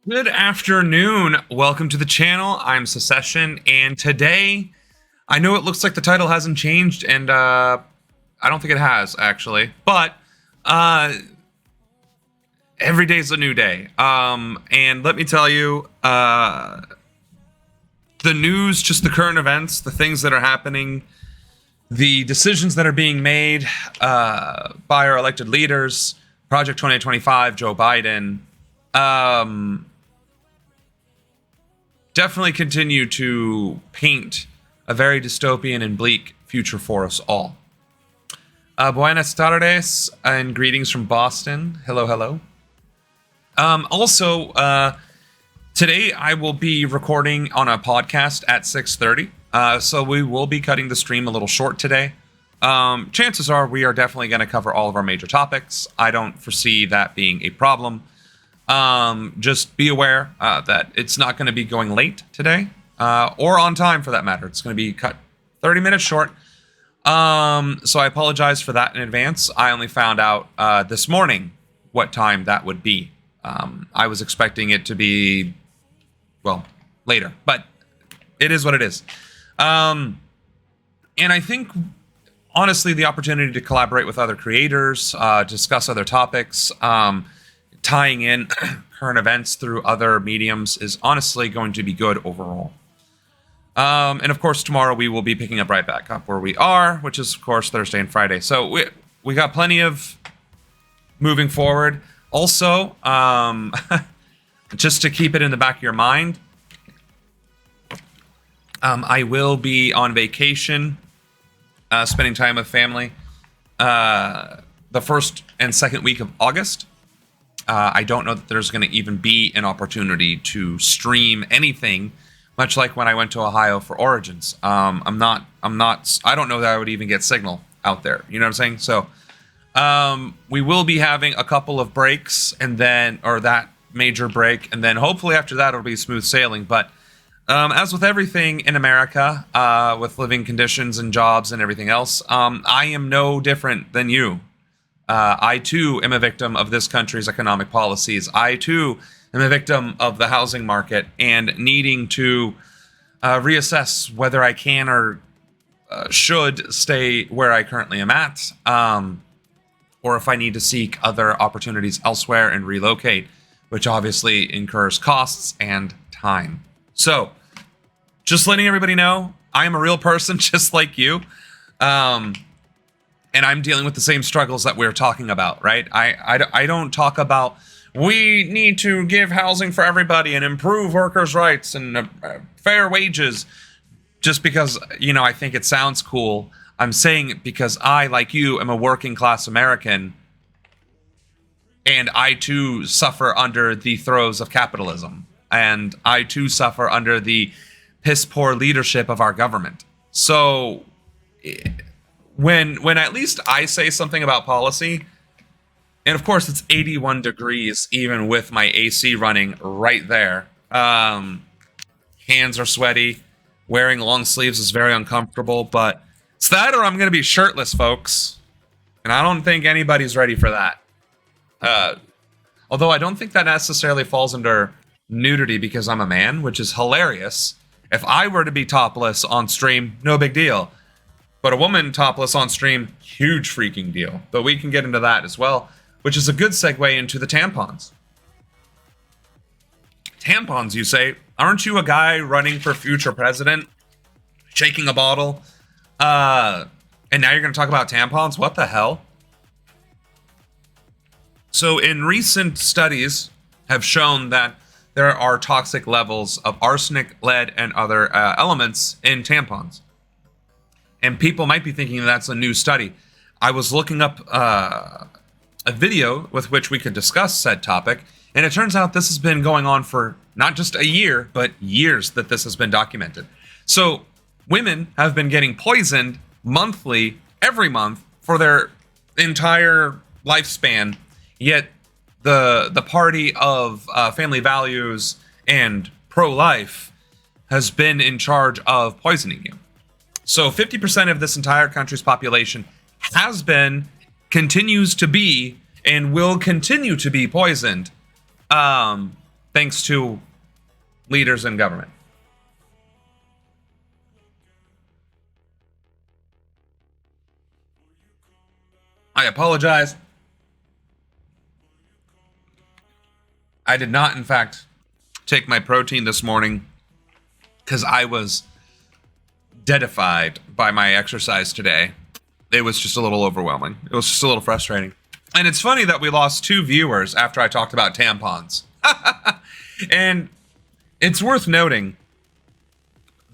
Good afternoon. Welcome to the channel. I'm Secession, and today, I know it looks like the title hasn't changed, and I don't think it has, actually, but every day's a new day. And let me tell you, the news, just the current events, the things that are happening, the decisions that are being made by our elected leaders, Project 2025, Joe Biden, definitely continue to paint a very dystopian and bleak future for us all. Buenas tardes and greetings from Boston. Hello, hello. Today I will be recording on a podcast at 6:30. So we will be cutting the stream a little short today. Chances are we are definitely going to cover all of our major topics. I don't foresee that being a problem. Just be aware that it's not going to be going late today, or on time for that matter. It's going to be cut 30 minutes short. So I apologize for that in advance. I only found out this morning what time that would be. I was expecting it to be, well, later, but it is what it is. And I think, honestly, the opportunity to collaborate with other creators, discuss other topics, tying in current events through other mediums is honestly going to be good overall. And of course, tomorrow we will be picking up right back up where we are, which is, of course, Thursday and Friday. So we got plenty of moving forward. Also, just to keep it in the back of your mind, I will be on vacation, spending time with family, the first and second week of August. I don't know that there's going to even be an opportunity to stream anything, much like when I went to Ohio for Origins. I don't know that I would even get signal out there. You know what I'm saying? So, we will be having a couple of breaks or that major break. And then hopefully after that, it'll be smooth sailing. But, as with everything in America, with living conditions and jobs and everything else, I am no different than you. I, too, am a victim of this country's economic policies. I, too, am a victim of the housing market and needing to reassess whether I can or should stay where I currently am at, or if I need to seek other opportunities elsewhere and relocate, which obviously incurs costs and time. So, just letting everybody know, I am a real person just like you. And I'm dealing with the same struggles that we're talking about, right? I don't talk about, we need to give housing for everybody and improve workers' rights and fair wages just because, I think it sounds cool. I'm saying it because I, like you, am a working class American, and I, too, suffer under the throes of capitalism. And I, too, suffer under the piss-poor leadership of our government. So when at least I say something about policy, and of course it's 81 degrees even with my AC running right there. Hands are sweaty. Wearing long sleeves is very uncomfortable, but it's that or I'm going to be shirtless, folks. And I don't think anybody's ready for that. Although I don't think that necessarily falls under nudity because I'm a man, which is hilarious. If I were to be topless on stream, no big deal. But a woman topless on stream, huge freaking deal. But we can get into that as well, which is a good segue into the tampons. Tampons, you say? Aren't you a guy running for future president? Shaking a bottle? And now you're going to talk about tampons? What the hell? So in recent studies have shown that there are toxic levels of arsenic, lead, and other elements in tampons. And people might be thinking that's a new study. I was looking up a video with which we could discuss said topic, and it turns out this has been going on for not just a year, but years that this has been documented. So women have been getting poisoned monthly, every month, for their entire lifespan, yet the party of family values and pro-life has been in charge of poisoning you. So 50% of this entire country's population has been, continues to be, and will continue to be poisoned thanks to leaders in government. I apologize. I did not, in fact, take my protein this morning because I was deadified by my exercise today. It was just a little overwhelming. It was just a little frustrating. And it's funny that we lost 2 viewers after I talked about tampons. And it's worth noting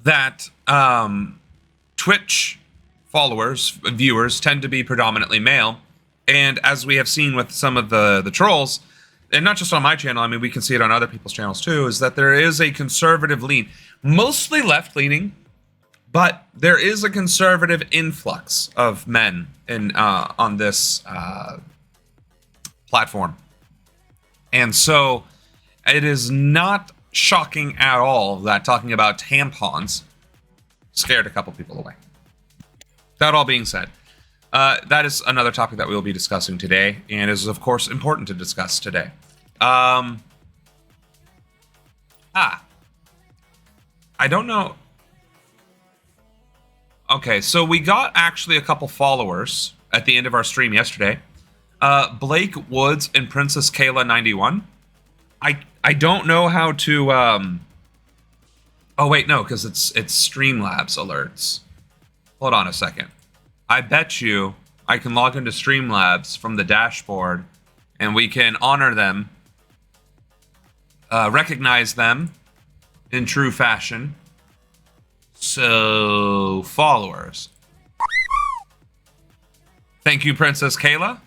that Twitch followers, viewers, tend to be predominantly male. And as we have seen with some of the trolls, and not just on my channel, I mean, we can see it on other people's channels too, is that there is a conservative lean, mostly left-leaning, but there is a conservative influx of men in on this platform. And so it is not shocking at all that talking about tampons scared a couple people away. That all being said, that is another topic that we will be discussing today, and is, of course, important to discuss today. I don't know. Okay, so we got actually a couple followers at the end of our stream yesterday. Blake Woods and Princess Kayla 91. I don't know how to. Oh wait, no, because it's Streamlabs alerts. Hold on a second. I bet you I can log into Streamlabs from the dashboard, and we can honor them, recognize them in true fashion. So, followers. Thank you, Princess Kayla.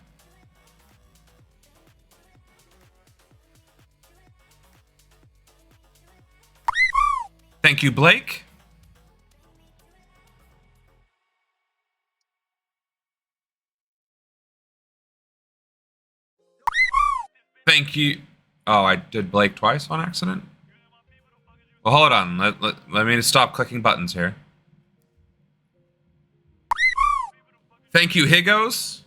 Thank you, Blake. Thank you. Oh, I did Blake twice on accident? Well, hold on. Let me stop clicking buttons here. Thank you, Higgos.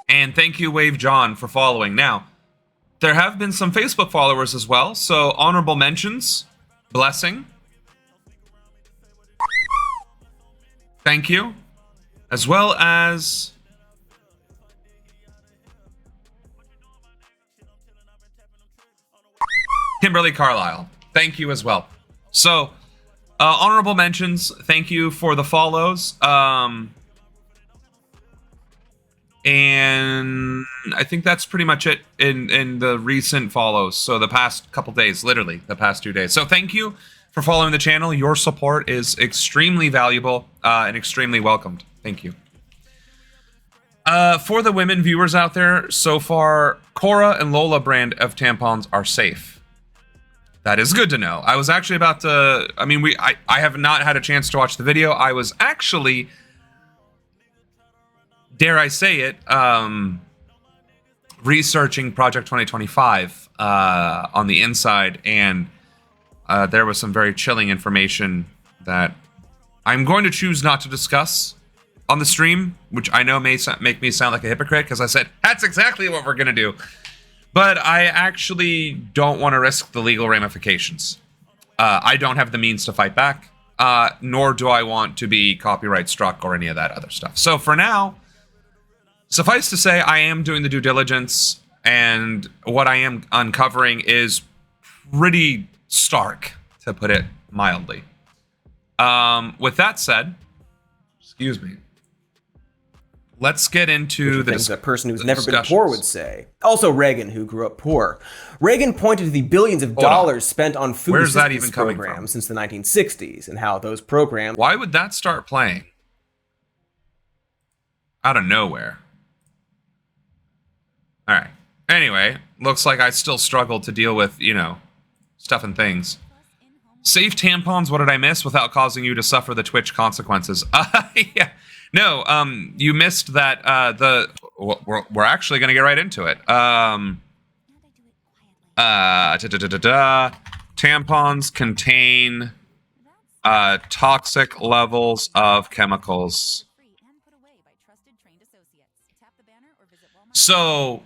And thank you, Wave John, for following. Now, there have been some Facebook followers as well, so honorable mentions. Blessing. Thank you. As well as... Kimberly Carlisle. Thank you as well. So, honorable mentions. Thank you for the follows. And I think that's pretty much it in the recent follows. So the past couple days, literally the past 2 days. So thank you for following the channel. Your support is extremely valuable and extremely welcomed. Thank you. For the women viewers out there, so far, Cora and Lola brand of tampons are safe. That is good to know. I was actually about to, I mean, I have not had a chance to watch the video. I was actually, dare I say it, researching Project 2025 on the inside, and there was some very chilling information that I'm going to choose not to discuss on the stream, which I know may make me sound like a hypocrite because I said, that's exactly what we're going to do. But I actually don't want to risk the legal ramifications. I don't have the means to fight back, nor do I want to be copyright struck or any of that other stuff. So for now, suffice to say, I am doing the due diligence, and what I am uncovering is pretty stark, to put it mildly. With that said, excuse me. Let's get into the things a person who's never been poor would say. Also, Reagan, who grew up poor. Reagan pointed to the billions of dollars spent on food assistance programs since the 1960s, and how those programs... Why would that start playing? Out of nowhere. All right. Anyway, looks like I still struggle to deal with, you know, stuff and things. Safe tampons, what did I miss without causing you to suffer the Twitch consequences? Yeah. No, you missed that, we're actually going to get right into it. Tampons contain, toxic levels of chemicals. So,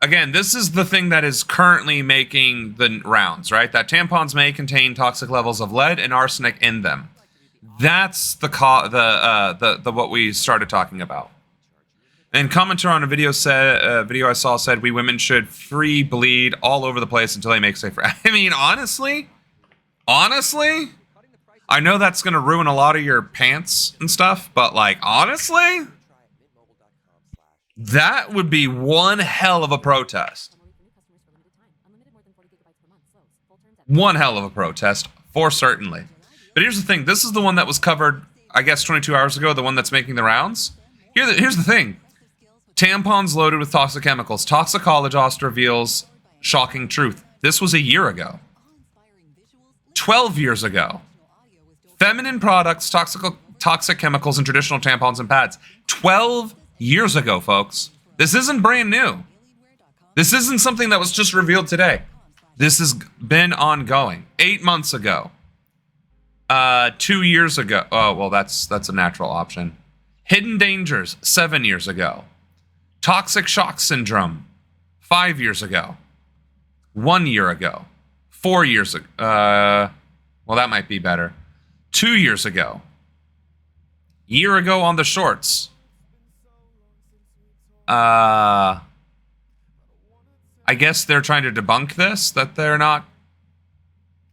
again, this is the thing that is currently making the rounds, right? That tampons may contain toxic levels of lead and arsenic in them. That's the what we started talking about. And commenter on a video I saw said we women should free bleed all over the place until they make safer. I mean, honestly, I know that's gonna ruin a lot of your pants and stuff, but like, honestly, that would be one hell of a protest. One hell of a protest, for certainly. But here's the thing. This is the one that was covered, I guess, 22 hours ago, the one that's making the rounds. Here's the thing. Tampons loaded with toxic chemicals. Toxicologist reveals shocking truth. This was a year ago. 12 years ago. Feminine products, toxic chemicals in traditional tampons and pads. 12 years ago, folks. This isn't brand new. This isn't something that was just revealed today. This has been ongoing. 8 months ago. 2 years ago. Oh, well, that's a natural option. Hidden dangers, 7 years ago. Toxic shock syndrome, 5 years ago. 1 year ago. 4 years ago. Well, that might be better. 2 years ago. Year ago on the shorts. I guess they're trying to debunk this, that they're not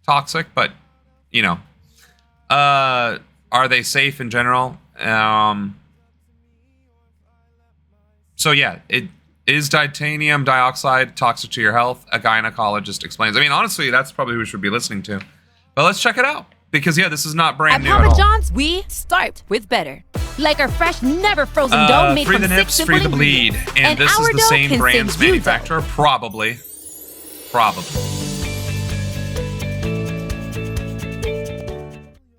toxic, but, you know. Are they safe in general? So yeah, it is titanium dioxide toxic to your health? A gynecologist explains. I mean, honestly, that's probably who we should be listening to. But let's check it out. Because yeah, this is not brand new at all. At Papa John's, we start with better. Like our fresh, never frozen dough made free from the nips, 6 free simple the bleed. ingredients. And this is the dough same can brand's save you manufacturer? Probably.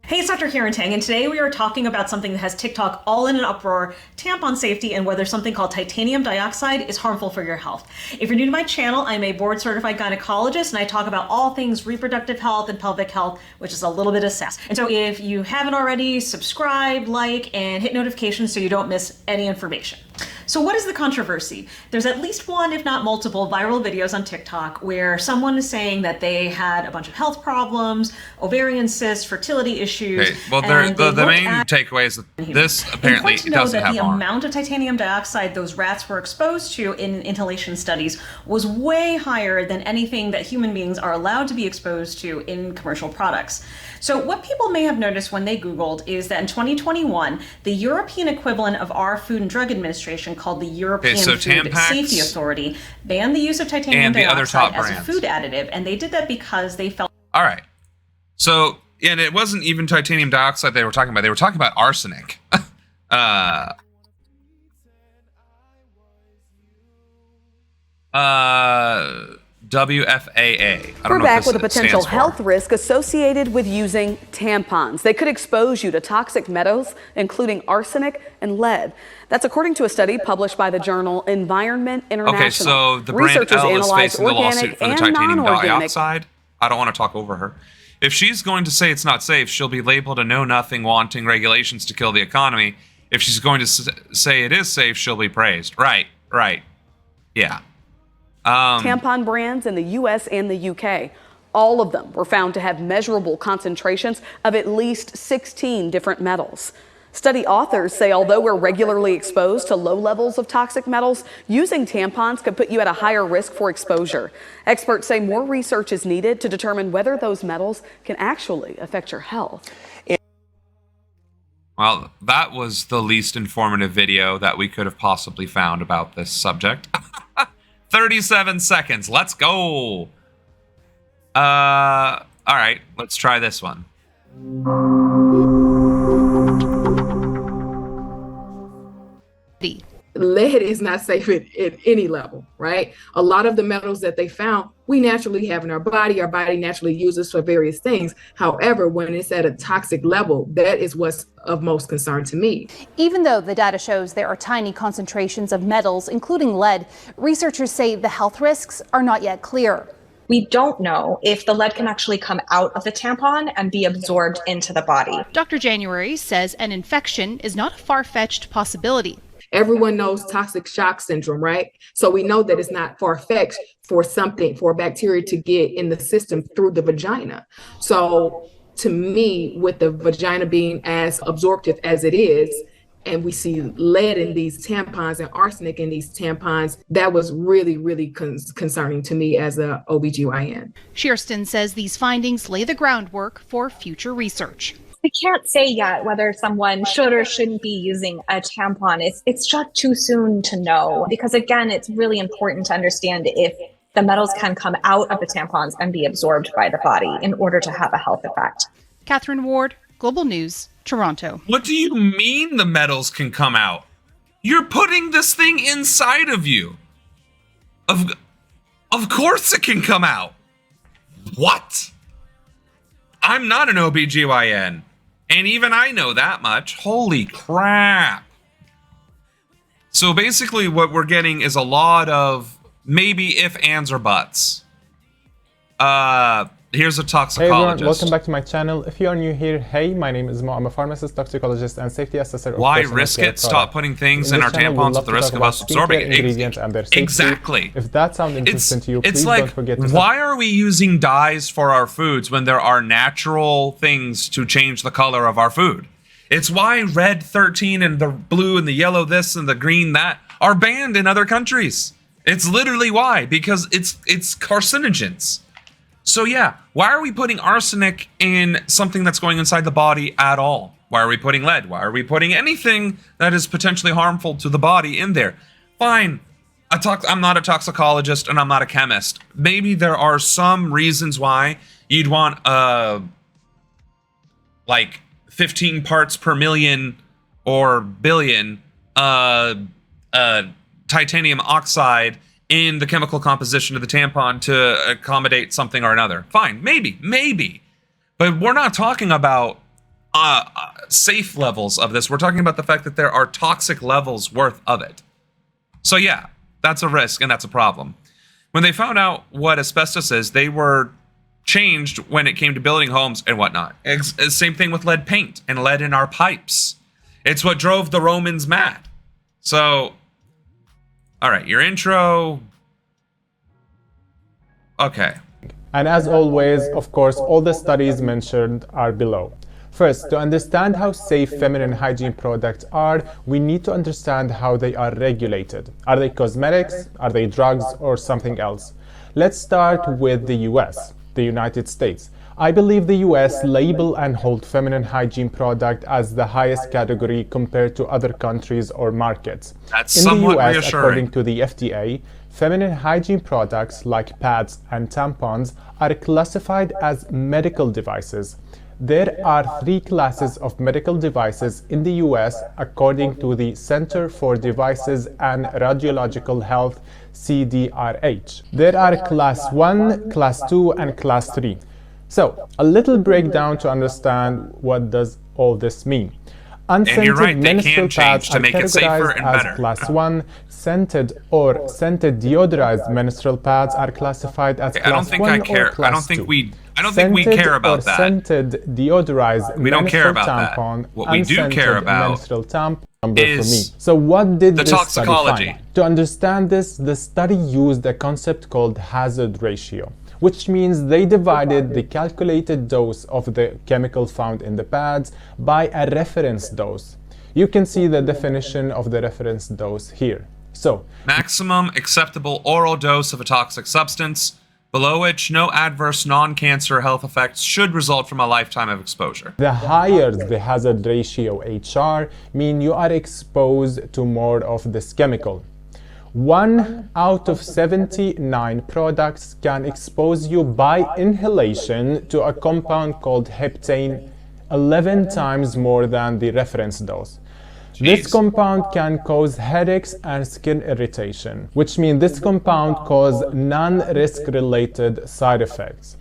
Hey, it's Dr. Karen Tang, and today we are talking about something that has TikTok all in an uproar, tampon safety, and whether something called titanium dioxide is harmful for your health. If you're new to my channel, I'm a board-certified gynecologist, and I talk about all things reproductive health and pelvic health, which is a little bit of sass. And so if you haven't already, subscribe, like, and hit notifications so you don't miss any information. So what is the controversy? There's at least one, if not multiple, viral videos on TikTok where someone is saying that they had a bunch of health problems, ovarian cysts, fertility issues. Okay. Well, the main takeaway is that this apparently it doesn't have harm. The amount of titanium dioxide those rats were exposed to in inhalation studies was way higher than anything that human beings are allowed to be exposed to in commercial products. So what people may have noticed when they Googled is that in 2021, the European equivalent of our Food and Drug Administration, called the European Food Safety Authority, banned the use of titanium dioxide as a food additive, and they did that because they felt... All right. So, and it wasn't even titanium dioxide they were talking about. They were talking about arsenic. WFAA. We're back with a potential health risk associated with using tampons. They could expose you to toxic metals, including arsenic and lead. That's according to a study published by the journal Environment International. Okay, so the brand L is facing the lawsuit for the titanium dioxide. I don't want to talk over her. If she's going to say it's not safe, she'll be labeled a know-nothing, wanting regulations to kill the economy. If she's going to say it is safe, she'll be praised. Right. Yeah. Tampon brands in the U.S. and the U.K. All of them were found to have measurable concentrations of at least 16 different metals. Study authors say although we're regularly exposed to low levels of toxic metals, using tampons could put you at a higher risk for exposure. Experts say more research is needed to determine whether those metals can actually affect your health. Well, that was the least informative video that we could have possibly found about this subject. 37 seconds. Let's go. All right, let's try this one. Lead is not safe at any level, right? A lot of the metals that they found, we naturally have in our body naturally uses for various things. However, when it's at a toxic level, that is what's of most concern to me. Even though the data shows there are tiny concentrations of metals, including lead, researchers say the health risks are not yet clear. We don't know if the lead can actually come out of the tampon and be absorbed into the body. Dr. January says an infection is not a far-fetched possibility. Everyone knows toxic shock syndrome, right? So we know that it's not far-fetched for a bacteria to get in the system through the vagina. So to me, with the vagina being as absorptive as it is, and we see lead in these tampons and arsenic in these tampons, that was really, really concerning to me as a OBGYN. Shearston says these findings lay the groundwork for future research. We can't say yet whether someone should or shouldn't be using a tampon. It's just too soon to know, because again, it's really important to understand if the metals can come out of the tampons and be absorbed by the body in order to have a health effect. Catherine Ward, Global News, Toronto. What do you mean the metals can come out? You're putting this thing inside of you. Of course it can come out. What? I'm not an OBGYN, and even I know that much. Holy crap. So basically what we're getting is a lot of maybe if, ands, or buts. Here's a toxicologist. Hey everyone, welcome back to my channel. If you are new here, hey, my name is Mo. I'm a pharmacist, toxicologist, and safety assessor. Why risk it? Stop putting things in our tampons with the risk of us absorbing it. Ingredients and their safety. Exactly. If that sounds interesting to you, please like, don't forget to why are we using dyes for our foods when there are natural things to change the color of our food? It's why red 13 and the blue and the yellow this and the green that are banned in other countries. It's literally why, because it's carcinogens. So yeah, why are we putting arsenic in something that's going inside the body at all? Why are we putting lead? Why are we putting anything that is potentially harmful to the body in there? Fine, I'm not a toxicologist and I'm not a chemist. Maybe there are some reasons why you'd want like 15 parts per million or billion titanium oxide in the chemical composition of the tampon to accommodate something or another. Fine, maybe. But we're not talking about safe levels of this. We're talking about the fact that there are toxic levels worth of it. So yeah, that's a risk and that's a problem. When they found out what asbestos is, they were changed when it came to building homes and whatnot. Same thing with lead paint and lead in our pipes. It's what drove the Romans mad. So, all right, your intro. Okay. And as always, of course, all the studies mentioned are below. First, to understand how safe feminine hygiene products are, we need to understand how they are regulated. Are they cosmetics? Are they drugs or something else? Let's start with the US, the United States. I believe the US label and hold feminine hygiene product as the highest category compared to other countries or markets. That's in somewhat the US, reassuring. according to the FDA, feminine hygiene products like pads and tampons are classified as medical devices. There are 3 classes of medical devices in the US according to the Center for Devices and Radiological Health, CDRH. There are Class 1, Class 2, and Class 3. So, a little breakdown to understand what does all this mean. Unscented menstrual pads are categorized as Class 1. Scented or scented deodorized menstrual pads are classified as Class 1 or Class 2. I don't think we care about that. Scented deodorized we don't care about tampon, that. What we do care about menstrual tampon number for me. So what did the this toxicology study find? To understand this, the study used a concept called hazard ratio, which means they divided the calculated dose of the chemical found in the pads by a reference dose. You can see the definition of the reference dose here. So, maximum acceptable oral dose of a toxic substance, below which no adverse non-cancer health effects should result from a lifetime of exposure. The higher the hazard ratio HR, mean you are exposed to more of this chemical. 1 out of 79 products can expose you by inhalation to a compound called heptane 11 times more than the reference dose. This compound can cause headaches and skin irritation, which means this compound causes non-risk related side effects.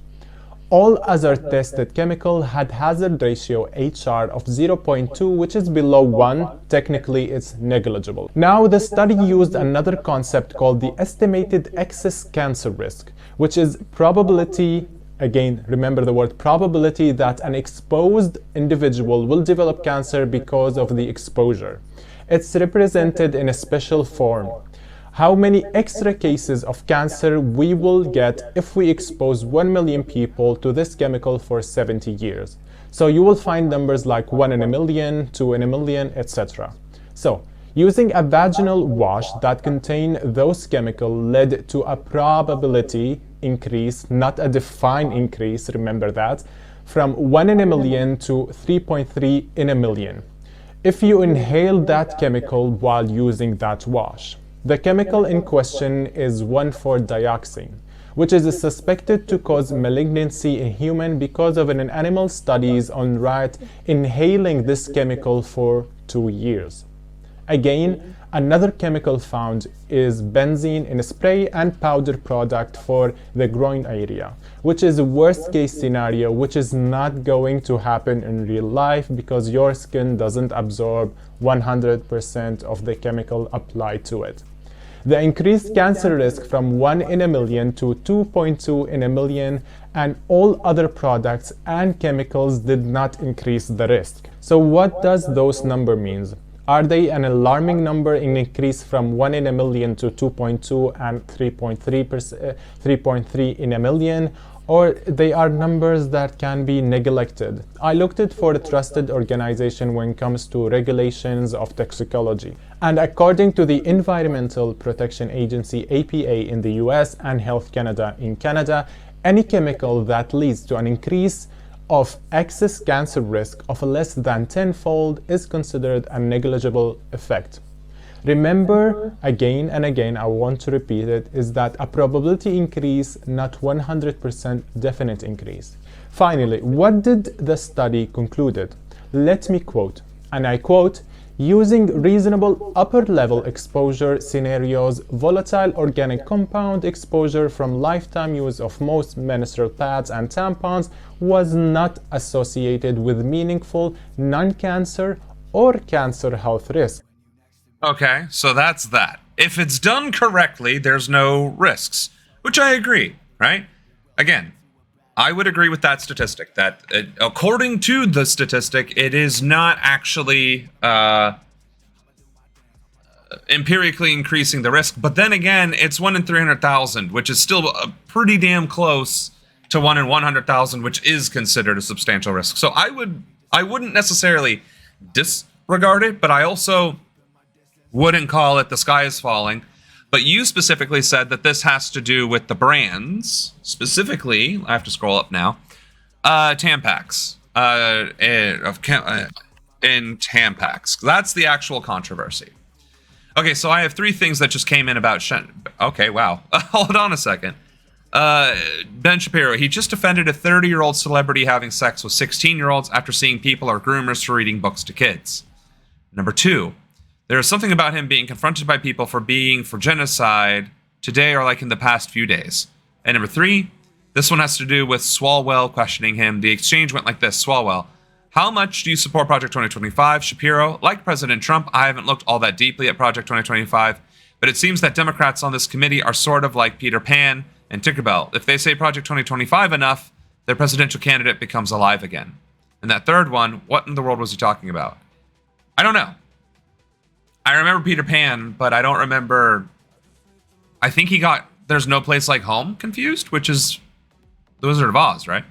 All other tested chemicals had hazard ratio HR of 0.2, which is below 1. Technically, it's negligible. Now, the study used another concept called the estimated excess cancer risk, which is probability again, remember the word probability, that an exposed individual will develop cancer because of the exposure. It's represented in a special form. How many extra cases of cancer we will get if we expose 1 million people to this chemical for 70 years. So you will find numbers like 1 in a million, 2 in a million, etc. So using a vaginal wash that contained those chemicals led to a probability increase, not a defined increase, remember that, from 1 in a million to 3.3 in a million. If you inhale that chemical while using that wash. The chemical in question is 1,4-dioxane, which is suspected to cause malignancy in humans because of an animal studies on rat inhaling this chemical for 2 years. Again, another chemical found is benzene in a spray and powder product for the groin area, which is a worst case scenario, which is not going to happen in real life because your skin doesn't absorb 100% of the chemical applied to it. The increased cancer risk from 1 in a million to 2.2 in a million, and all other products and chemicals did not increase the risk. So what does those number means? Are they an alarming number in increase from 1 in a million to 2.2 and 3.3 in a million? Or they are numbers that can be neglected? I looked it for a trusted organization when it comes to regulations of toxicology. And according to the Environmental Protection Agency, EPA in the US and Health Canada in Canada, any chemical that leads to an increase of excess cancer risk of less than 10-fold is considered a negligible effect. Remember, again and again, I want to repeat it, is that a probability increase, not 100% definite increase. Finally, what did the study concluded? Let me quote, and I quote, using reasonable upper-level exposure scenarios, volatile organic compound exposure from lifetime use of most menstrual pads and tampons was not associated with meaningful non-cancer or cancer health risk. Okay, so that's that. If it's done correctly, there's no risks, which I agree, right? Again, I would agree with that statistic, that according to the statistic, it is not actually empirically increasing the risk. But then again, it's 1 in 300,000, which is still pretty damn close to 1 in 100,000, which is considered a substantial risk. So I wouldn't necessarily disregard it, but I also wouldn't call it the sky is falling. But you specifically said that this has to do with the brands, specifically, I have to scroll up now, Tampax, in Tampax. That's the actual controversy. Okay, so I have 3 things that just came in about okay, wow. Hold on a second. Ben Shapiro, he just offended a 30-year-old celebrity having sex with 16-year-olds after seeing people or groomers for reading books to kids. Number 2. There is something about him being confronted by people for being for genocide today or like in the past few days. And number 3, this one has to do with Swalwell questioning him. The exchange went like this. Swalwell, how much do you support Project 2025? Shapiro, like President Trump, I haven't looked all that deeply at Project 2025, but it seems that Democrats on this committee are sort of like Peter Pan and Tinkerbell. If they say Project 2025 enough, their presidential candidate becomes alive again. And that third one, what in the world was he talking about? I don't know. I remember Peter Pan, but I don't remember. I think he got There's No Place Like Home confused, which is The Wizard of Oz, right?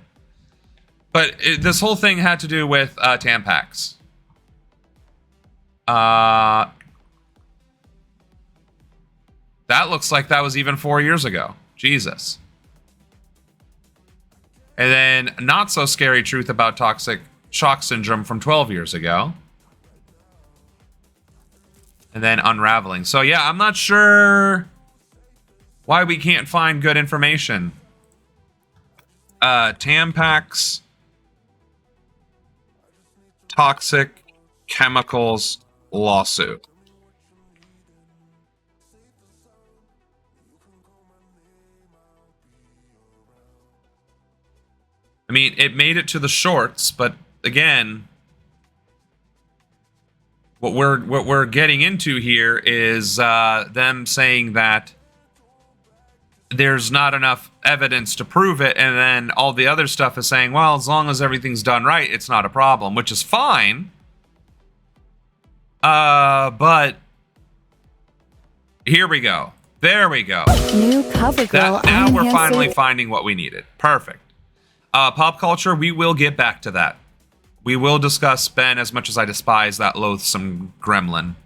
But this whole thing had to do with Tampax. That looks like that was even 4 years ago. Jesus. And then not so scary truth about toxic shock syndrome from 12 years ago. And then unraveling. So yeah, I'm not sure why we can't find good information. Tampax toxic chemicals lawsuit. I mean, it made it to the shorts, but again, what we're getting into here is them saying that there's not enough evidence to prove it, and then all the other stuff is saying, well, as long as everything's done right, it's not a problem, which is fine. But here we go. There we go. New cover girl. Now we're finally finding what we needed. Perfect. Pop culture, we will get back to that. We will discuss Ben, as much as I despise that loathsome gremlin.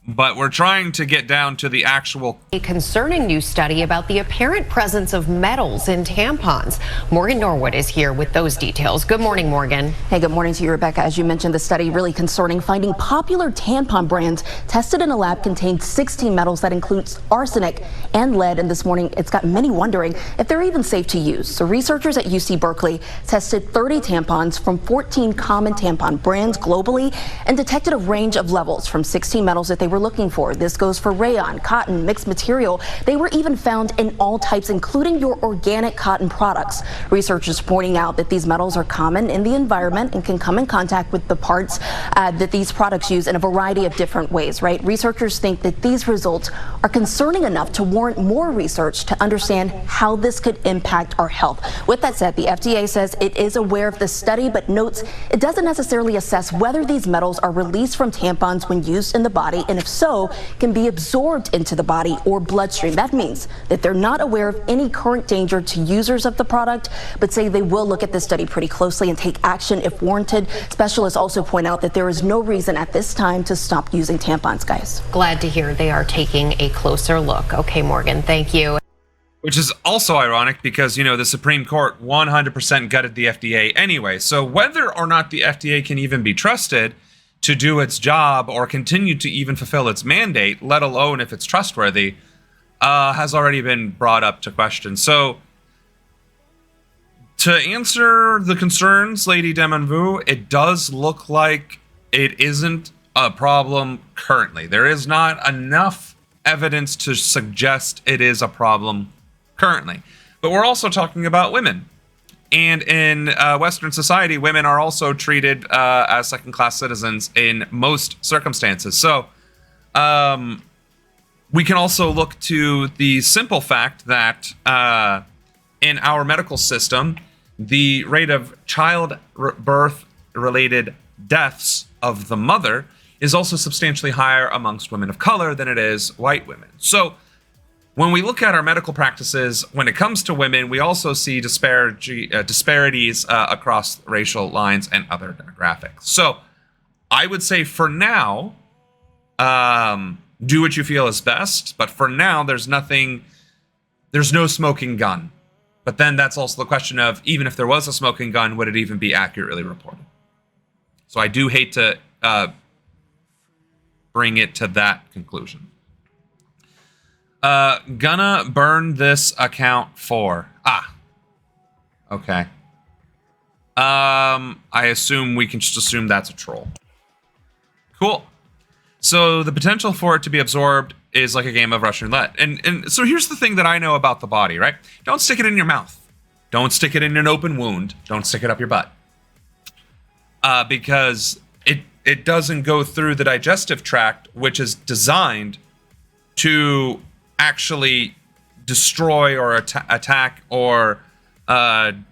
But we're trying to get down to the actual... A concerning new study about the apparent presence of metals in tampons. Morgan Norwood is here with those details. Good morning, Morgan. Hey, good morning to you, Rebecca. As you mentioned, the study really concerning, finding popular tampon brands tested in a lab contained 16 metals that includes arsenic and lead. And this morning, it's got many wondering if they're even safe to use. So researchers at UC Berkeley tested 30 tampons from 14 common tampon brands globally and detected a range of levels from 16 metals that they were looking for. This goes for rayon, cotton, mixed material. They were even found in all types, including your organic cotton products. Researchers pointing out that these metals are common in the environment and can come in contact with the parts that these products use in a variety of different ways, right? Researchers think that these results are concerning enough to warrant more research to understand how this could impact our health. With that said, the FDA says it is aware of the study, but notes it doesn't necessarily assess whether these metals are released from tampons when used in the body, and if so, can be absorbed into the body or bloodstream. That means that they're not aware of any current danger to users of the product, but say they will look at this study pretty closely and take action if warranted. Specialists also point out that there is no reason at this time to stop using tampons, guys. Glad to hear they are taking a closer look. Okay, Morgan, thank you. Which is also ironic because, you know, the Supreme Court 100% gutted the FDA anyway. So whether or not the FDA can even be trusted to do its job or continue to even fulfill its mandate, let alone if it's trustworthy, has already been brought up to question. So to answer the concerns, Lady Demonvu, it does look like it isn't a problem currently. There is not enough evidence to suggest it is a problem currently. But we're also talking about women. And in Western society, women are also treated as second-class citizens in most circumstances. So we can also look to the simple fact that in our medical system, the rate of childbirth-related deaths of the mother is also substantially higher amongst women of color than it is white women. So when we look at our medical practices, when it comes to women, we also see disparities across racial lines and other demographics. So I would say for now, do what you feel is best. But for now, there's no smoking gun. But then that's also the question of, even if there was a smoking gun, would it even be accurately reported? So I do hate to bring it to that conclusion. Gonna burn this account for... Okay. I assume we can just assume that's a troll. Cool. So the potential for it to be absorbed is like a game of Russian roulette. And so here's the thing that I know about the body, right? Don't stick it in your mouth. Don't stick it in an open wound. Don't stick it up your butt. Because it doesn't go through the digestive tract, which is designed to actually destroy or attack or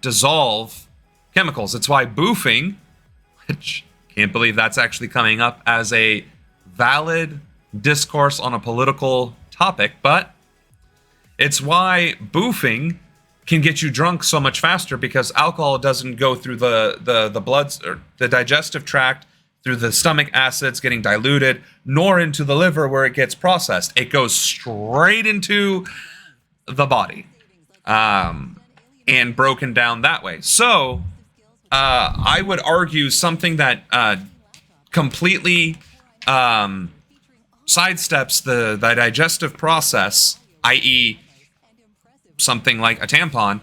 dissolve chemicals. It's why boofing, which can't believe that's actually coming up as a valid discourse on a political topic, but it's why boofing can get you drunk so much faster, because alcohol doesn't go through the blood or the digestive tract, through the stomach acids getting diluted, nor into the liver where it gets processed. It goes straight into the body and broken down that way. So I would argue something that completely sidesteps the digestive process, i.e. something like a tampon,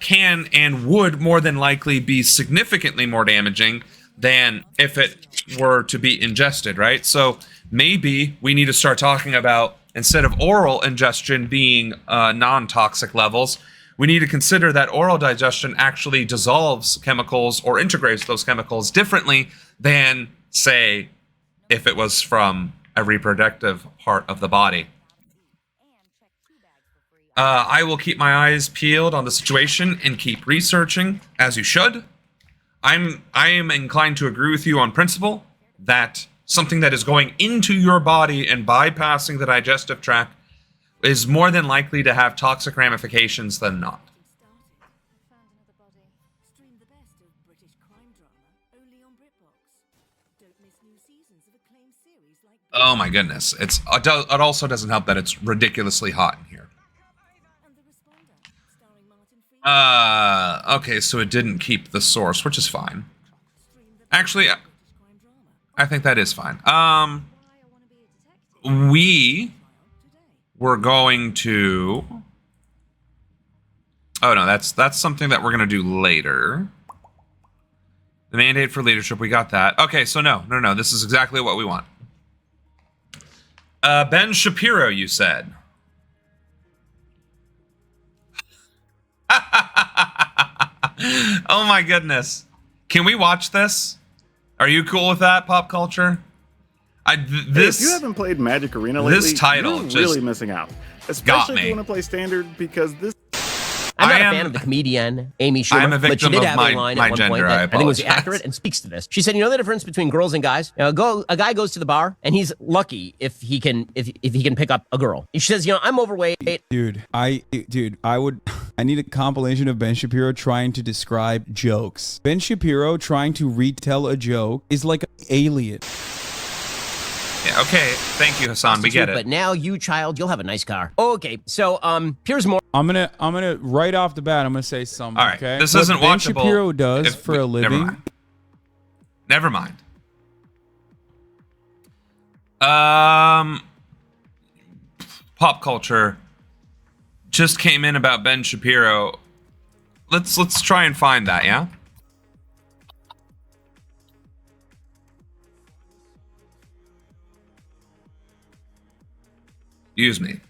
can and would more than likely be significantly more damaging than if it were to be ingested, right? So maybe we need to start talking about, instead of oral ingestion being non-toxic levels, we need to consider that oral digestion actually dissolves chemicals or integrates those chemicals differently than, say, if it was from a reproductive part of the body. I will keep my eyes peeled on the situation and keep researching, as you should. I am inclined to agree with you on principle that something that is going into your body and bypassing the digestive tract is more than likely to have toxic ramifications than not. Oh my goodness. It also doesn't help that it's ridiculously hot in here. Okay, so it didn't keep the source, which is fine. Actually, I think that is fine. We were going to... Oh no, that's something that we're going to do later. The mandate for leadership, we got that. Okay, so no, this is exactly what we want. Ben Shapiro, you said. Oh my goodness. Can we watch this? Are you cool with that, pop culture? If you haven't played Magic Arena lately, this title you're just really missing out. Especially if you want to play Standard, because this... I'm not a fan of the comedian Amy Schumer, I am a victim but she did of have a line at one point that I think was accurate and speaks to this. She said, "You know the difference between girls and guys? A guy goes to the bar and he's lucky if he can pick up a girl." She says, "You know, I'm overweight." I need a compilation of Ben Shapiro trying to describe jokes. Ben Shapiro trying to retell a joke is like an alien. Yeah, okay, thank you, Hassan. We get it. But now, you child, you'll have a nice car. Okay, so here's more. I'm gonna right off the bat, I'm gonna say something. All right, okay? this isn't what watchable. Ben Shapiro does for a living. Never mind. Pop culture just came in about Ben Shapiro. Let's try and find that, yeah? Excuse me.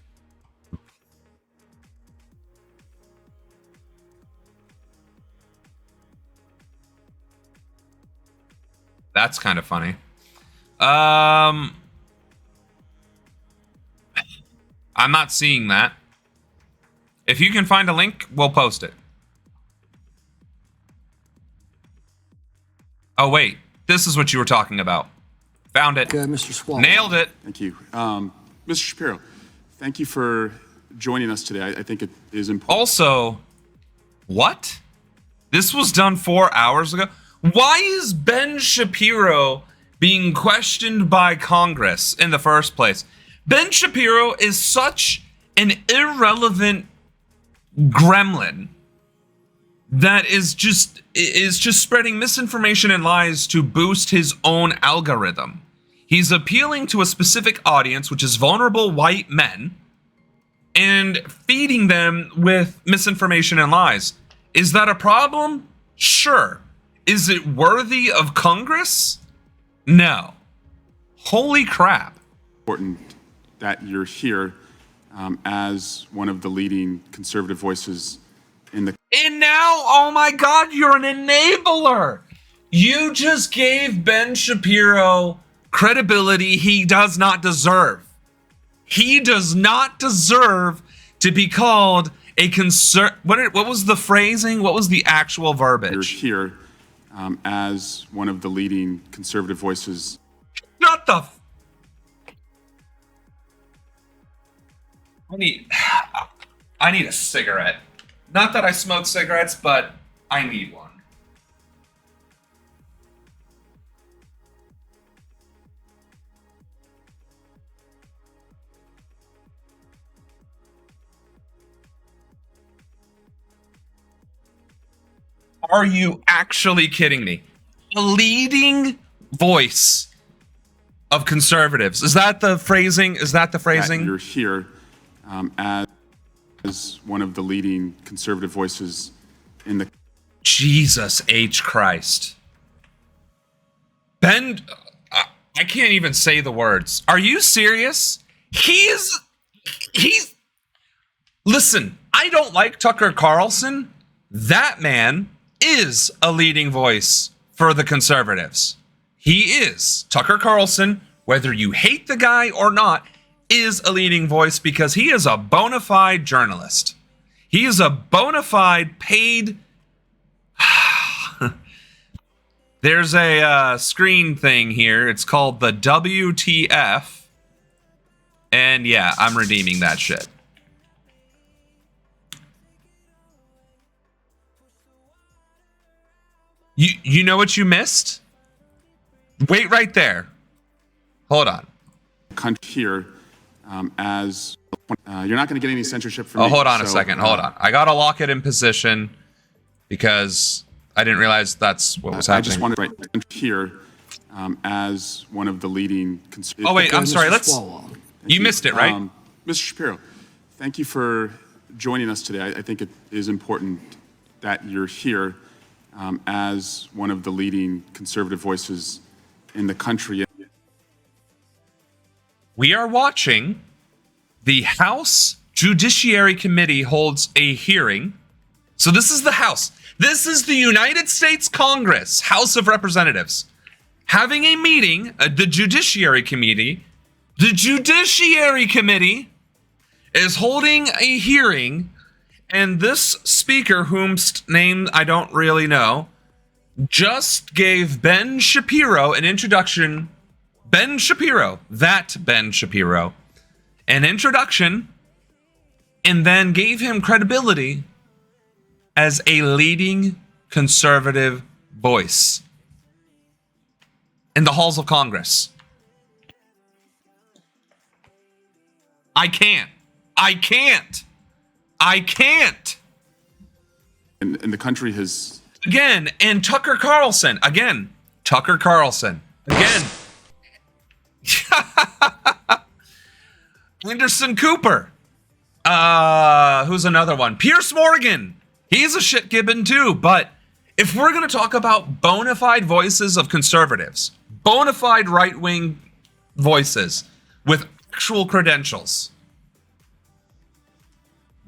That's kind of funny. I'm not seeing that. If you can find a link, we'll post it. Oh, wait. This is what you were talking about. Found it. Mr. Swallow. Nailed it. Thank you. Mr. Shapiro, thank you for joining us today. I think it is important. Also, what? This was done 4 hours ago? Why is Ben Shapiro being questioned by Congress in the first place? Ben Shapiro is such an irrelevant gremlin that is just spreading misinformation and lies to boost his own algorithm. He's appealing to a specific audience, which is vulnerable white men, and feeding them with misinformation and lies. Is that a problem? Sure. Is it worthy of Congress? No. Holy crap. Important that you're here as one of the leading conservative voices in the... And now, oh my God, you're an enabler. You just gave Ben Shapiro credibility he does not deserve. He does not deserve to be called a what was the phrasing? What was the actual verbiage? You're here as one of the leading conservative voices. Shut the I need a cigarette. Not that I smoke cigarettes, but I need one. Are you actually kidding me? A leading voice of conservatives. Is that the phrasing? Is that the phrasing? You're here as one of the leading conservative voices in the... Jesus H. Christ. Ben, I can't even say the words. Are you serious? He's... Listen, I don't like Tucker Carlson. That man is a leading voice for the conservatives. He is. Tucker Carlson, whether you hate the guy or not, is a leading voice because he is a bona fide journalist. He is a bona fide paid. There's a screen thing here. It's called the WTF. And yeah, I'm redeeming that shit. You know what you missed? Wait right there. Hold on. Here, as you're not going to get any censorship from me. Oh, hold on a second. Hold on. I gotta lock it in position because I didn't realize that's what was happening. I just wanted right here as one of the leading. Oh wait, I'm sorry. You missed it, right? Mr. Shapiro, thank you for joining us today. I think it is important that you're here as one of the leading conservative voices in the country. We are watching the House Judiciary Committee holds a hearing. So this is the House. This is the United States Congress, House of Representatives, having a meeting, the Judiciary Committee. The Judiciary Committee is holding a hearing, and this speaker, whom's name I don't really know, just gave Ben Shapiro an introduction. Ben Shapiro, an introduction, and then gave him credibility as a leading conservative voice in the halls of Congress. I can't. And the country has... Again, and Tucker Carlson. Again. Anderson Cooper. Who's another one? Pierce Morgan. He's a shit gibbon too. But if we're going to talk about bona fide voices of conservatives, bona fide right-wing voices with actual credentials,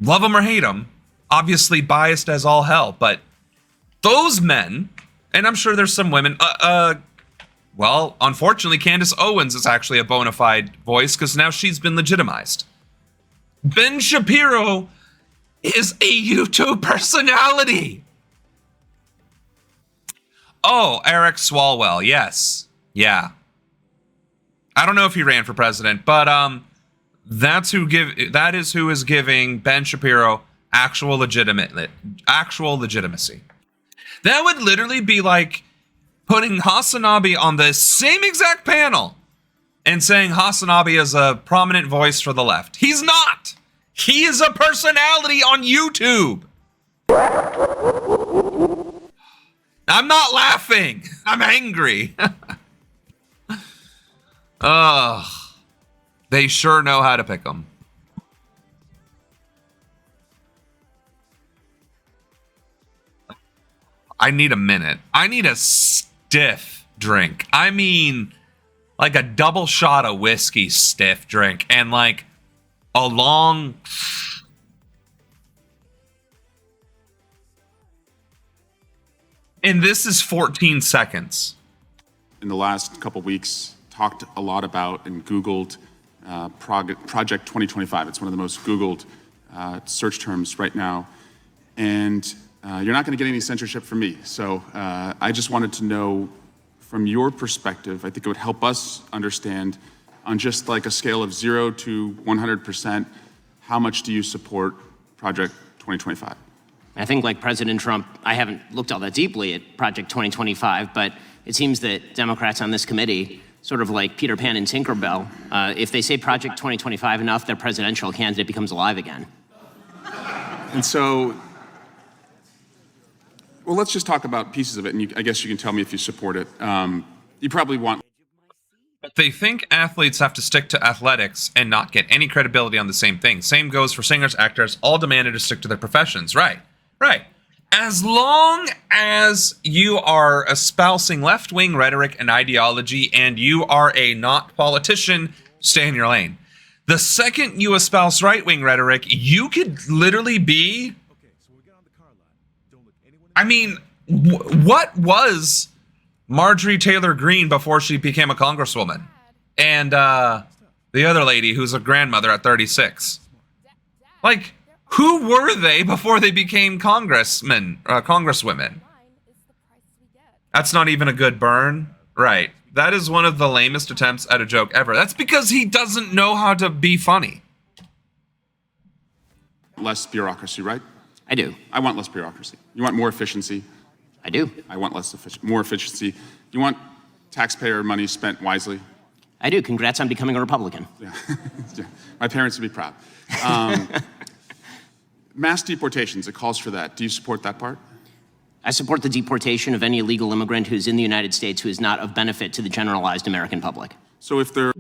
love them or hate them, obviously biased as all hell, but those men, and I'm sure there's some women, well, unfortunately, Candace Owens is actually a bona fide voice because now she's been legitimized. Ben Shapiro is a YouTube personality. Oh, Eric Swalwell, yes. Yeah. I don't know if he ran for president, but that is who is giving Ben Shapiro actual legitimacy. That would literally be like putting Hasanabi on the same exact panel and saying Hasanabi is a prominent voice for the left. He's not. He is a personality on YouTube. I'm not laughing. I'm angry. Ugh. They sure know how to pick them. I need a minute. I need a stiff drink. I mean, like a double shot of whiskey stiff drink and like a long... And this is 14 seconds. In the last couple weeks, talked a lot about and Googled Project 2025. It's one of the most Googled search terms right now. And you're not going to get any censorship from me. So I just wanted to know from your perspective, I think it would help us understand on just like a scale of 0 to 100%, how much do you support Project 2025? I think like President Trump, I haven't looked all that deeply at Project 2025, but it seems that Democrats on this committee, sort of like Peter Pan and Tinkerbell, if they say Project 2025 enough, their presidential candidate becomes alive again. And so, well, let's just talk about pieces of it, and I guess you can tell me if you support it. You probably want... They think athletes have to stick to athletics and not get any credibility on the same thing. Same goes for singers, actors, all demanded to stick to their professions. Right. As long as you are espousing left-wing rhetoric and ideology and you are a not politician, stay in your lane. The second you espouse right-wing rhetoric, you could literally be... I mean, what was Marjorie Taylor Greene before she became a congresswoman? And The other lady who's a grandmother at 36. Like, who were they before they became congresswomen? That's not even a good burn. Right. That is one of the lamest attempts at a joke ever. That's because he doesn't know how to be funny. Less bureaucracy, right? I do. I want less bureaucracy. You want more efficiency? I do. I want more efficiency. You want taxpayer money spent wisely? I do. Congrats on becoming a Republican. Yeah. Yeah. My parents would be proud. Mass deportations, it calls for that. Do you support that part? I support the deportation of any illegal immigrant who is in the United States who is not of benefit to the generalized American public. So if they're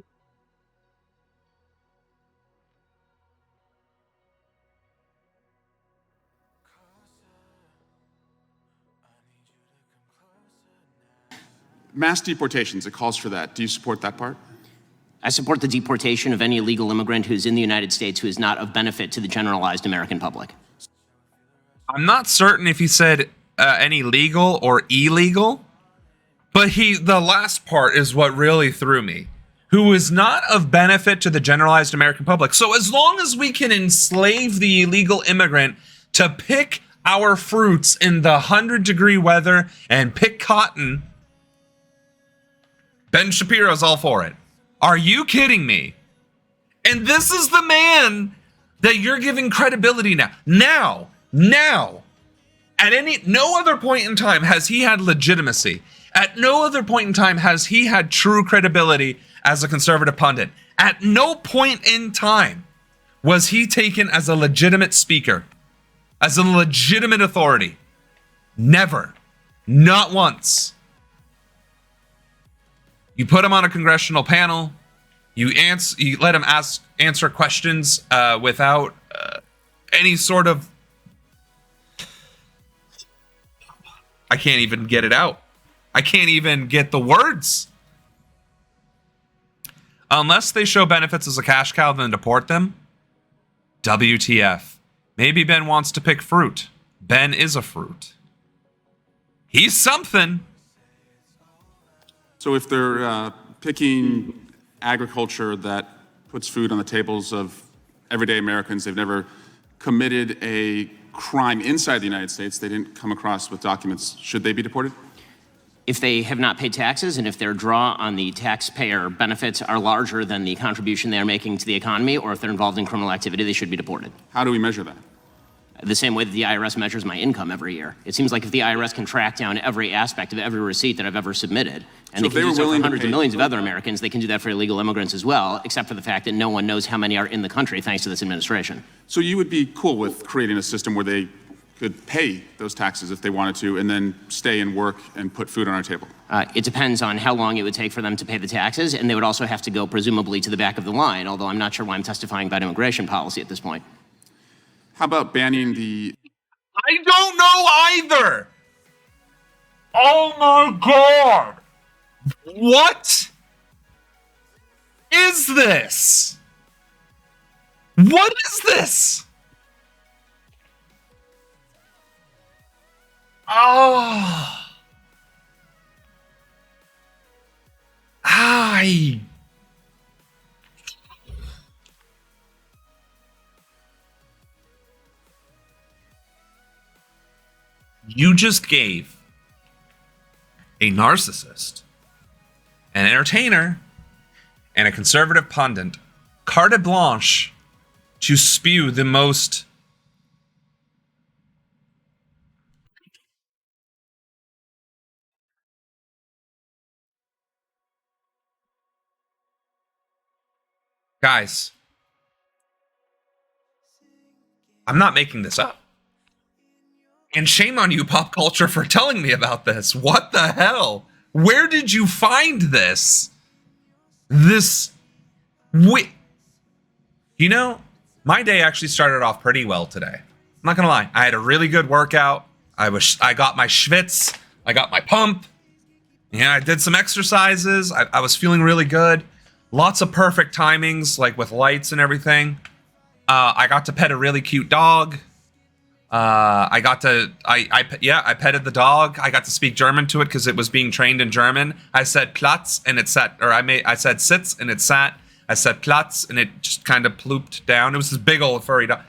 mass deportations, it calls for that. Do you support that part? I support the deportation of any illegal immigrant who is in the United States who is not of benefit to the generalized American public. I'm not certain if he said any legal or illegal, but the last part is what really threw me. Who is not of benefit to the generalized American public. So as long as we can enslave the illegal immigrant to pick our fruits in the 100-degree weather and pick cotton, Ben Shapiro's all for it. Are you kidding me? And this is the man that you're giving credibility now. Now. At no other point in time has he had legitimacy. At no other point in time has he had true credibility as a conservative pundit. At no point in time was he taken as a legitimate speaker, as a legitimate authority. Never. Not once. You put him on a congressional panel. You let him answer questions without any sort of... I can't even get it out. I can't even get the words. Unless they show benefits as a cash cow, then deport them. WTF. Maybe Ben wants to pick fruit. Ben is a fruit. He's something. So if they're picking agriculture that puts food on the tables of everyday Americans, they've never committed a crime inside the United States, they didn't come across with documents, should they be deported? If they have not paid taxes and if their draw on the taxpayer benefits are larger than the contribution they're making to the economy, or if they're involved in criminal activity, they should be deported. How do we measure that? The same way that the IRS measures my income every year. It seems like if the IRS can track down every aspect of every receipt that I've ever submitted, and So they if can they do were so willing for to hundreds pay- of millions of other Americans, they can do that for illegal immigrants as well, except for the fact that no one knows how many are in the country thanks to this administration. So you would be cool with creating a system where they could pay those taxes if they wanted to and then stay and work and put food on our table? It depends on how long it would take for them to pay the taxes, and they would also have to go presumably to the back of the line, although I'm not sure why I'm testifying about immigration policy at this point. How about banning the... I don't know either. Oh my God. What is this? What is this? Oh. You just gave a narcissist, an entertainer, and a conservative pundit carte blanche to spew the most guys. I'm not making this up. And shame on you, pop culture, for telling me about this. What the hell? Where did you find this? You know, my day actually started off pretty well today. I'm not gonna lie. I had a really good workout. I got my schwitz. I got my pump. Yeah, I did some exercises. I was feeling really good. Lots of perfect timings, like with lights and everything. I got to pet a really cute dog. I petted the dog. I got to speak German to it because it was being trained in German. I said Platz and it sat, or I said sits and it sat. I said Platz, and it just kind of plooped down. It was this big old furry dog.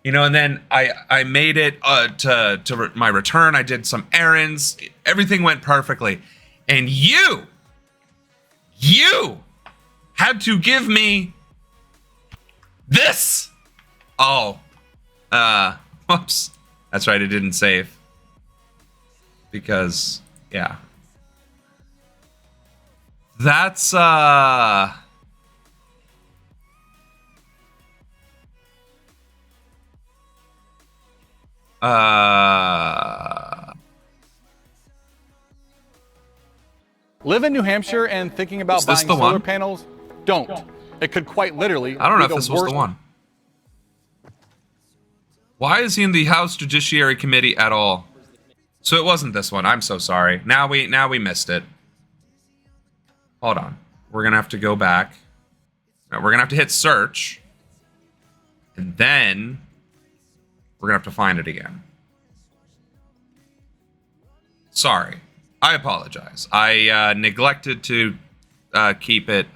You know, and then I made it to my return. I did some errands. Everything went perfectly. And you had to give me this. Oh, whoops. That's right, it didn't save. Because, yeah. That's, Live in New Hampshire and thinking about buying solar panels? Don't. It could quite literally. I don't know if this was the one. Why is he in the House Judiciary Committee at all? So it wasn't this one. I'm so sorry. Now we missed it. Hold on. We're gonna have to go back. We're gonna have to hit search, and then we're gonna have to find it again. Sorry. I apologize. I neglected to keep it.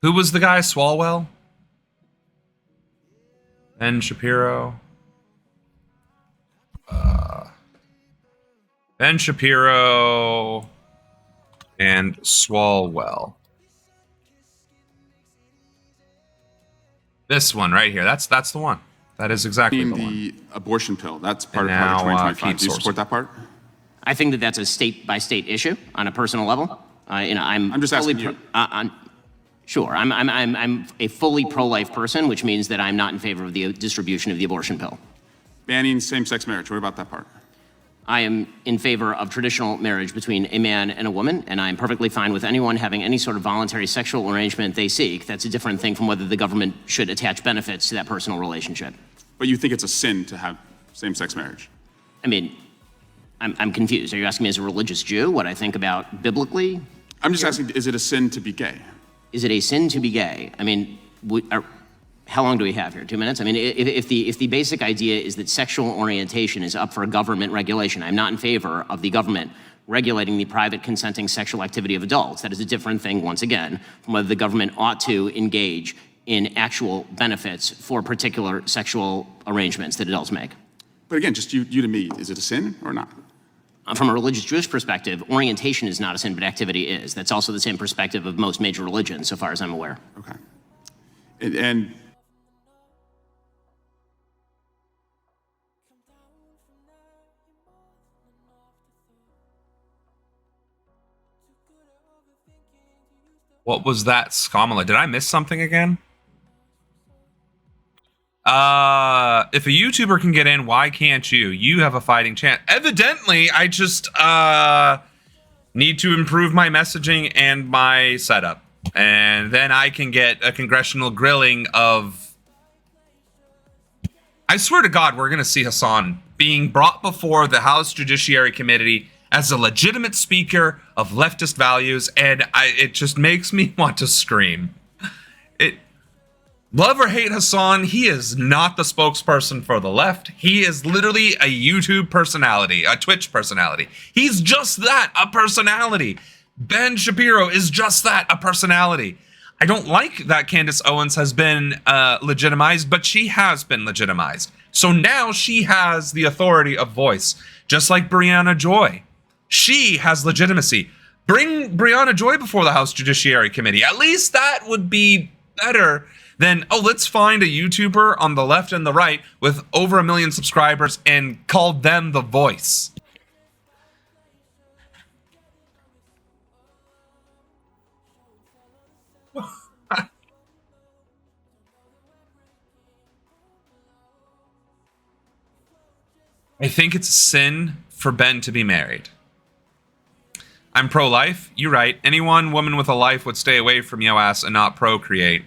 Who was the guy? Swalwell? Ben Shapiro? Ben Shapiro and Swalwell. This one right here. That's the one. That is exactly the one. The abortion pill. That's part of Project 2025. Do you support that part? I think that that's a state-by-state issue on a personal level. I'm just asking you. Sure, I'm a fully pro-life person, which means that I'm not in favor of the distribution of the abortion pill. Banning same-sex marriage. What about that part? I am in favor of traditional marriage between a man and a woman, and I'm perfectly fine with anyone having any sort of voluntary sexual arrangement they seek. That's a different thing from whether the government should attach benefits to that personal relationship. But you think it's a sin to have same-sex marriage? I mean, I'm confused. Are you asking me as a religious Jew what I think about biblically? I'm just asking, is it a sin to be gay? Is it a sin to be gay? I mean, how long do we have here? 2 minutes? I mean, if the basic idea is that sexual orientation is up for government regulation, I'm not in favor of the government regulating the private consenting sexual activity of adults. That is a different thing, once again, from whether the government ought to engage in actual benefits for particular sexual arrangements that adults make. But again, just you to me, is it a sin or not? From a religious Jewish perspective, orientation is not a sin, but activity is. That's also the same perspective of most major religions, so far as I'm aware. Okay. And what was that, Skamala? Did I miss something again? If a YouTuber can get in, why can't you? You have a fighting chance. Evidently, I just need to improve my messaging and my setup. And then I can get a congressional grilling of... I swear to God, we're going to see Hassan being brought before the House Judiciary Committee as a legitimate speaker of leftist values, and it just makes me want to scream. Love or hate Hassan, he is not the spokesperson for the left. He is literally a YouTube personality, a Twitch personality. He's just that, a personality. Ben Shapiro is just that, a personality. I don't like that Candace Owens has been legitimized, but she has been legitimized. So now she has the authority of voice, just like Brianna Joy. She has legitimacy. Bring Brianna Joy before the House Judiciary Committee. At least that would be better than, oh, let's find a YouTuber on the left and the right with over 1 million subscribers and call them the voice. I think it's a sin for Ben to be married. I'm pro-life. You're right. Any woman with a life would stay away from yo ass and not procreate.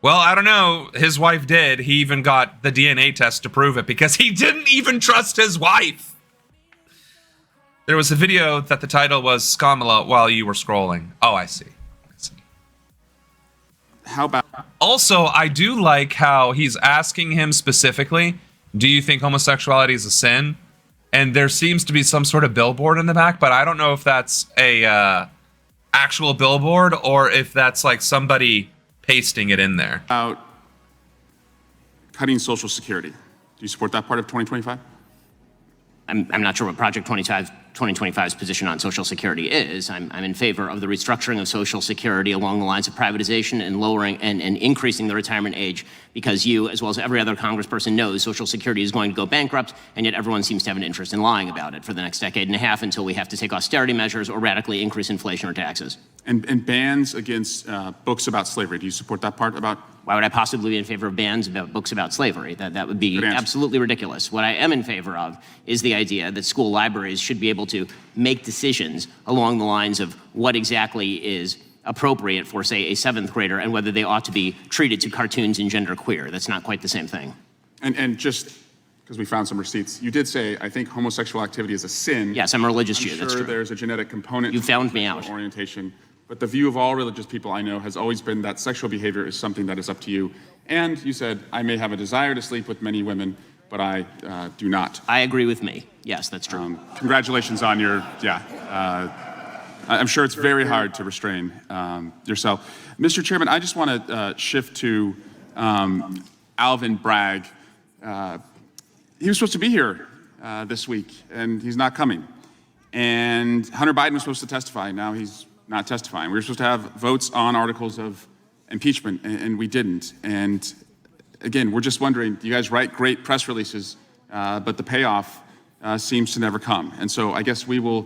Well, I don't know. His wife did. He even got the DNA test to prove it because he didn't even trust his wife. There was a video that the title was Skamala while you were scrolling. Oh, I see. How about... Also, I do like how he's asking him specifically, do you think homosexuality is a sin? and there seems to be some sort of billboard in the back, but I don't know if that's a actual billboard or if that's like somebody pasting it in there. About cutting Social Security. Do you support that part of 2025? I'm not sure what Project 2025's position on Social Security is. I'm in favor of the restructuring of Social Security along the lines of privatization and lowering and increasing the retirement age, because you, as well as every other congressperson, knows Social Security is going to go bankrupt, and yet everyone seems to have an interest in lying about it for the next decade and a half until we have to take austerity measures or radically increase inflation or taxes. And bans against books about slavery. Do you support that part about? Why would I possibly be in favor of bans about books about slavery? That would be absolutely ridiculous. What I am in favor of is the idea that school libraries should be able to make decisions along the lines of what exactly is appropriate for, say, a 7th grader and whether they ought to be treated to cartoons and genderqueer. That's not quite the same thing. And just because we found some receipts, you did say, I think homosexual activity is a sin. Yes, I'm a religious Jew, that's true. There's a genetic component. You found me out. Orientation. But the view of all religious people I know has always been that sexual behavior is something that is up to you. And you said, I may have a desire to sleep with many women, but I do not. I agree with me. Yes, that's true. Congratulations on your, I'm sure it's very hard to restrain yourself. Mr. Chairman, I just want to shift to Alvin Bragg. He was supposed to be here this week, and he's not coming. And Hunter Biden was supposed to testify. Now he's not testifying. We were supposed to have votes on articles of impeachment, and we didn't. And again, we're just wondering, you guys write great press releases, but the payoff seems to never come. And so I guess we will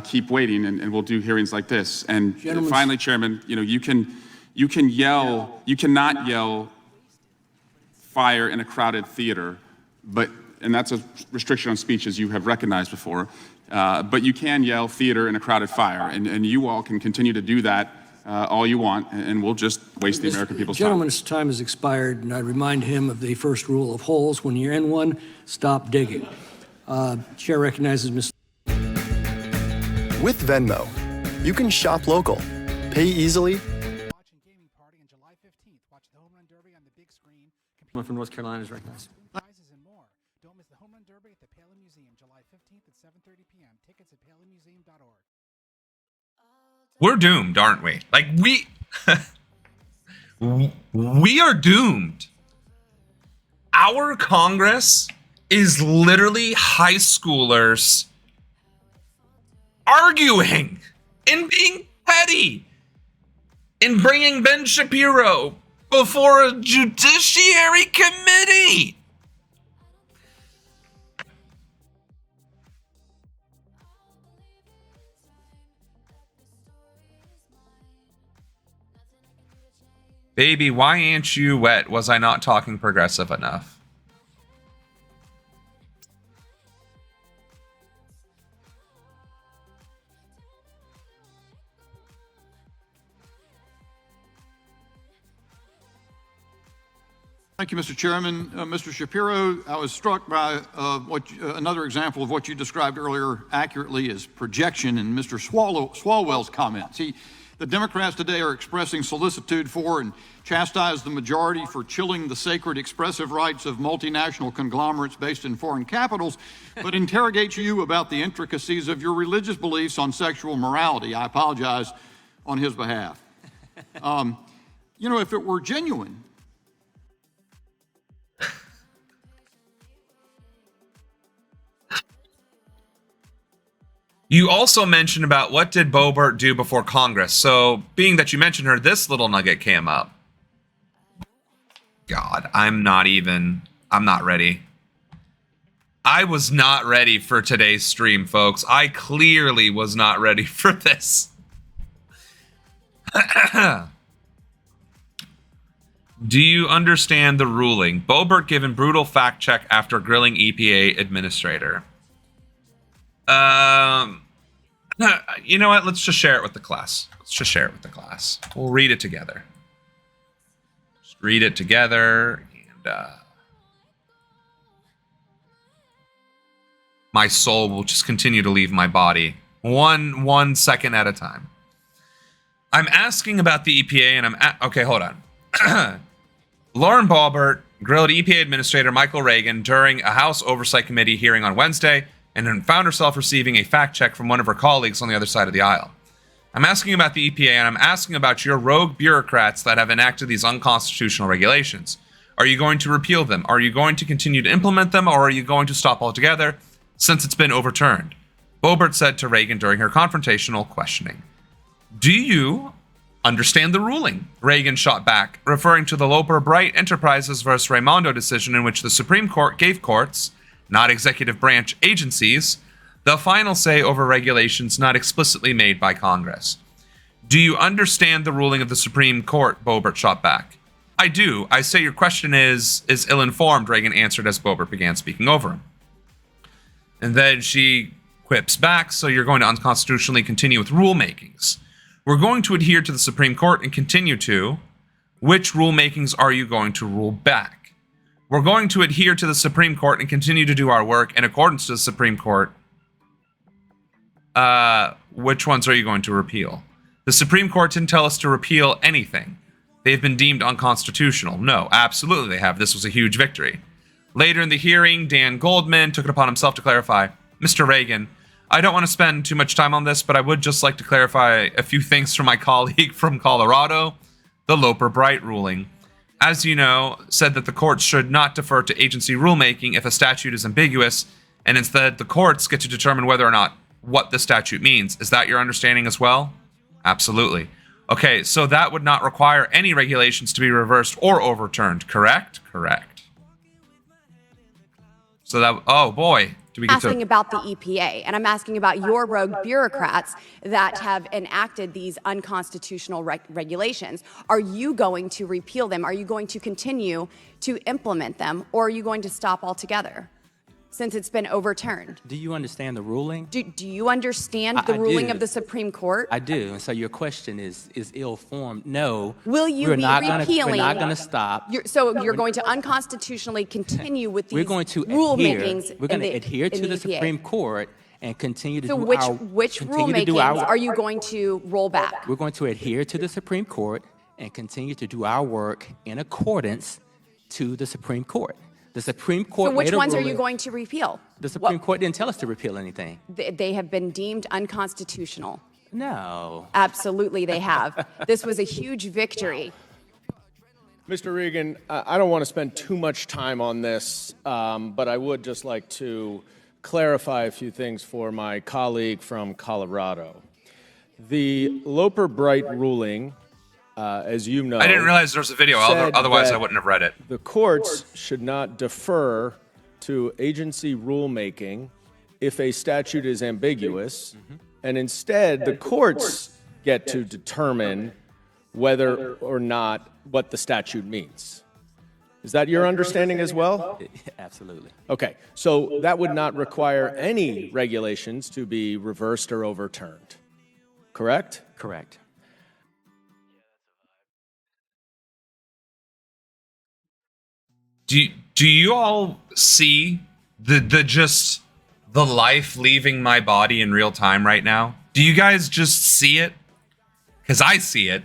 keep waiting, and we'll do hearings like this. And finally, Chairman, you can yell, you cannot yell fire in a crowded theater, and that's a restriction on speech, as you have recognized before. But you can yell theater in a crowded fire, and you all can continue to do that all you want, and we'll just waste the American people's time. The gentleman's time has expired, and I remind him of the first rule of holes. When you're in one, stop digging. Chair recognizes Ms. With Venmo, you can shop local, pay easily. From North Carolina is recognized. Don't miss the Home Run Derby at the Palin Museum, July 15th at 7:30 p.m. Tickets at palinmuseum.org. We're doomed, aren't we? Like, we are doomed. Our Congress is literally high schoolers arguing and being petty and bringing Ben Shapiro before a judiciary committee. Baby, why ain't you wet? Was I not talking progressive enough? Thank you, Mr. Chairman. Mr. Shapiro, I was struck by another example of what you described earlier accurately as projection in Mr. Swalwell's comments. The Democrats today are expressing solicitude for and chastise the majority for chilling the sacred expressive rights of multinational conglomerates based in foreign capitals, but interrogate you about the intricacies of your religious beliefs on sexual morality. I apologize on his behalf. If it were genuine, you also mentioned about what did Boebert do before Congress. So being that you mentioned her, this little nugget came up. God, I'm not ready. I was not ready for today's stream, folks. I clearly was not ready for this. Do you understand the ruling? Boebert given brutal fact check after grilling EPA administrator. You know what? Let's just share it with the class. We'll read it together. Just read it together, and my soul will just continue to leave my body one second at a time. I'm asking about the EPA, and okay, hold on. Lauren Boebert grilled EPA Administrator Michael Regan during a House Oversight Committee hearing on Wednesday and then found herself receiving a fact check from one of her colleagues on the other side of the aisle. I'm asking about the EPA, and I'm asking about your rogue bureaucrats that have enacted these unconstitutional regulations. Are you going to repeal them? Are you going to continue to implement them, or are you going to stop altogether since it's been overturned? Boebert said to Reagan during her confrontational questioning. Do you understand the ruling? Reagan shot back, referring to the Loper Bright Enterprises vs. Raimondo decision in which the Supreme Court gave courts, not executive branch agencies, the final say over regulations not explicitly made by Congress. Do you understand the ruling of the Supreme Court? Boebert shot back. I do. I say your question is ill-informed, Reagan answered as Boebert began speaking over him. And then she quips back, so you're going to unconstitutionally continue with rulemakings. We're going to adhere to the Supreme Court and continue to. Which rulemakings are you going to rule back? We're going to adhere to the Supreme Court and continue to do our work in accordance to the Supreme Court. Which ones are you going to repeal? The Supreme Court didn't tell us to repeal anything. They've been deemed unconstitutional. No, absolutely they have. This was a huge victory. Later in the hearing, Dan Goldman took it upon himself to clarify, Mr. Reagan, I don't want to spend too much time on this, but I would just like to clarify a few things from my colleague from Colorado, the Loper Bright ruling. As you know, said that the courts should not defer to agency rulemaking if a statute is ambiguous, and instead the courts get to determine whether or not what the statute means. Is that your understanding as well? Absolutely. Okay, so that would not require any regulations to be reversed or overturned, correct? Correct. So that, oh boy. Asking about the EPA, and I'm asking about your rogue bureaucrats that have enacted these unconstitutional regulations. Are you going to repeal them? Are you going to continue to implement them, or are you going to stop altogether since it's been overturned? Do you understand the ruling? Do you understand the ruling of the Supreme Court? I do, and so your question is ill-formed. No. Will you be repealing? We're not going to stop. You're going to unconstitutionally continue with these rulemakings. We're going to adhere to the Supreme Court and continue to do which rulemakings are you going to roll back? We're going to adhere to the Supreme Court and continue to do our work in accordance to the Supreme Court. The Supreme Court. So which ones are you going to repeal? The Supreme Court didn't tell us to repeal anything. They have been deemed unconstitutional. No. Absolutely, they have. This was a huge victory. Mr. Reagan, I don't want to spend too much time on this, but I would just like to clarify a few things for my colleague from Colorado. The Loper Bright ruling, as you know, I didn't realize there was a video, otherwise I wouldn't have read it. The courts should not defer to agency rulemaking if a statute is ambiguous, and instead the courts get to determine whether or not what the statute means. Is that your understanding as well? Absolutely. Okay, so that would not require any regulations to be reversed or overturned, correct? Correct. Do you all see the life leaving my body in real time right now? Do you guys just see it? Because I see it.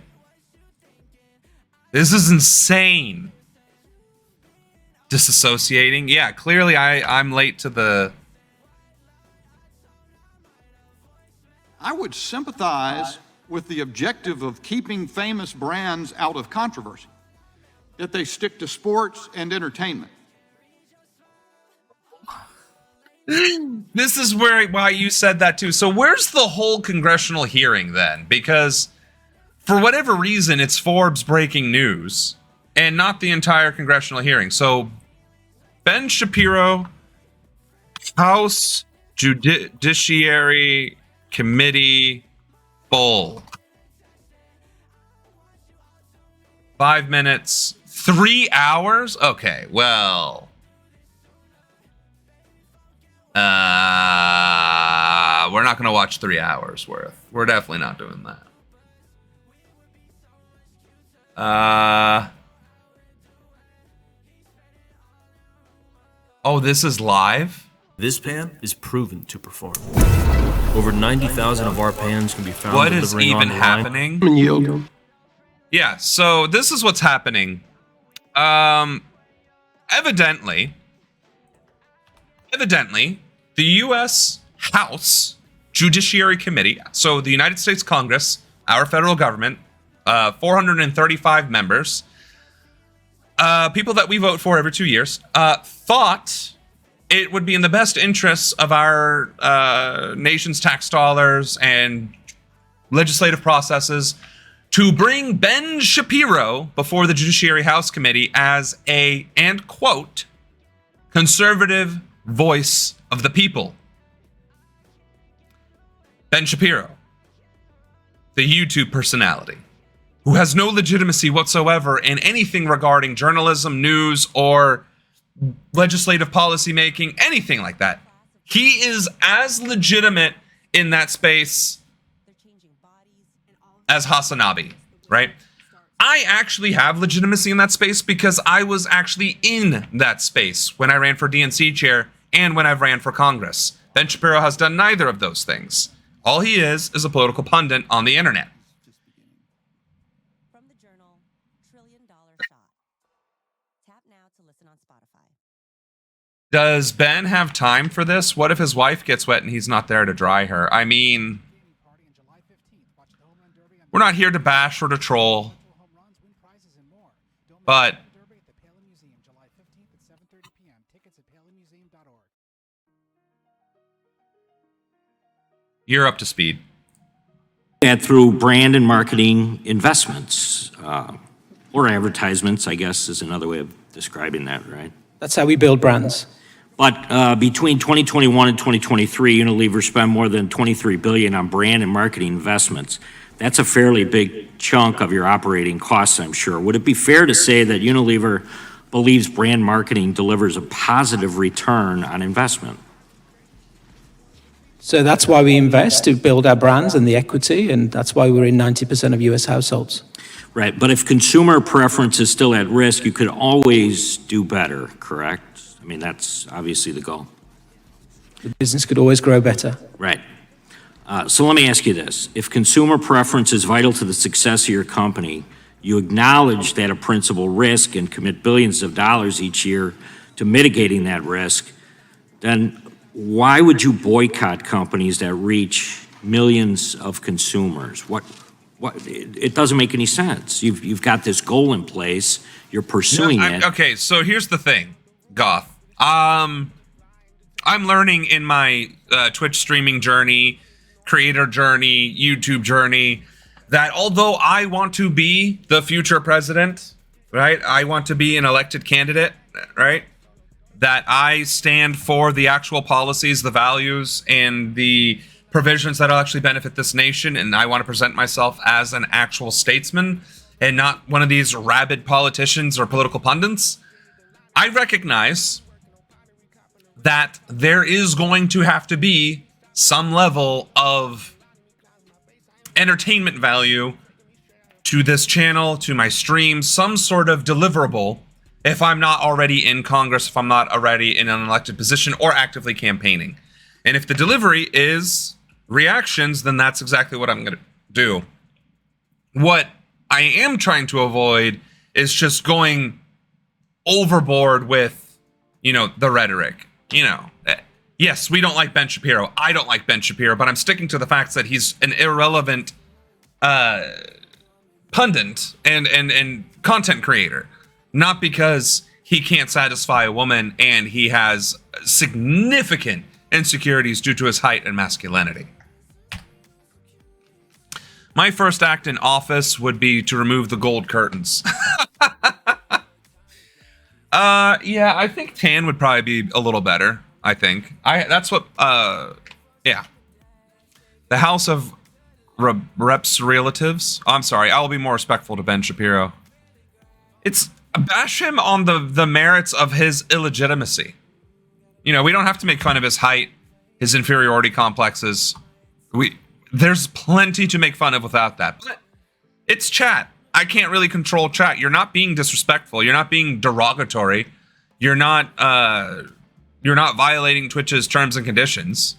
This is insane. Disassociating. Yeah, clearly I'm late to the... I would sympathize with the objective of keeping famous brands out of controversy, that they stick to sports and entertainment. This is why you said that too. So where's the whole congressional hearing then? Because for whatever reason, it's Forbes breaking news and not the entire congressional hearing. So Ben Shapiro, House Judiciary Committee Bull. 5 minutes, 3 hours? Okay, well. We're not going to watch 3 hours worth. We're definitely not doing that. Oh, this is live? This pan is proven to perform. Over 90,000 of our pans can be found what is even happening? Yield. Yeah, so this is what's happening. Evidently, The U.S. House Judiciary Committee, so the United States Congress, our federal government, 435 members, people that we vote for every 2 years, thought it would be in the best interests of our nation's tax dollars and legislative processes to bring Ben Shapiro before the Judiciary House Committee as a, and quote, conservative voice of the people. Ben Shapiro, the YouTube personality, who has no legitimacy whatsoever in anything regarding journalism, news, or legislative policy making, anything like that. He is as legitimate in that space as Hasanabi, right? I actually have legitimacy in that space because I was actually in that space when I ran for DNC chair and when I've ran for Congress. Ben Shapiro has done neither of those things. All he is a political pundit on the internet. From the journal, $1 Trillion Shot. Tap now to listen on Spotify. Does Ben have time for this? What if his wife gets wet and he's not there to dry her? I mean, we're not here to bash or to troll, but you're up to speed. And through brand and marketing investments, or advertisements, I guess is another way of describing that, right? That's how we build brands. But between 2021 and 2023, Unilever spent more than $23 billion on brand and marketing investments. That's a fairly big chunk of your operating costs, I'm sure. Would it be fair to say that Unilever believes brand marketing delivers a positive return on investment? So that's why we invest, to build our brands and the equity, and that's why we're in 90% of US households. Right, but if consumer preference is still at risk, you could always do better, correct? I mean, that's obviously the goal. The business could always grow better. Right. So let me ask you this. If consumer preference is vital to the success of your company, you acknowledge that a principal risk and commit billions of dollars each year to mitigating that risk, then why would you boycott companies that reach millions of consumers? It doesn't make any sense. You've got this goal in place. You're pursuing it. Okay, so here's the thing, Goth. I'm learning in my Twitch streaming journey, creator journey, YouTube journey, that although I want to be the future president, right? I want to be an elected candidate, right? That I stand for the actual policies, the values, and the provisions that will actually benefit this nation, and I want to present myself as an actual statesman and not one of these rabid politicians or political pundits. I recognize that there is going to have to be some level of entertainment value to this channel, to my streams, some sort of deliverable if I'm not already in Congress, if I'm not already in an elected position or actively campaigning. And if the delivery is reactions, then that's exactly what I'm going to do. What I am trying to avoid is just going overboard with, the rhetoric. Yes, we don't like Ben Shapiro. I don't like Ben Shapiro, but I'm sticking to the facts that he's an irrelevant pundit and content creator. Not because he can't satisfy a woman and he has significant insecurities due to his height and masculinity. My first act in office would be to remove the gold curtains. Yeah, I think tan would probably be a little better. I think that's what. Yeah, the House of Reps relatives. I'm sorry. I will be more respectful to Ben Shapiro. It's bash him on the merits of his illegitimacy. We don't have to make fun of his height, his inferiority complexes. There's plenty to make fun of without that. But it's chat. I can't really control chat. You're not being disrespectful. You're not being derogatory. You're not violating Twitch's terms and conditions.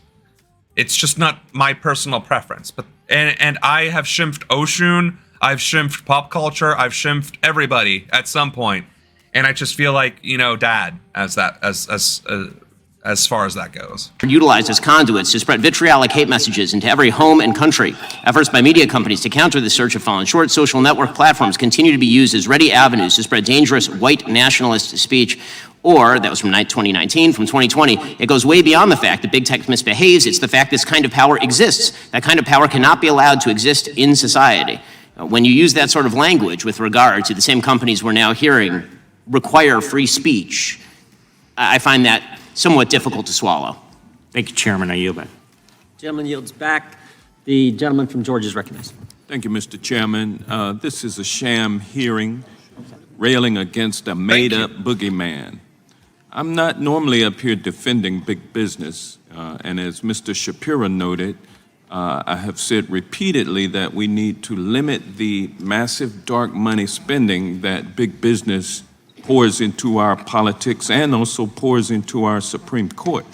It's just not my personal preference. But and I have shimped Oshun. I've shimped pop culture. I've shimped everybody at some point, and I just feel like Dad as as far as that goes. Utilized as conduits to spread vitriolic hate messages into every home and country. Efforts by media companies to counter the surge have fallen short. Social network platforms continue to be used as ready avenues to spread dangerous white nationalist speech. Or, that was from 2019, from 2020, it goes way beyond the fact that big tech misbehaves. It's the fact this kind of power exists. That kind of power cannot be allowed to exist in society. When you use that sort of language with regard to the same companies we're now hearing require free speech, I find that somewhat difficult to swallow. Thank you, Chairman. I yield back. Gentleman yields back. The gentleman from Georgia is recognized. Thank you, Mr. Chairman. This is a sham hearing railing against a made-up boogeyman. I'm not normally up here defending big business, and as Mr. Shapiro noted, I have said repeatedly that we need to limit the massive dark money spending that big business pours into our politics and also pours into our Supreme Court.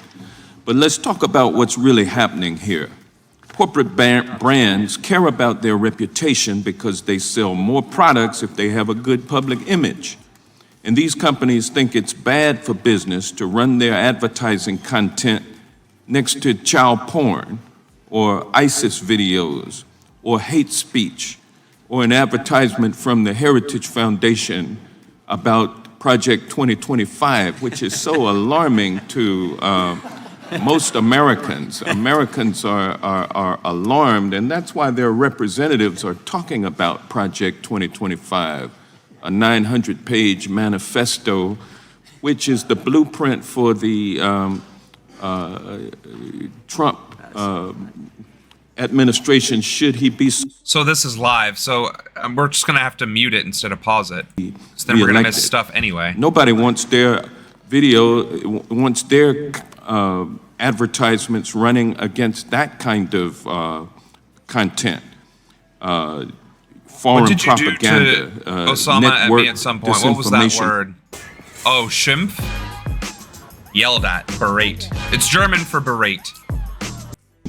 But let's talk about what's really happening here. Corporate brands care about their reputation because they sell more products if they have a good public image. And these companies think it's bad for business to run their advertising content next to child porn or ISIS videos or hate speech or an advertisement from the Heritage Foundation about Project 2025, which is so alarming to most Americans. Americans are alarmed, and that's why their representatives are talking about Project 2025, a 900-page manifesto, which is the blueprint for the Trump administration, should he be... So this is live, so we're just going to have to mute it instead of pause it. So then we're going to miss stuff anyway. Nobody wants their advertisements running against that kind of content. Foreign what did you propaganda, do to Osama at me at some point? What was that word? Oh, schimpf? Yelled at, berate. It's German for berate.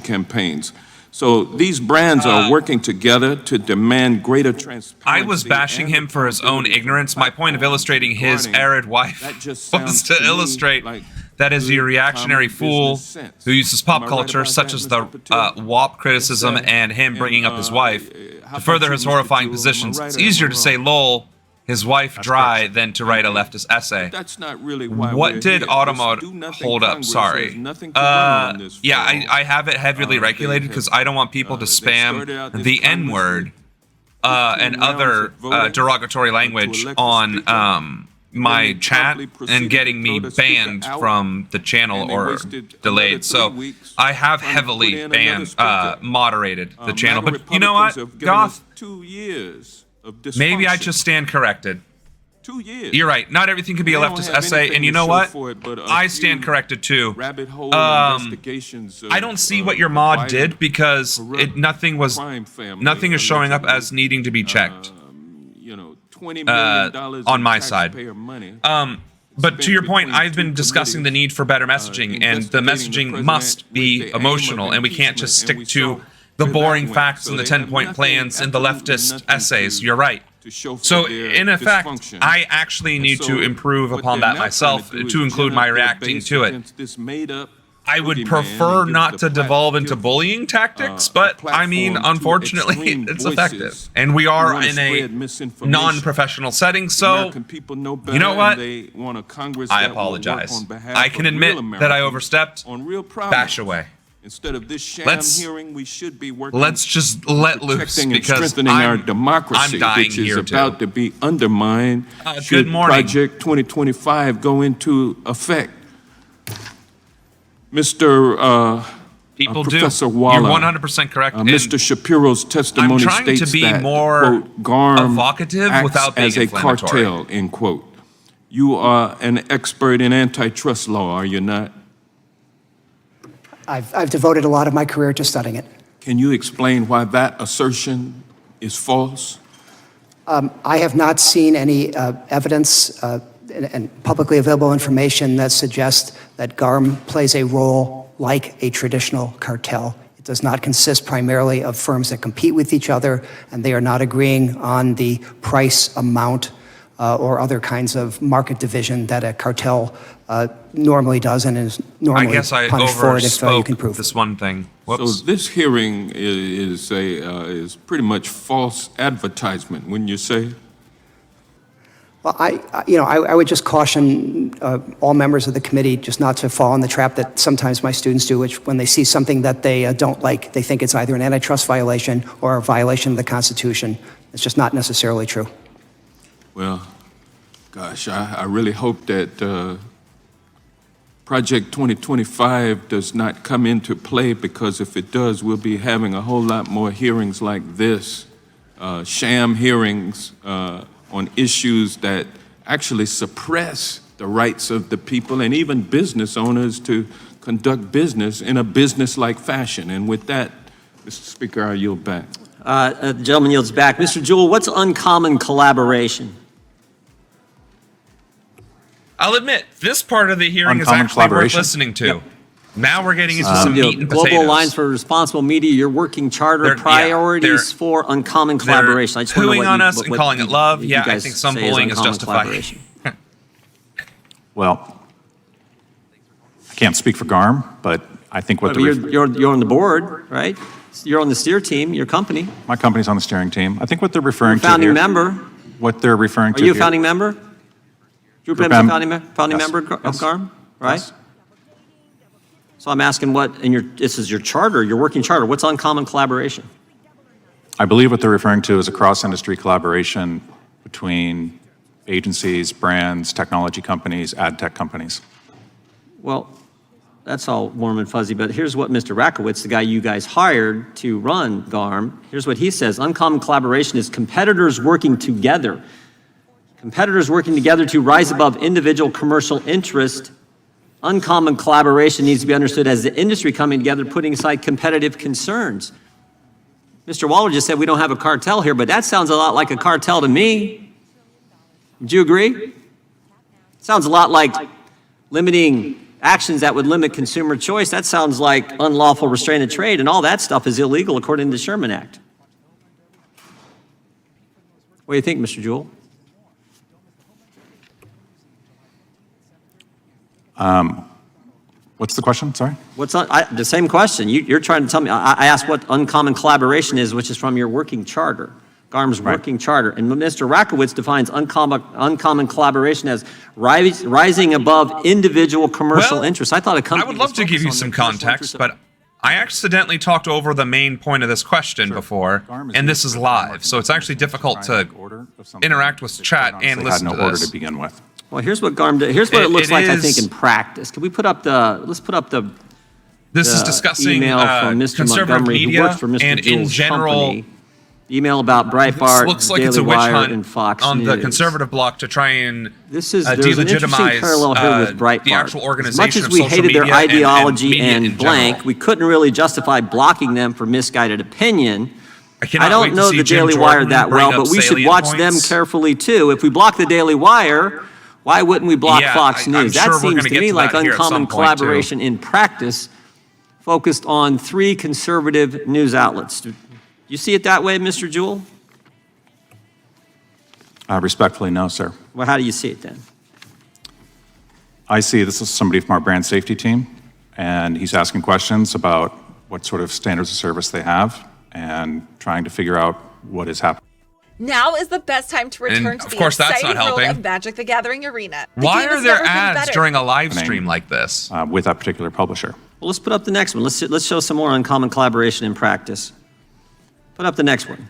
Campaigns. So these brands are working together to demand greater transparency. I was bashing him for his own ignorance. My point of illustrating his arid wife was to illustrate that is a reactionary fool who uses pop culture, such as the WAP criticism and him bringing up his wife, to further his horrifying positions. It's easier to say, lol, his wife dry, than to write a leftist essay. That's not really why what did Automod hold up? Sorry. Yeah, I have it heavily regulated because I don't want people to spam the N-word and other derogatory language on my chat and getting me banned from the channel or delayed. So I have heavily moderated the channel. But you know what, Goth? 2 years. Maybe I just stand corrected. 2 years. You're right. Not everything can be a leftist essay, and you know what? I stand corrected too. I don't see what your mod did because nothing is showing up as needing to be checked. $20 million on my side. But to your point, I've been discussing the need for better messaging, and the messaging must be emotional, and we can't just stick to the boring facts and the 10-point plans and the leftist essays. You're right. So, in effect, I actually need to improve upon that myself to include my reacting to it. I would prefer not to devolve into bullying tactics, but I mean, unfortunately, it's effective. And we are in a non-professional setting, so you know what? I apologize. I can admit that I overstepped. Bash away. Instead of this sham hearing, we should be working. Let's just let loose because strengthening our democracy, I'm dying which is here about to be undermined. Good morning. Project 2025 go into effect. Mr. Professor Waller, you're 100% correct. Mr. Shapiro's testimony states to be that, more quote, GARM evocative acts without being as a cartel, end quote. You are an expert in antitrust law, are you not? I've devoted a lot of my career to studying it. Can you explain why that assertion is false? I have not seen any evidence and publicly available information that suggests that GARM plays a role like a traditional cartel. It does not consist primarily of firms that compete with each other, and they are not agreeing on the price amount or other kinds of market division that a cartel normally does and is normally I guess I punished for it if you can overspoke prove this one thing. Whoops. So this hearing is pretty much false advertisement, wouldn't you say? Well, I would just caution all members of the committee just not to fall in the trap that sometimes my students do, which when they see something that they don't like, they think it's either an antitrust violation or a violation of the Constitution. It's just not necessarily true. Well, gosh, I really hope that Project 2025 does not come into play, because if it does, we'll be having a whole lot more hearings like this, sham hearings on issues that actually suppress the rights of the people and even business owners to conduct business in a business-like fashion. And with that, Mr. Speaker, I yield back. The gentleman yields back. Mr. Jewell, what's uncommon collaboration? I'll admit, this part of the hearing is Uncommon actually worth collaboration. listening to. Yep. Now we're getting into some meat and Global potatoes. Alliance for Responsible Media, your working charter, priorities for uncommon collaboration. I just want to know pooing what on you, us what, and calling it love. you Yeah, I guys think some say bullying is uncommon justified. collaboration. Well, I can't speak for GARM, but I think what You're on the board, right? You're on the steer team, your company. my company's on the steering team. I think what they're referring to Founding here, member. what they're referring Are to you a here- founding member? Drew Group Pem's a M- founding yes. member of Yes. GARM, right? Yes. So I'm asking this is your charter, your working charter. What's uncommon collaboration? I believe what they're referring to is a cross-industry collaboration between agencies, brands, technology companies, ad tech companies. Well, that's all warm and fuzzy, but here's what Mr. Rakowitz, the guy you guys hired to run GARM, here's what he says. Uncommon collaboration is competitors working together. Competitors working together to rise above individual commercial interest. Uncommon collaboration needs to be understood as the industry coming together, putting aside competitive concerns. Mr. Waller just said we don't have a cartel here, but that sounds a lot like a cartel to me. Do you agree? Sounds a lot like limiting actions that would limit consumer choice. That sounds like unlawful restraint of trade, and all that stuff is illegal according to the Sherman Act. What do you think, Mr. Jewell? What's the question? Sorry. The same question. You're trying to tell me. I asked what uncommon collaboration is, which is from your working charter, GARM's working charter. And Mr. Rakowitz defines uncommon collaboration as rising above individual commercial interests. I thought a company. I would love to give you some context, but I accidentally talked over the main point of this question before, and this is live, so it's actually difficult to interact with chat and listen to had no order this. to begin with. Well, here's what GARM did. Here's what it looks like, I think, in practice. Can we put up the? Let's put up the. This is discussing email from Mr. conservative Montgomery, who media works for Mr. and in Jewell's general. company. Email about Breitbart, This looks like Daily it's a witch Wire, hunt and Fox on News. the conservative bloc to try and There's an interesting delegitimize parallel here with Breitbart. the actual As organization much as of we social hated their media ideology media and in blank, general. we couldn't really justify blocking them for misguided opinion. I cannot don't wait to know see the Jim Daily Wire Jordan that bring well, up but we should salient watch them points. carefully too. If we block the Daily Wire, why wouldn't we block Yeah, Fox I'm News? sure That we're seems gonna to get me to like that here at some uncommon point, too. collaboration in practice, focused on 3 conservative news outlets. Do you see it that way, Mr. Jewell? Respectfully, no, sir. Well, how do you see it then? I see this is somebody from our brand safety team, and he's asking questions about what sort of standards of service they have and trying to figure out what is happening. Now is the best time to return And, to of the course, that's exciting not world helping. of Magic the Gathering Arena. The Why game are has there never been ads better. during a live stream like this? With that particular publisher. Well, let's put up the next one. Let's show some more uncommon collaboration in practice. Put up the next one.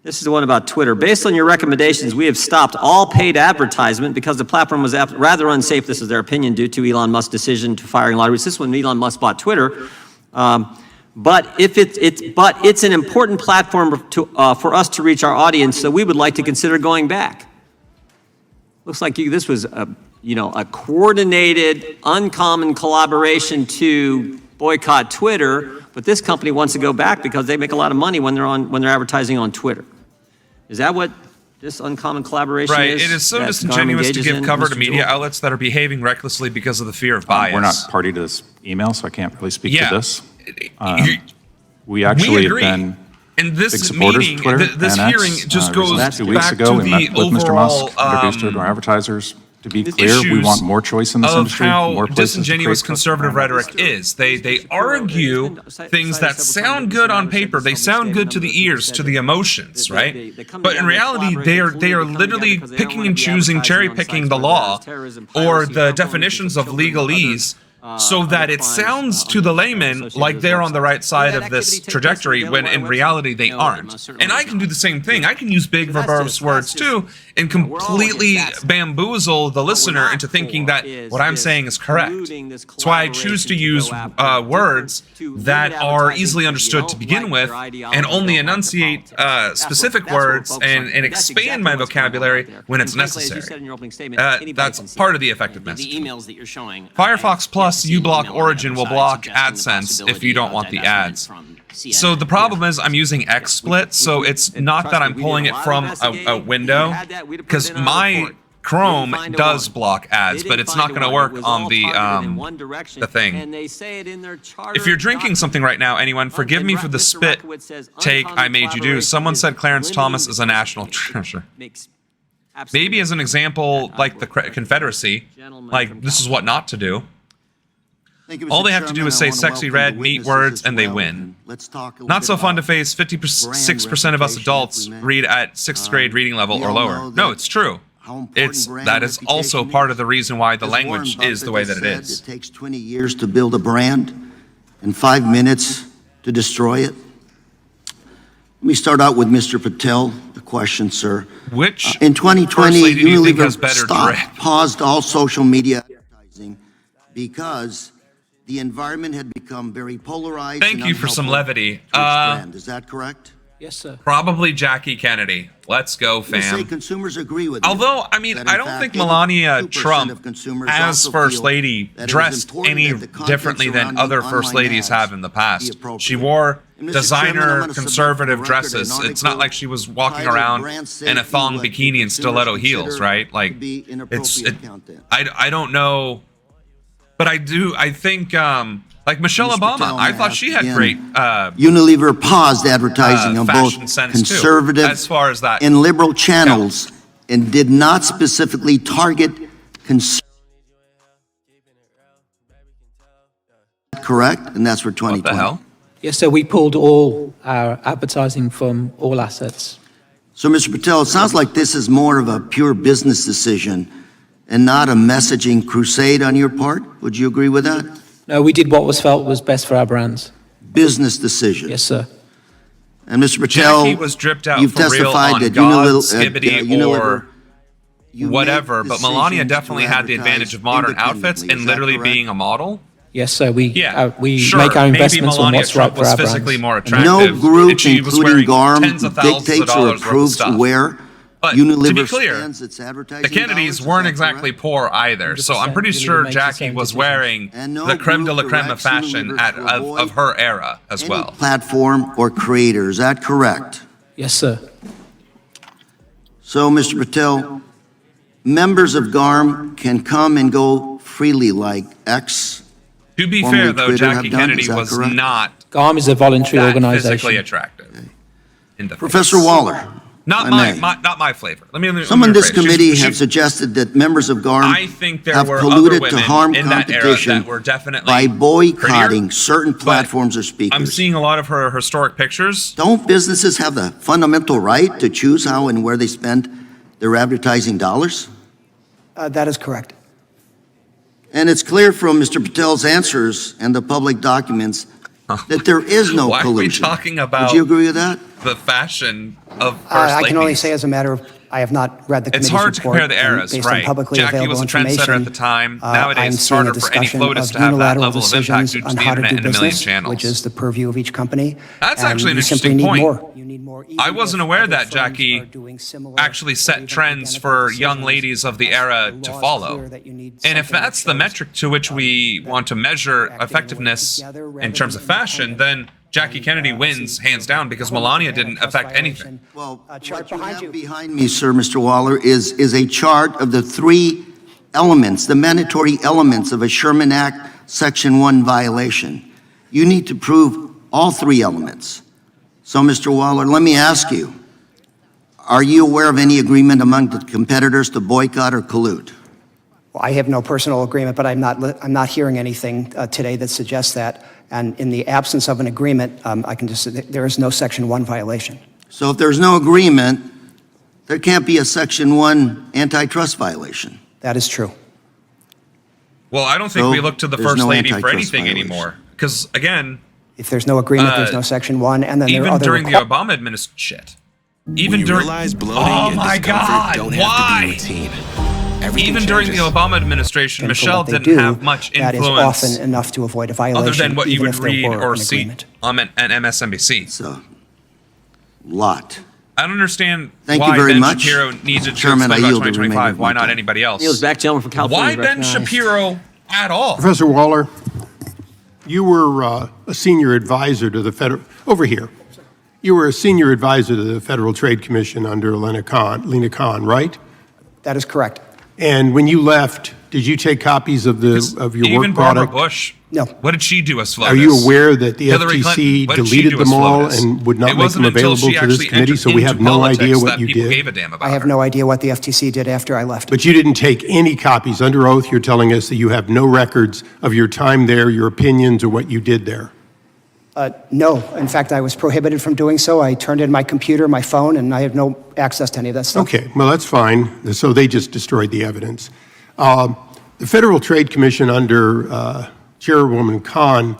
This is the one about Twitter. Based on your recommendations, we have stopped all paid advertisement because the platform was rather unsafe. This is their opinion due to Elon Musk's decision to firing lotteries. This is when Elon Musk bought Twitter. But it's an important platform for us to reach our audience, so we would like to consider going back. Looks like this was a coordinated, uncommon collaboration to boycott Twitter. But this company wants to go back because they make a lot of money when they're advertising on Twitter. Is that what this uncommon collaboration Right. is? It is so that disingenuous GARM to engages give in, cover Mr. to media Jewell? outlets that are behaving recklessly because of the fear of bias. We're not party to this email, so I can't really speak Yeah. to this. We actually have agree. been... And big this supporters meeting, of Twitter this and hearing X. just goes Recently, 2 weeks back ago, to we the met with Mr. overall Musk, introduced it to our advertisers. To be clear, we issues want more choice in this of industry, how more places to disingenuous create conservative rhetoric is. They argue things that sound good on paper. They sound good to the ears, to the emotions, right? But in reality, they are literally picking and choosing, cherry picking the law or the definitions of legalese, so that it sounds to the layman like they're on the right side of this trajectory, when in reality they aren't. And I can do the same thing. I can use big verbose words too and completely bamboozle the listener into thinking that what I'm saying is correct. That's why I choose to use words that are easily understood to begin with, and only enunciate specific words and expand my vocabulary when it's necessary. That's part of the effective message. The emails that you're showing. Firefox Plus uBlock Origin will block AdSense if you don't want the ads. So the problem is I'm using XSplit, so it's not that I'm pulling it from a window, because my Chrome does block ads, but it's not going to work on the thing. If you're drinking something right now, anyone, forgive me for the spit take I made you do. Someone said Clarence Thomas is a national treasure. Maybe as an example, like the Confederacy, like this is what not to do. All they have to do is say sexy red, neat words, and they win. Not so fun to face 56% of us adults read at 6th grade reading level or lower. No, it's true. That is also part of the reason why the language is the way that it is. It takes 20 years to build a brand and 5 minutes to destroy it. Let me start out with Mr. Patel, the question, sir. Which in 2020, Unilever paused all social media advertising because the environment had become very polarized. Thank you for some levity. Is that correct? Yes, sir. Probably Jackie Kennedy. Let's go, fam. Say consumers agree with Although, I mean, I don't think Melania Trump, as First Lady, dressed any differently than other First Ladies have in the past. She wore designer conservative dresses. It's not like she was walking around in a thong bikini and stiletto heels, right? Like, I don't know. But I think, like Michelle Obama, I thought she had great Unilever paused advertising on both conservative as far as that and liberal channels and did not specifically target conservative. Correct? And that's for 2020. What the hell? Yes, sir. We pulled all our advertising from all assets. So, Mr. Patel, it sounds like this is more of a pure business decision and not a messaging crusade on your part. Would you agree with that? No, we did what was felt was best for our brands. Business decision. Yes, sir. And Mr. Patel, Jackie was dripped out you've for real testified on that God, Unilever, or whatever, but Melania definitely had the advantage of modern outfits and literally being a model. Yes, sir. We sure, make our maybe investments on Melania what's right Trump for was our physically brands. more attractive. No group, and she was including wearing GARM, tens of thousands of dictates or dollars worth of approves stuff. where But to be Unilever clear, spends its the advertising Kennedys dollars. weren't exactly poor either, so I'm pretty sure Jackie was wearing the creme de la creme of fashion of her era as well. Platform or creator, is that correct? Yes, sir. So, Mr. Patel, members of GARM can come and go freely like X. To be formerly fair, though, Twitter Jackie have done, Kennedy is that was correct? not GARM is a voluntary that organization. physically attractive. In the Professor face. Waller. Not not my flavor. Let me Some in this rephrase. committee have suggested that members of GARM I think there have were other colluded to women harm in that era competition that were definitely by boycotting prettier, certain platforms or speakers. I'm seeing a lot of her historic pictures. Don't businesses have the fundamental right to choose how and where they spend their advertising dollars? That is correct. And it's clear from Mr. Patel's answers and the public documents that there is no Why collusion. are we talking about Would you agree with that? the fashion of First I can only ladies? say as a matter of, I have not read the It's committee's hard to report, compare the and eras, based on right? publicly Jackie available was a trendsetter at the information, time. I'm Nowadays, it's seeing a harder for any discussion FLOTUS of to have that unilateral level of impact decisions due to on the how to internet do and a million business, channels. which is the purview of each company. That's and actually an you simply interesting need point. more. You need more. I wasn't aware that Jackie actually set trends for young ladies of the era to follow. And if that's the metric to which we want to measure effectiveness in terms of fashion, then Jackie Kennedy wins hands down because Melania didn't affect anything. Well, what you have behind me, sir, Mr. Waller, is a chart of the 3 elements, the mandatory elements of a Sherman Act Section 1 violation. You need to prove all 3 elements. So, Mr. Waller, let me ask you, are you aware of any agreement among the competitors to boycott or collude? Well, I have no personal agreement, but I'm not hearing anything today that suggests that. And in the absence of an agreement, I can just say that there is no Section 1 violation. So if there's no agreement, there can't be a Section 1 antitrust violation. That is true. Well, I don't think So we look to the there's First no Lady for antitrust anything violation. anymore. Because, again, If there's no agreement, there's no Section 1, and then there are even other during the Obama administration, shit. Even during, oh my God, why? Even during the Obama administration, And for Michelle what they didn't do, have much that is influence often enough to avoid a violation, other than what you even would if there read were or an see agreement. on MSNBC. It's a lot. I don't understand Thank why you very Ben much. Shapiro needs to Chairman, I explain about yield the remainder 2025. of Why my not time. anybody else? Yields back, gentleman from California. Why is Ben recognized. Shapiro at all? Professor Waller, you were a senior advisor to the federal, over here. You were a senior advisor to the Federal Trade Commission under Lena Khan, right? That is correct. And when you left, did you take copies of your Even work Barbara product? Bush. No. What did she do as slow? Are you aware that the Hillary FTC Clinton, what did she deleted do them as all slowness? and would not It make wasn't them until available she to this actually committee? So we entered have into no idea politics what that you people did. gave a damn about I have her. no idea what the FTC did after I left. But you didn't take any copies. Under oath, you're telling us that you have no records of your time there, your opinions, or what you did there. No. In fact, I was prohibited from doing so. I turned in my computer, my phone, and I have no access to any of that stuff. Okay, well, that's fine. So they just destroyed the evidence. The Federal Trade Commission under Chairwoman Khan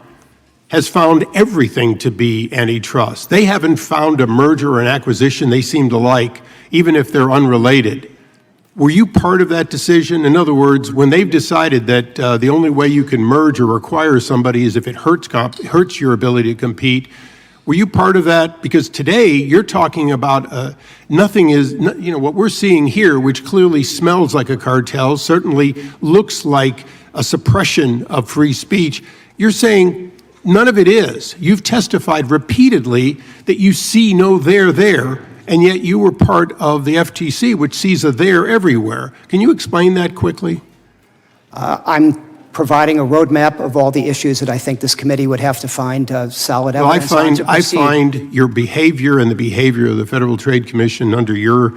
has found everything to be antitrust. They haven't found a merger or an acquisition they seem to like, even if they're unrelated. Were you part of that decision? In other words, when they've decided that the only way you can merge or acquire somebody is if it hurts your ability to compete, were you part of that? Because today you're talking about nothing is, what we're seeing here, which clearly smells like a cartel, certainly looks like a suppression of free speech. You're saying none of it is. You've testified repeatedly that you see no there, and yet you were part of the FTC, which sees a there everywhere. Can you explain that quickly? I'm providing a roadmap of all the issues that I think this committee would have to find solid Well, evidence on to I proceed. find your behavior and the behavior of the Federal Trade Commission under your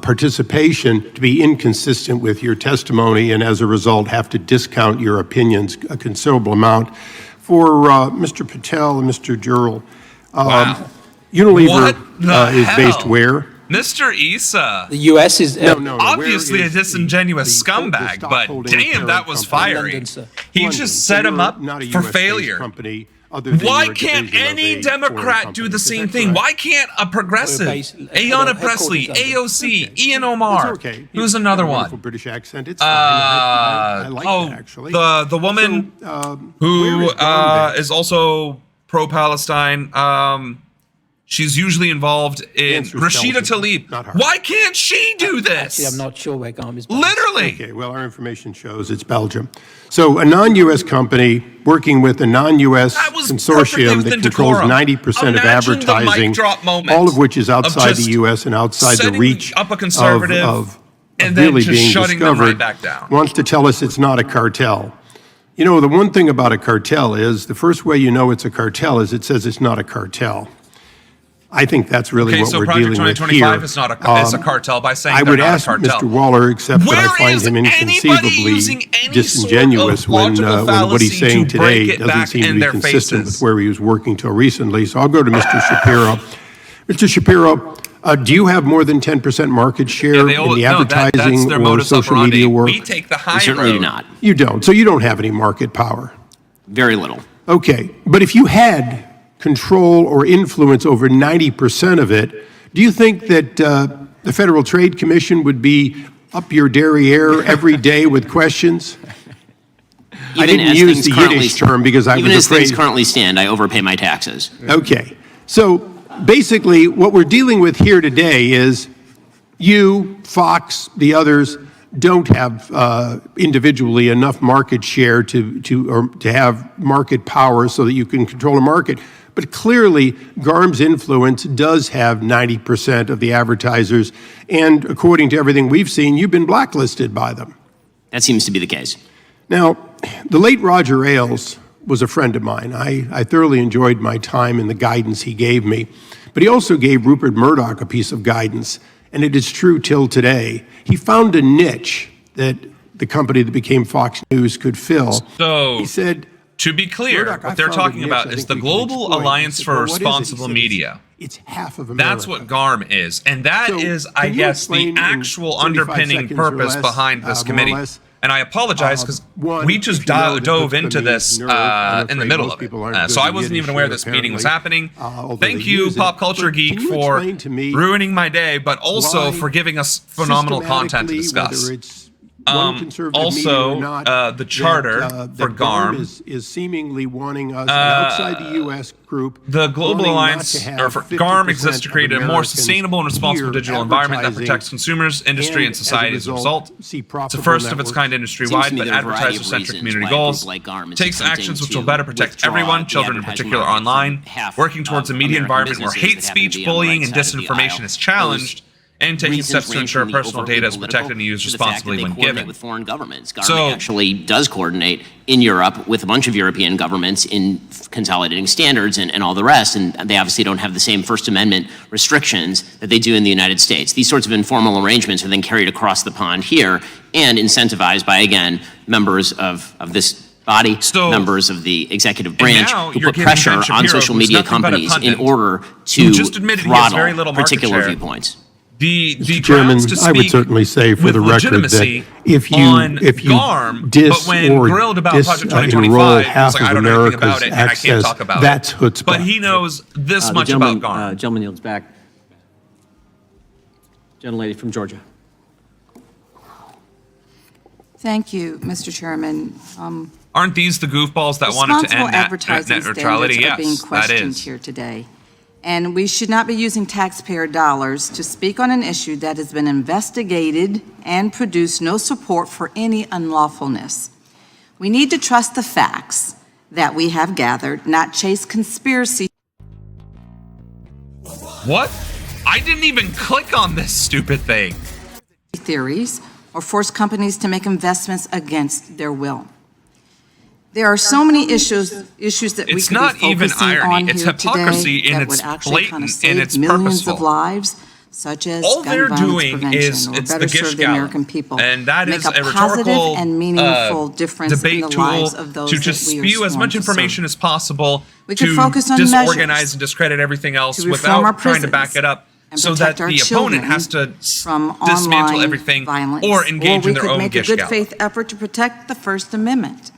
participation to be inconsistent with your testimony, and as a result have to discount your opinions a considerable amount. For Mr. Patel and Mr. Jurel, Unilever is based where? Mr. Issa. The U.S. is obviously a disingenuous scumbag, but damn, that was fiery. He just set him up for failure. Why can't any Democrat do the same thing? Why can't a progressive, Ayanna Pressley, AOC, Ian Omar, who's another one? British accent. It's fine. I like that, actually. the woman who is also pro-Palestine. She's usually involved in Rashida Tlaib. Why can't she do this? Actually, I'm not sure where Garm is based. Literally. Okay, well, our information shows it's Belgium. So a non-U.S. company working with a non-U.S. consortium that controls 90% of advertising, all of which is outside the U.S. and outside the reach up a conservative of and then really just being shutting them discovered, right back down. wants to tell us it's not a cartel. You know, the one thing about a cartel is the first way you know it's a cartel is it says it's not a cartel. I think that's really Okay, what so we're Project dealing with 2025 here. is not a is a cartel by saying I they're would not ask a cartel. Mr. Waller, except that I find him inconceivably disingenuous when what he's saying today doesn't seem to be consistent with where he was working till recently. So I'll go to Mr. Shapiro. Mr. Shapiro, do you have more than 10% market share in the advertising or social media work? We take the high Certainly road. not. You don't. So you don't have any market power. Very little. Okay, but if you had control or influence over 90% of it, do you think that the Federal Trade Commission would be up your derriere every day with questions? I didn't use the Yiddish term because I was afraid. Even as things currently stand, I overpay my taxes. Okay, so basically what we're dealing with here today is you, Fox, the others, don't have individually enough market share to have market power so that you can control a market. But clearly, Garm's influence does have 90% of the advertisers, and according to everything we've seen, you've been blacklisted by them. That seems to be the case. Now, the late Roger Ailes was a friend of mine. I thoroughly enjoyed my time and the guidance he gave me. But he also gave Rupert Murdoch a piece of guidance, and it is true till today. He found a niche that the company that became Fox News could fill. So, he said, to be clear, Murdoch, what I they're found a talking niche about I is think the we can Global exploit. Alliance He said, for "Well, what is it?" He Responsible said, Media. It's half of America. That's what GARM is. And that So, is, I can you guess, the explain in actual 35 underpinning seconds or purpose less, behind this more or committee. less, And I apologize because one, we just if you know that dove puts into the this nerve, I'm in the afraid middle most of it. people aren't So good I at wasn't even Yiddish aware here, this meeting was apparently, happening. although Thank they you, use it. Pop Culture So Geek, can you for explain to me ruining my day, but also why for giving us phenomenal content to discuss. whether it's one conservative media Also, or not, the charter that for GARM is seemingly wanting us, an outside the U.S. group, the Global wanting not Alliance, to have or for 50% GARM, exists to create a more Americans sustainable and responsible here digital environment that advertising, protects consumers, industry, and as a society as a result. see It's a profitable first of its networks. kind Seems to industry-wide, me but there are a variety of advertiser-centric reasons community why a group goals, like GARM is takes attempting actions which to will better protect withdraw everyone, the children in advertising particular, market from online, half working towards a of media American environment where businesses hate that happen to speech, be on the bullying, right and side of the disinformation aisle. is challenged, and taking Reasons steps to range ensure from the personal overtly data is political protected and used to the fact responsibly that when they coordinate given. with foreign governments. GARM So- actually does coordinate in Europe with a bunch of European governments in consolidating standards and all the rest, and they obviously don't have the same First Amendment restrictions that they do in the United States. These sorts of informal arrangements are then carried across the pond here and incentivized by, again, members of this body, members of the executive branch now who you're put giving pressure Ben on Shapiro, social who's media nothing but a companies in pundit, order who to just admitted he has very throttle little market particular share. viewpoints. The Mr. grounds Chairman, to I would speak certainly say for with the record that legitimacy if on you GARM, dis but when or grilled about Project enroll 2025, he's half like, of I don't know anything about America's it, and I can't access, talk about that's it. chutzpah. But he knows this The much about GARM. Gentleman yields back. Gentlelady from Georgia. Thank you, Mr. Chairman. Aren't these the goofballs that wanted to end Responsible advertising net neutrality? standards are being Yes, that questioned is. here today. And we should not be using taxpayer dollars to speak on an issue that has been investigated and produced no support for any unlawfulness. We need to trust the facts that we have gathered, not chase conspiracy. What? I didn't even click on this stupid thing. Theories or force companies to make investments against their will. There are so many issues that we It's could not be even focusing irony, on it's here hypocrisy today and that it's would actually kind of blatant and save it's millions purposeful. of lives, such as All gun they're violence doing prevention, is or it's the better Gish serve the Gallop, American people. and that make is a a positive rhetorical and meaningful difference in debate the tool lives of those to that just we are spew as sworn much to information serve. as possible We could to focus on disorganize measures and discredit everything else to reform our without trying to back prisons it up, and so that protect our the opponent children has to from dismantle online everything violence. or engage we in their could own make a Gish good Gallop. faith effort to protect the First Amendment.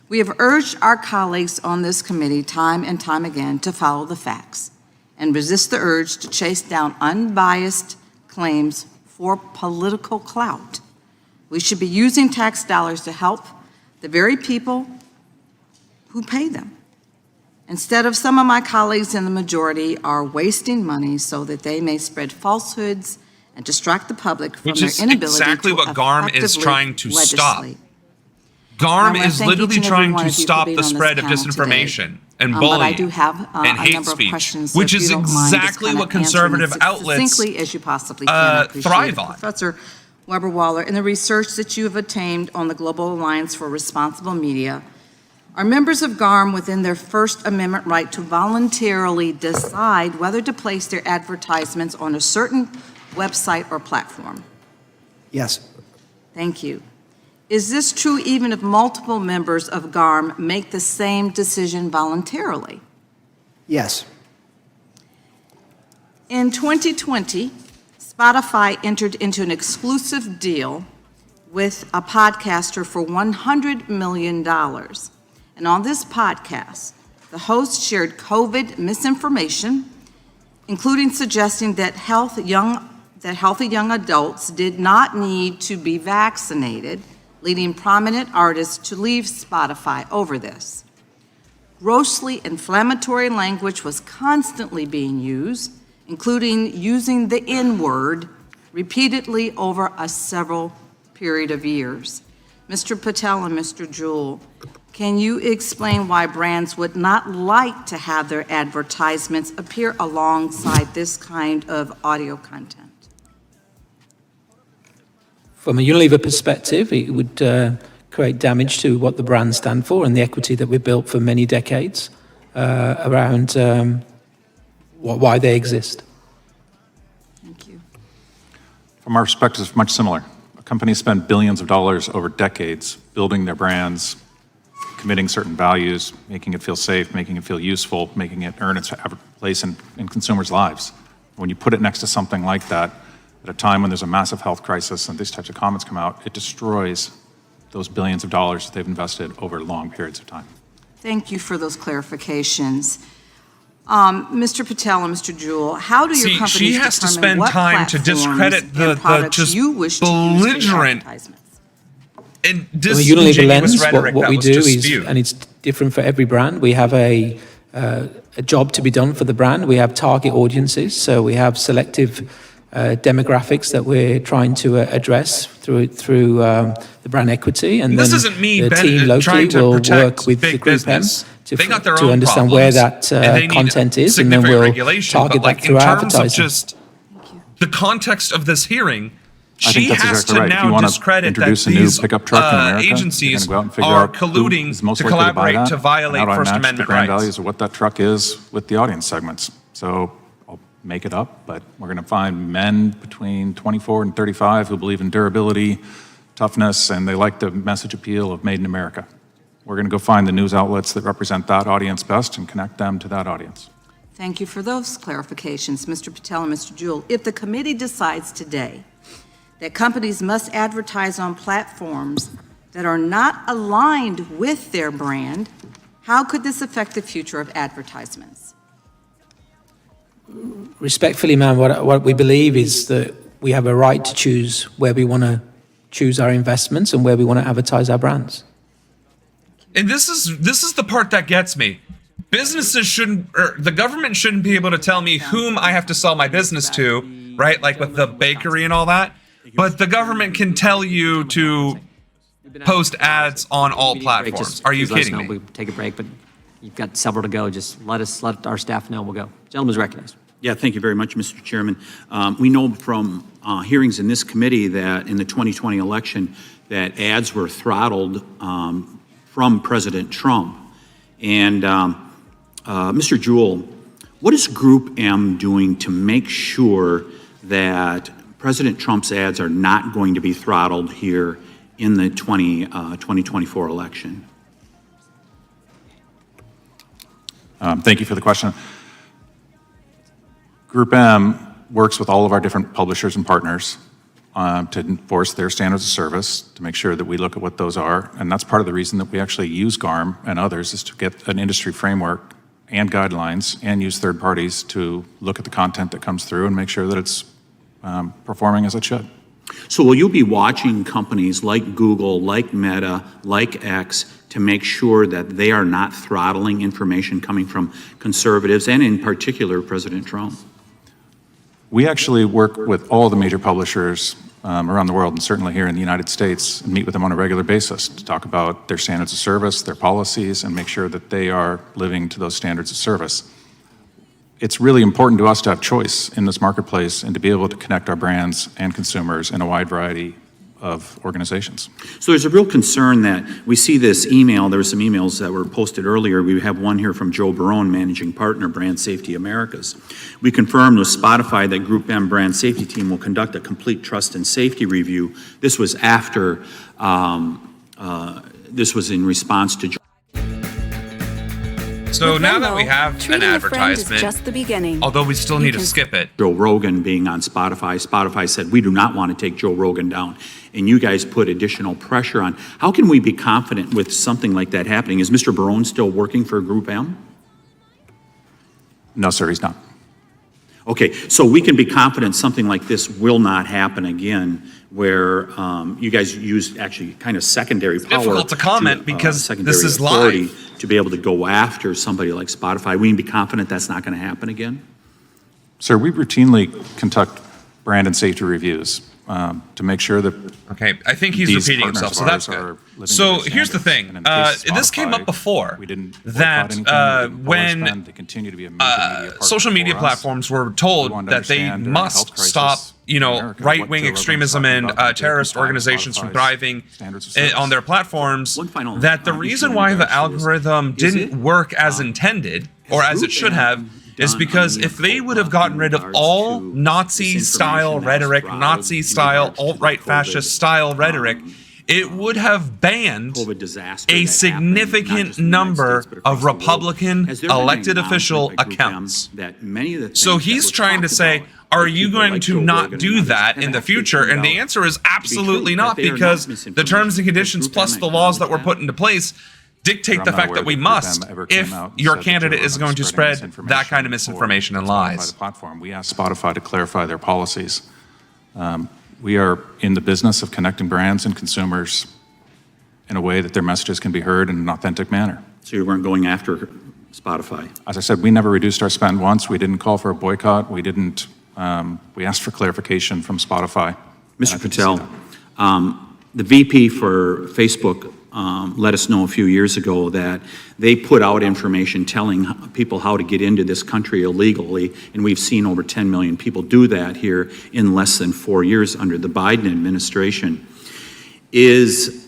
We have urged our colleagues on this committee time and time again to follow the facts and resist the urge to chase down unbiased claims for political clout. We should be using tax dollars to help the very people who pay them. Instead of some of my colleagues in the majority are wasting money so that they may spread falsehoods and distract the public from Which their is inability exactly to what GARM is effectively trying to stop. legislate. GARM I wanna is thank literally each and every trying one to of you for stop being the on this spread of panel disinformation and But I bullying do have and a hate number speech, of questions, so which if is you don't mind, just exactly kind of what conservative answering them outlets succinctly as you possibly can. I appreciate thrive it. on. Professor Weber Waller, in the research that you have obtained on the Global Alliance for Responsible Media, are members of GARM within their First Amendment right to voluntarily decide whether to place their advertisements on a certain website or platform? Yes. Thank you. Is this true even if multiple members of GARM make the same decision voluntarily? Yes. In 2020, Spotify entered into an exclusive deal with a podcaster for $100 million. And on this podcast, the host shared COVID misinformation, including suggesting that healthy young adults did not need to be vaccinated, leading prominent artists to leave Spotify over this. Grossly inflammatory language was constantly being used, including using the N-word repeatedly over a several period of years. Mr. Patel and Mr. Jewell, can you explain why brands would not like to have their advertisements appear alongside this kind of audio content? From a Unilever perspective, it would create damage to what the brands stand for and the equity that we've built for many decades around why they exist. From our perspective, it's much similar. Companies spend billions of dollars over decades building their brands, committing certain values, making it feel safe, making it feel useful, making it earn its place in consumers' lives. When you put it next to something like that, at a time when there's a massive health crisis and these types of comments come out, it destroys those billions of dollars that they've invested over long periods of time. Thank you for those clarifications. Mr. Patel and Mr. Jewell, how do your companies she has to determine spend what time to platforms discredit the products just you wish to use for your belligerent advertisements? and From a Unilever disingenuous lens, rhetoric what that we was do just is, spewed. and it's different for every brand, we have a job to be done for the brand. We have target audiences, so we have selective demographics that we're trying to address through the brand equity, and This then isn't me the team locally trying to will protect work with big the Group business. M They got their to own understand where problems, that and they need content is, and then significant we'll regulation. target But like that through in terms of advertising. just the context of this hearing, I think she that's has exactly to right. If you now want to discredit that introduce a new these pickup truck in America, you're agencies gonna go out and figure are out who colluding is most to likely buy collaborate that, to and violate how do I First match Amendment the brand rights. values of what that truck is with the audience segments. So I'll make it up, but we're going to find men between 24 and 35 who believe in durability, toughness, and they like the message appeal of Made in America. We're going to go find the news outlets that represent that audience best and connect them to that audience. Thank you for those clarifications, Mr. Patel and Mr. Jewell. If the committee decides today that companies must advertise on platforms that are not aligned with their brand, how could this affect the future of advertisements? Respectfully, ma'am, what we believe is that we have a right to choose where we want to choose our investments and where we want to advertise our brands. And this is the part that gets me. Businesses shouldn't, or the government shouldn't be able to tell me whom I have to sell my business to, right? Like with the bakery and all that. But the government can tell you to post ads on all platforms. Are you kidding me? We'll take a break, but you've got several to go. Just let our staff know. We'll go. Gentleman's recognized. Yeah, thank you very much, Mr. Chairman. We know from hearings in this committee that in the 2020 election that ads were throttled from President Trump. And Mr. Jewell, what is Group M doing to make sure that President Trump's ads are not going to be throttled here in the 2024 election? Thank you for the question. Group M works with all of our different publishers and partners to enforce their standards of service, to make sure that we look at what those are. And that's part of the reason that we actually use GARM and others, is to get an industry framework and guidelines and use third parties to look at the content that comes through and make sure that it's performing as it should. So will you be watching companies like Google, like Meta, like X to make sure that they are not throttling information coming from conservatives and in particular President Trump? We actually work with all the major publishers around the world, and certainly here in the United States, and meet with them on a regular basis to talk about their standards of service, their policies, and make sure that they are living to those standards of service. It's really important to us to have choice in this marketplace and to be able to connect our brands and consumers in a wide variety of organizations. So there's a real concern that we see this email. There were some emails that were posted earlier. We have one here from Joe Barone, Managing Partner, Brand Safety Americas. We confirmed with Spotify that Group M Brand Safety Team will conduct a complete trust and safety review. This was after, this was in response to So now that we have an advertisement, just the beginning. although we still need to skip it. Joe Rogan being on Spotify. Spotify said, we do not want to take Joe Rogan down. And you guys put additional pressure on. How can we be confident with something like that happening? Is Mr. Barone still working for Group M? No, sir, he's not. Okay, so we can be confident something like this will not happen again, where you guys use actually kind of secondary power. Difficult to comment because this is authority live. to be able to go after somebody like Spotify. We can be confident that's not going to happen again? Sir, we routinely conduct brand and safety reviews to make sure that Okay, I think he's these repeating partners himself, so of that's ours are good. living So to their here's the standards. thing. And in the case of This came up Spotify, before we didn't that boycott anything, we didn't when force them. They continue to be a major media partner social media for us. platforms were We told wanted to that they understand during the health must crisis stop, in America, what right-wing Joe Rogan was extremism talking and about, and terrorist comply with organizations from Spotify's thriving standards of service. on their platforms. final, That the issue reason in why the regards to this. algorithm Is didn't it, work as intended or as it Group should M have is because if they would have gotten rid of all Nazi-style rhetoric, Nazi-style, alt-right fascist-style rhetoric, it would have banned a significant number of Republican elected official accounts. So he's trying to say, are you going to not do that in the future? And the answer is absolutely not, because the terms and conditions plus the laws that were put into place dictate the fact that we must if your candidate is going to spread that kind of misinformation and lies. We asked Spotify to clarify their policies. We are in the business of connecting brands and consumers in a way that their messages can be heard in an authentic manner. So you weren't going after Spotify? As I said, we never reduced our spend once. We didn't call for a boycott. We didn't. We asked for clarification from Spotify. Mr. Patel, the VP for Facebook let us know a few years ago that they put out information telling people how to get into this country illegally, and we've seen over 10 million people do that here in less than 4 years under the Biden administration. Is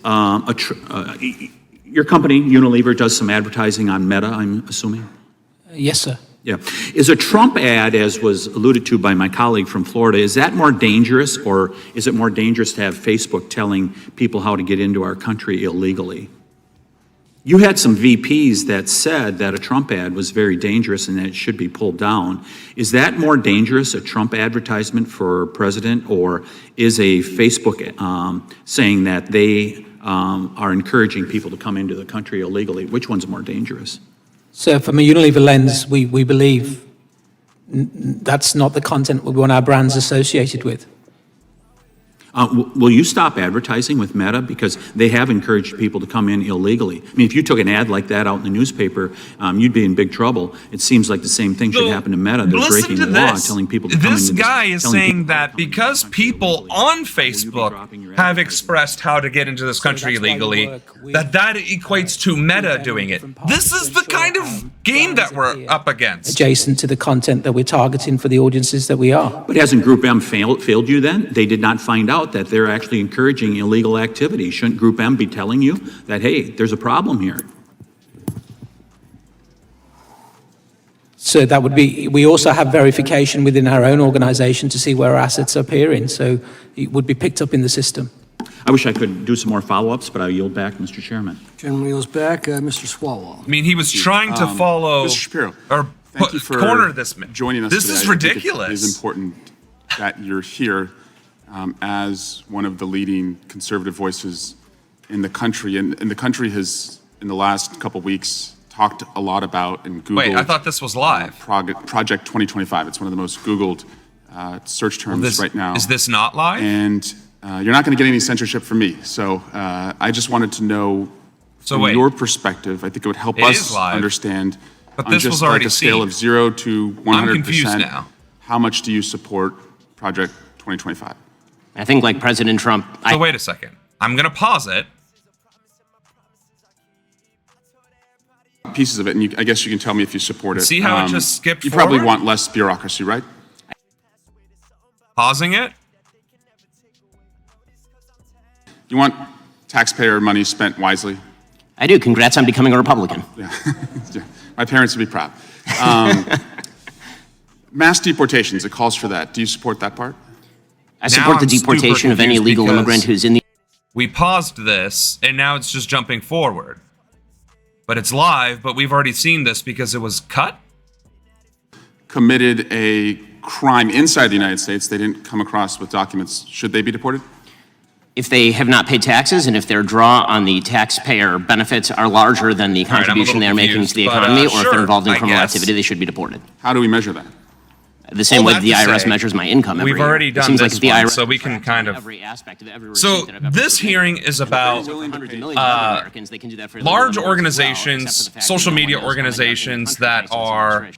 your company, Unilever, does some advertising on Meta, I'm assuming? Yes, sir. Yeah. Is a Trump ad, as was alluded to by my colleague from Florida, is that more dangerous, or is it more dangerous to have Facebook telling people how to get into our country illegally? You had some VPs that said that a Trump ad was very dangerous and that it should be pulled down. Is that more dangerous, a Trump advertisement for president, or is a Facebook saying that they are encouraging people to come into the country illegally? Which one's more dangerous? So from a Unilever lens, we believe that's not the content we want our brands associated with. Will you stop advertising with Meta? Because they have encouraged people to come in illegally. I mean, if you took an ad like that out in the newspaper, you'd be in big trouble. It seems like the same thing should happen to Meta. They're breaking the law, telling people to come in. This guy is saying that because people on Facebook have expressed how to get into this country illegally, that equates to Meta doing it. This is the kind of game that we're up against. Adjacent to the content that we're targeting for the audiences that we are. But hasn't Group M failed you then? They did not find out that they're actually encouraging illegal activity. Shouldn't Group M be telling you that, hey, there's a problem here? So that would be, we also have verification within our own organization to see where our assets are appearing. So it would be picked up in the system. I wish I could do some more follow-ups, but I yield back, Mr. Chairman. Gentleman yields back. Mr. Swalwell. I mean, he was trying to follow Mr. Shapiro, or thank you for corner this man. Joining us This today. is I think ridiculous. It is important that you're here as one of the leading conservative voices in the country. And the country has, in the last couple weeks, talked a lot about and Googled. Wait, I thought this was live. Project 2025. It's one of the most Googled search terms right now. Is this not live? And you're not going to get any censorship from me. So I just wanted to know from your perspective, I think it would help us understand but on this just was already like a scale seen. of 0 to 100%. I'm confused now. How much do you support Project 2025? I think, like President Trump. So wait a second. I'm going to pause it. Pieces of it, and I guess you can tell me if you support it. See how it just skipped You probably forward? want less bureaucracy, right? Pausing it. You want taxpayer money spent wisely? I do. Congrats on becoming a Republican. Yeah. My parents would be proud. Mass deportations, it calls for that. Do you support that part? I support the deportation of any illegal immigrant who's in the... We paused this, and now it's just jumping forward. But it's live, but we've already seen this because it was cut? Committed a crime inside the United States. They didn't come across with documents. Should they be deported? If they have not paid taxes and if their draw on the taxpayer benefits are larger than the contribution they're making to the economy, or if they're involved in criminal activity, they should be deported. How do we measure that? The same way the IRS measures my income every We've year. already It done seems this like the one, IRS so we can kind of... every aspect of every So receipt that I've ever this hearing is about large organizations, social media organizations that are,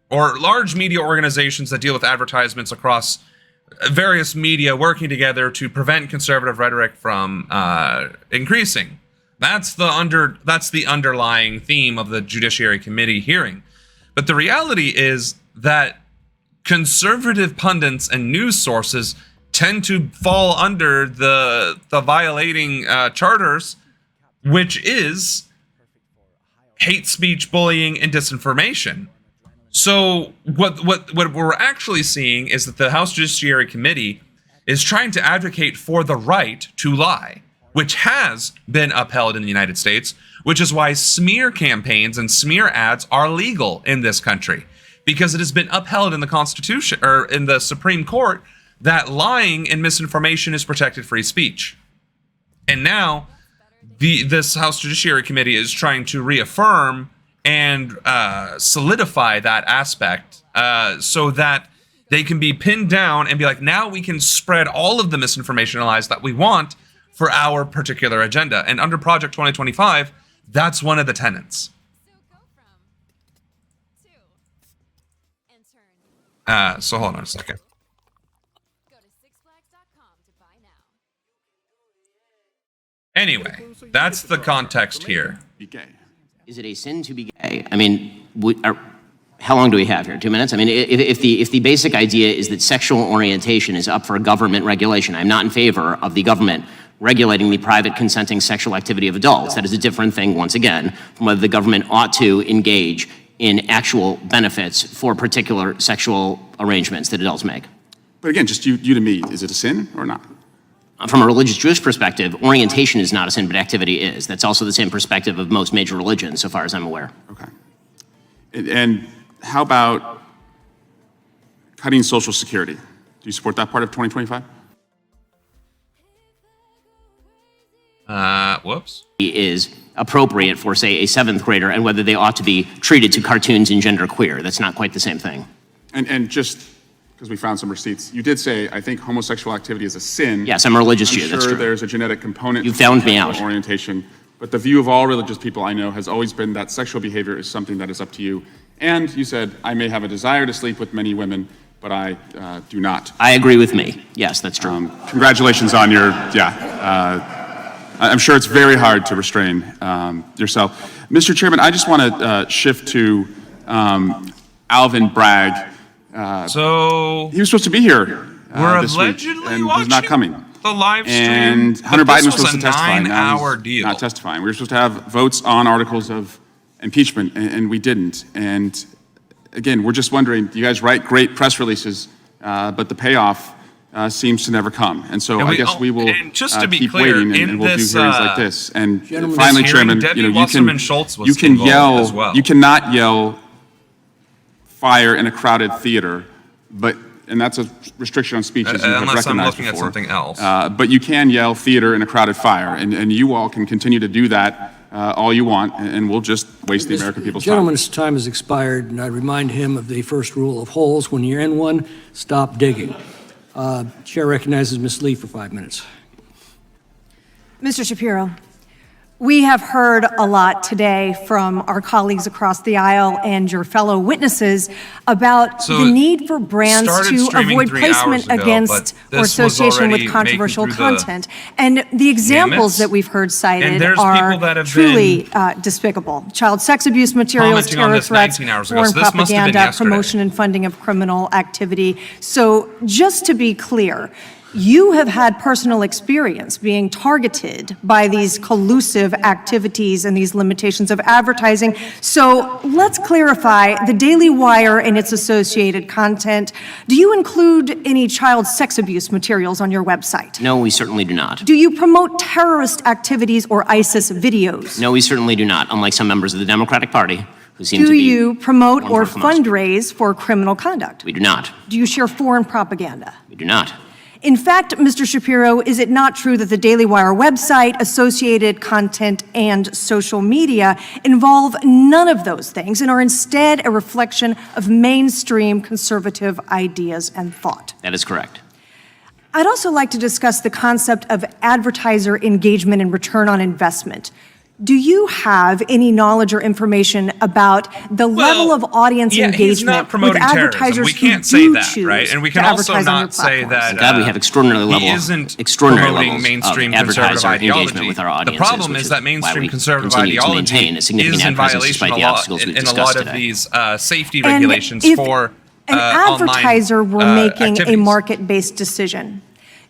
or large media organizations that deal with advertisements across various media working together to prevent conservative rhetoric from increasing. That's the underlying theme of the Judiciary Committee hearing. But the reality is that conservative pundits and news sources tend to fall under the violating charters, which is hate speech, bullying, and disinformation. So what we're actually seeing is that the House Judiciary Committee is trying to advocate for the right to lie, which has been upheld in the United States, which is why smear campaigns and smear ads are legal in this country, because it has been upheld in the Constitution or in the Supreme Court that lying and misinformation is protected free speech. And now this House Judiciary Committee is trying to reaffirm and solidify that aspect so that they can be pinned down and be like, now we can spread all of the misinformation and lies that we want for our particular agenda. And under Project 2025, that's one of the tenets. So hold on a second. Anyway, that's the context here. Is it a sin to be gay? I mean, how long do we have here? 2 minutes? I mean, if the basic idea is that sexual orientation is up for government regulation, I'm not in favor of the government regulating the private consenting sexual activity of adults. That is a different thing, once again, from whether the government ought to engage in actual benefits for particular sexual arrangements that adults make. But again, just you to me, is it a sin or not? From a religious Jewish perspective, orientation is not a sin, but activity is. That's also the same perspective of most major religions, so far as I'm aware. Okay. And how about cutting Social Security? Do you support that part of 2025? Whoops. Is appropriate for, say, a 7th grader, and whether they ought to be treated to cartoons and genderqueer. That's not quite the same thing. And just because we found some receipts, you did say, I think homosexual activity is a sin. Yes, I'm a religious Jew, I'm that's sure true. There's a genetic component. You found me out. Orientation, but the view of all religious people I know has always been that sexual behavior is something that is up to you. And you said, I may have a desire to sleep with many women, but I do not. I agree with me. Yes, that's true. Congratulations on your, I'm sure it's very hard to restrain yourself. Mr. Chairman, I just want to shift to Alvin Bragg. So he was supposed to be here we're this allegedly week, and watching he's not coming. The live stream. And Hunter Biden was supposed to testify. Now he's 9-hour deal. not testifying. We were supposed to have votes on articles of impeachment, and we didn't. And again, we're just wondering, you guys write great press releases, but the payoff seems to never come. And so I guess we will just to be keep clear, waiting, and we'll this, do hearings like this. And Gentlemen, finally, this hearing, Chairman, Debbie you Wasserman Schultz was you can involved yell, as well. you cannot yell fire in a crowded theater, and that's a restriction on speech, as you have unless I'm recognized looking before. at something else. But you can yell theater in a crowded fire, and you all can continue to do that all you want, and we'll just waste the American people's time. Gentleman's time has expired, and I remind him of the first rule of holes. When you're in one, stop digging. Chair recognizes Ms. Lee for 5 minutes. Mr. Shapiro, we have heard a lot today from our colleagues across the aisle and your fellow witnesses about the need for brands to avoid placement against or association with controversial content. And the examples that we've heard cited are truly despicable. Child sex abuse materials, terror threats, foreign propaganda, promotion and funding of criminal activity. So just to be clear, you have had personal experience being targeted by these collusive activities and these limitations of advertising. So let's clarify the Daily Wire and its associated content. Do you include any child sex abuse materials on your website? No, we certainly do not. Do you promote terrorist activities or ISIS videos? No, we certainly do not, unlike some members of the Democratic Party who seem to be... Do you promote or fundraise for criminal conduct? We do not. Do you share foreign propaganda? We do not. In fact, Mr. Shapiro, is it not true that the Daily Wire website, associated content, and social media involve none of those things and are instead a reflection of mainstream conservative ideas and thought? That is correct. I'd also like to discuss the concept of advertiser engagement and return on investment. Do you have any knowledge or information about the level of audience engagement with advertisers we can't say that, right? And we can also not say that God, we have extraordinary levels mainstream of conservative ideology. Engagement with our audiences, the problem is that mainstream conservative ideology is in violation of a lot of these safety regulations for an advertiser were making a market-based decision.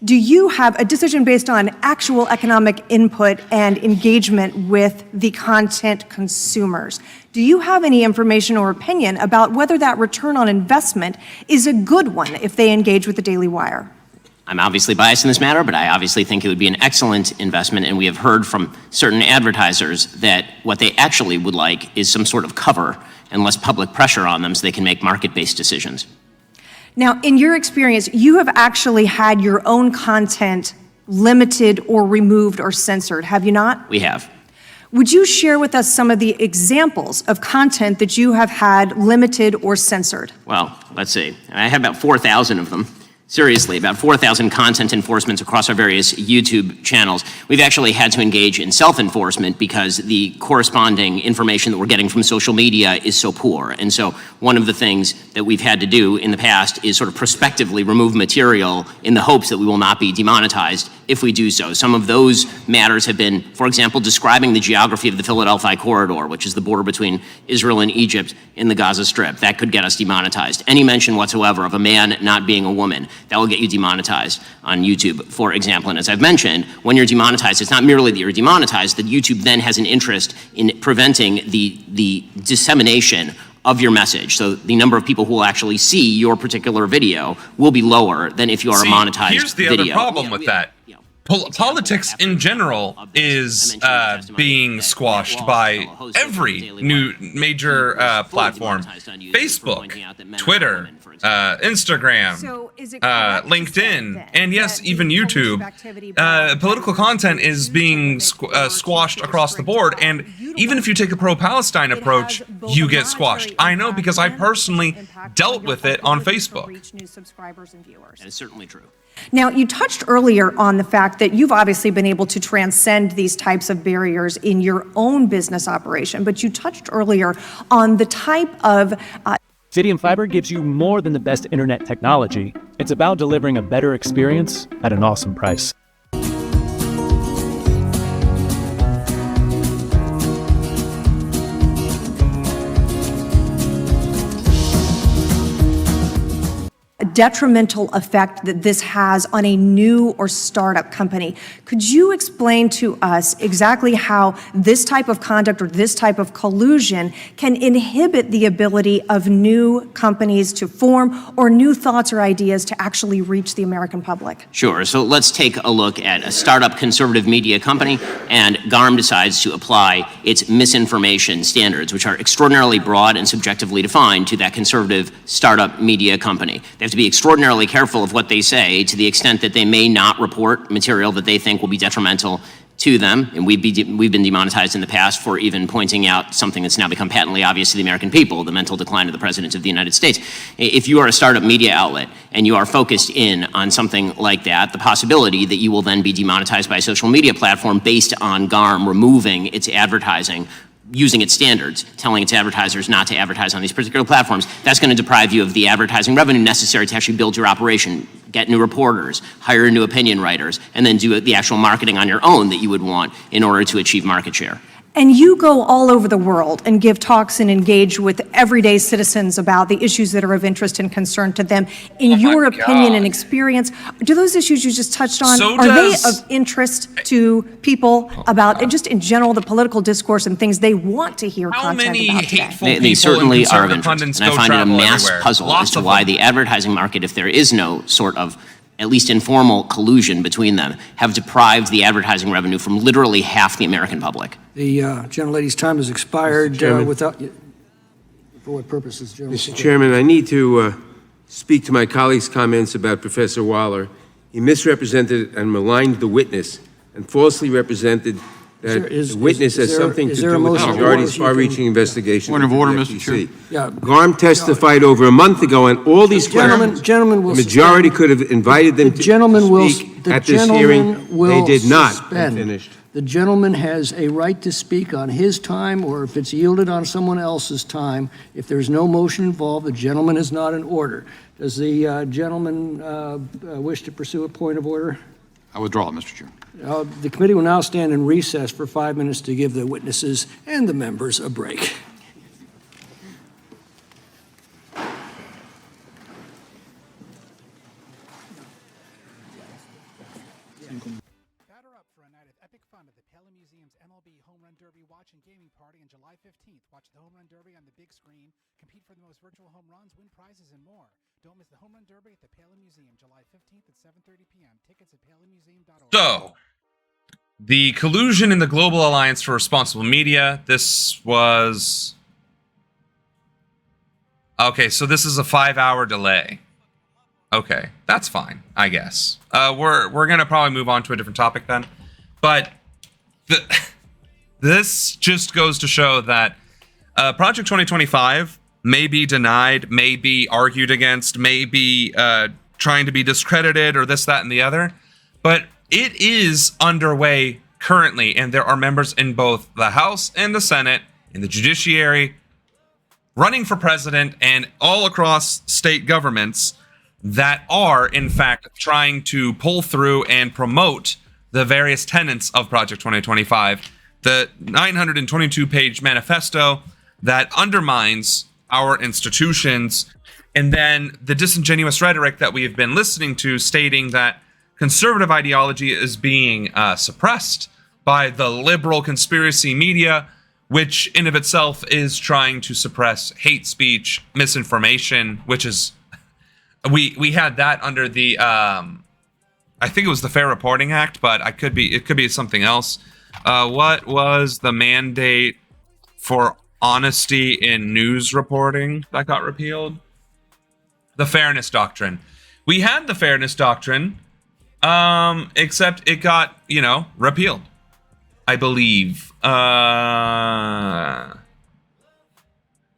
do you have a decision based on actual economic input and engagement with the content consumers? Do you have any information or opinion about whether that return on investment is a good one if they engage with the Daily Wire? I'm obviously biased in this matter, but I obviously think it would be an excellent investment, and we have heard from certain advertisers that what they actually would like is some sort of cover and less public pressure on them so they can make market-based decisions. Now, in your experience, you have actually had your own content limited or removed or censored, have you not? We have. Would you share with us some of the examples of content that you have had limited or censored? Well, let's see. I had about 4,000 of them. Seriously, about 4,000 content enforcements across our various YouTube channels. We've actually had to engage in self-enforcement because the corresponding information that we're getting from social media is so poor. And so one of the things that we've had to do in the past is sort of prospectively remove material in the hopes that we will not be demonetized if we do so. Some of those matters have been, for example, describing the geography of the Philadelphia corridor, which is the border between Israel and Egypt in the Gaza Strip. That could get us demonetized. Any mention whatsoever of a man not being a woman, that will get you demonetized on YouTube, for example. And as I've mentioned, when you're demonetized, it's not merely that you're demonetized, that YouTube then has an interest in preventing the dissemination of your message. So the number of people who will actually see your particular video will be lower than if you are a monetized here's the video. other problem with that. Politics in general is being squashed by every new major platform. Facebook, Twitter, Instagram, LinkedIn, and yes, even YouTube. Political content is being squashed across the board, and even if you take a pro-Palestine approach, you get squashed. I know because I personally dealt with it on Facebook. That is certainly true. Now, you touched earlier on the fact that you've obviously been able to transcend these types of barriers in your own business operation, but you touched earlier on the type of Fidium Fiber gives you more than the best internet technology. It's about delivering a better experience at an awesome price. detrimental effect that this has on a new or startup company. Could you explain to us exactly how this type of conduct or this type of collusion can inhibit the ability of new companies to form or new thoughts or ideas to actually reach the American public? Sure. So let's take a look at a startup conservative media company, and GARM decides to apply its misinformation standards, which are extraordinarily broad and subjectively defined, to that conservative startup media company. They have to be extraordinarily careful of what they say, to the extent that they may not report material that they think will be detrimental to them. And we've been demonetized in the past for even pointing out something that's now become patently obvious to the American people, the mental decline of the President of the United States. If you are a startup media outlet and you are focused in on something like that, the possibility that you will then be demonetized by a social media platform based on GARM removing its advertising, using its standards, telling its advertisers not to advertise on these particular platforms, that's going to deprive you of the advertising revenue necessary to actually build your operation, get new reporters, hire new opinion writers, and then do the actual marketing on your own that you would want in order to achieve market share. And you go all over the world and give talks and engage with everyday citizens about the issues that are of interest and concern to them. In your opinion and experience, do those issues you just touched on, are they of interest to people about, and just in general, the political discourse and things they want to hear content about today? They certainly are of interest, and I find it a mass puzzle as to why the advertising market, if there is no sort of at least informal collusion between them, have deprived the advertising revenue from literally half the American public. The gentlelady's time has expired without... For what purposes, Mr. Chairman, I need to speak to my colleague's comments about Professor Waller. He misrepresented and maligned the witness and falsely represented that the witness has something to do with the majority's far-reaching investigation. Point of order, Mr. Chair. Yeah. GARM testified over a month ago on all these questions. The majority could have invited them to speak at this hearing. They did not. I'm finished. The gentleman has a right to speak on his time, or if it's yielded on someone else's time. If there's no motion involved, the gentleman is not in order. Does the gentleman wish to pursue a point of order? I withdraw it, Mr. Chair. The committee will now stand in recess for 5 minutes to give the witnesses and the members a break. Batter up for a night of epic fun at the Pele Museum's MLB Home Run Derby Watch and Gaming Party on July 15th. Watch the Home Run Derby on the big screen, compete for the most virtual home runs, win prizes, and more. Don't miss the Home Run Derby at the Pele Museum, July 15th at 7:30 p.m. Tickets at pelemuseum.org. So, the collusion in the Global Alliance for Responsible Media. This was... Okay, so this is a 5-hour delay. Okay, that's fine, I guess. We're gonna probably move on to a different topic then. But this just goes to show that Project 2025 may be denied, may be argued against, may be trying to be discredited or this, that, and the other. But it is underway currently, and there are members in both the House and the Senate, in the judiciary, running for president, and all across state governments that are, in fact, trying to pull through and promote the various tenets of Project 2025, the 922-page manifesto that undermines our institutions, and then the disingenuous rhetoric that we have been listening to stating that conservative ideology is being suppressed by the liberal conspiracy media, which in of itself is trying to suppress hate speech, misinformation, which is... We had that under the I think it was the Fair Reporting Act, but it could be something else. What was the mandate for honesty in news reporting that got repealed? The Fairness Doctrine. We had the Fairness Doctrine, except it got, repealed, I believe.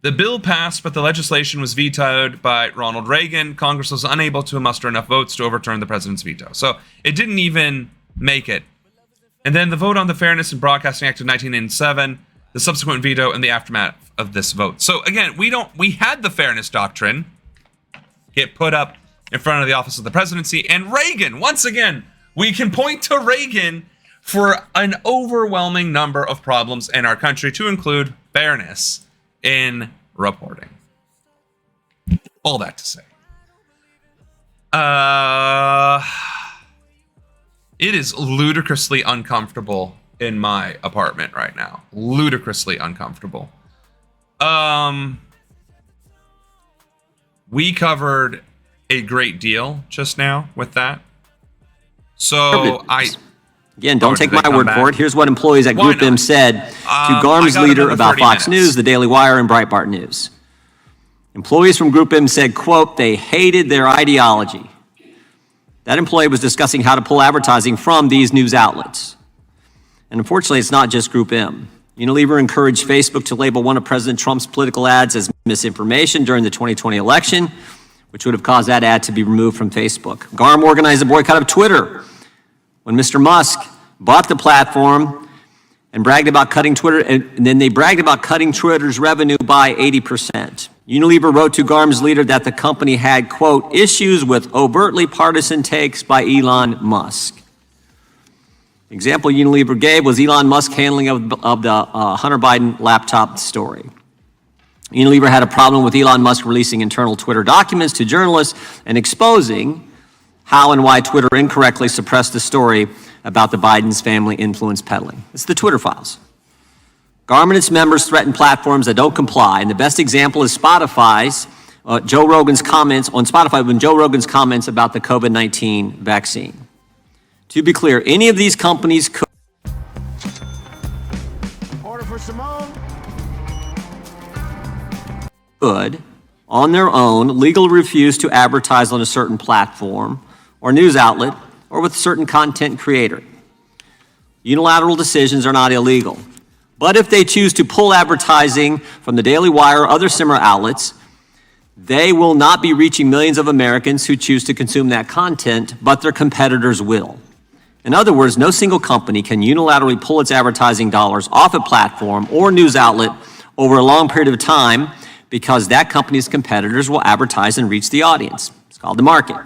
The bill passed, but the legislation was vetoed by Ronald Reagan. Congress was unable to muster enough votes to overturn the president's veto. So it didn't even make it. And then the vote on the Fairness in Broadcasting Act of 1987, the subsequent veto, and the aftermath of this vote. So again, we had the Fairness Doctrine get put up in front of the office of the presidency, and Reagan, once again, we can point to Reagan for an overwhelming number of problems in our country, to include fairness in reporting. All that to say. It is ludicrously uncomfortable in my apartment right now. Ludicrously uncomfortable. We covered a great deal just now with that. So Again, don't take my word for it. Here's what employees at Group M said to GARM's leader about Fox News, the Daily Wire, and Breitbart News. Employees from Group M said, quote, they hated their ideology. That employee was discussing how to pull advertising from these news outlets. And unfortunately, it's not just Group M. Unilever encouraged Facebook to label one of President Trump's political ads as misinformation during the 2020 election, which would have caused that ad to be removed from Facebook. GARM organized a boycott of Twitter when Mr. Musk bought the platform and bragged about cutting Twitter, and then they bragged about cutting Twitter's revenue by 80%. Unilever wrote to GARM's leader that the company had, quote, issues with overtly partisan takes by Elon Musk. The example Unilever gave was Elon Musk's handling of the Hunter Biden laptop story. Unilever had a problem with Elon Musk releasing internal Twitter documents to journalists and exposing how and why Twitter incorrectly suppressed the story about the Biden's family influence peddling. It's the Twitter files. GARM and its members threaten platforms that don't comply, and the best example is Spotify's, Joe Rogan's comments on Spotify when Joe Rogan's comments about the COVID-19 vaccine. To be clear, any of these companies could... Order for Simone. ...could, on their own, legally refuse to advertise on a certain platform or news outlet or with a certain content creator. Unilateral decisions are not illegal. But if they choose to pull advertising from the Daily Wire or other similar outlets, they will not be reaching millions of Americans who choose to consume that content, but their competitors will. In other words, no single company can unilaterally pull its advertising dollars off a platform or news outlet over a long period of time because that company's competitors will advertise and reach the audience. It's called the market.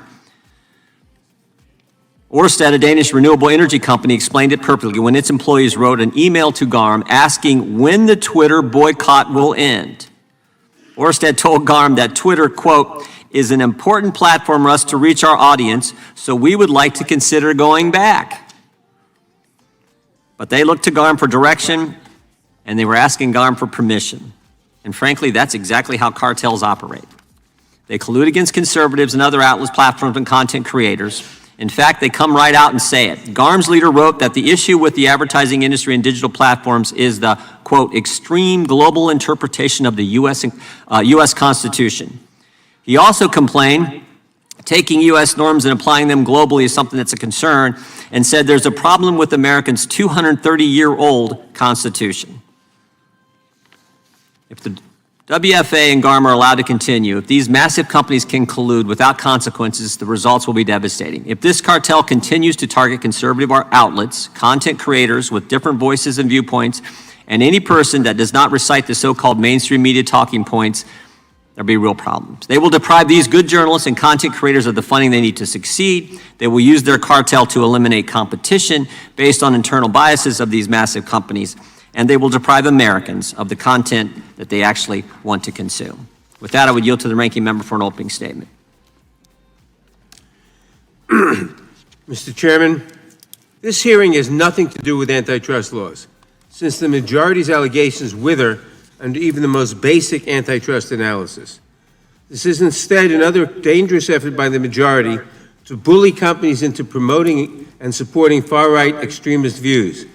Ørsted, a Danish renewable energy company, explained it perfectly when its employees wrote an email to GARM asking when the Twitter boycott will end. Ørsted told GARM that Twitter, quote, is an important platform for us to reach our audience, so we would like to consider going back. But they looked to GARM for direction, and they were asking GARM for permission. And frankly, that's exactly how cartels operate. They collude against conservatives and other outlets, platforms, and content creators. In fact, they come right out and say it. GARM's leader wrote that the issue with the advertising industry and digital platforms is the, quote, extreme global interpretation of the U.S. Constitution. He also complained taking U.S. norms and applying them globally is something that's a concern, and said there's a problem with Americans' 230-year-old Constitution. If the WFA and GARM are allowed to continue, if these massive companies can collude without consequences, the results will be devastating. If this cartel continues to target conservative outlets, content creators with different voices and viewpoints, and any person that does not recite the so-called mainstream media talking points, there'll be real problems. They will deprive these good journalists and content creators of the funding they need to succeed. They will use their cartel to eliminate competition based on internal biases of these massive companies, and they will deprive Americans of the content that they actually want to consume. With that, I would yield to the ranking member for an opening statement. Mr. Chairman, this hearing has nothing to do with antitrust laws, since the majority's allegations wither under even the most basic antitrust analysis. This is instead another dangerous effort by the majority to bully companies into promoting and supporting far-right extremist views,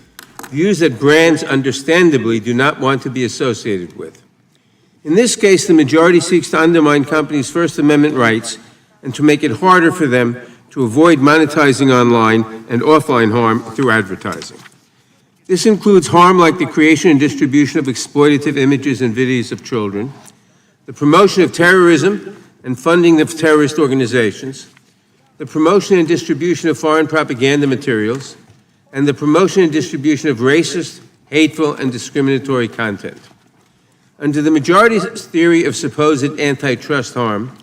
views that brands understandably do not want to be associated with. In this case, the majority seeks to undermine companies' First Amendment rights and to make it harder for them to avoid monetizing online and offline harm through advertising. This includes harm like the creation and distribution of exploitative images and videos of children, the promotion of terrorism and funding of terrorist organizations, the promotion and distribution of foreign propaganda materials, and the promotion and distribution of racist, hateful, and discriminatory content. Under the majority's theory of supposed antitrust harm,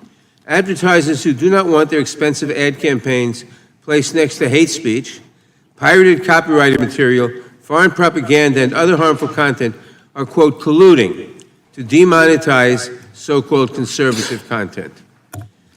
advertisers who do not want their expensive ad campaigns placed next to hate speech, pirated copyrighted material, foreign propaganda, and other harmful content are, quote, colluding to demonetize so-called conservative content.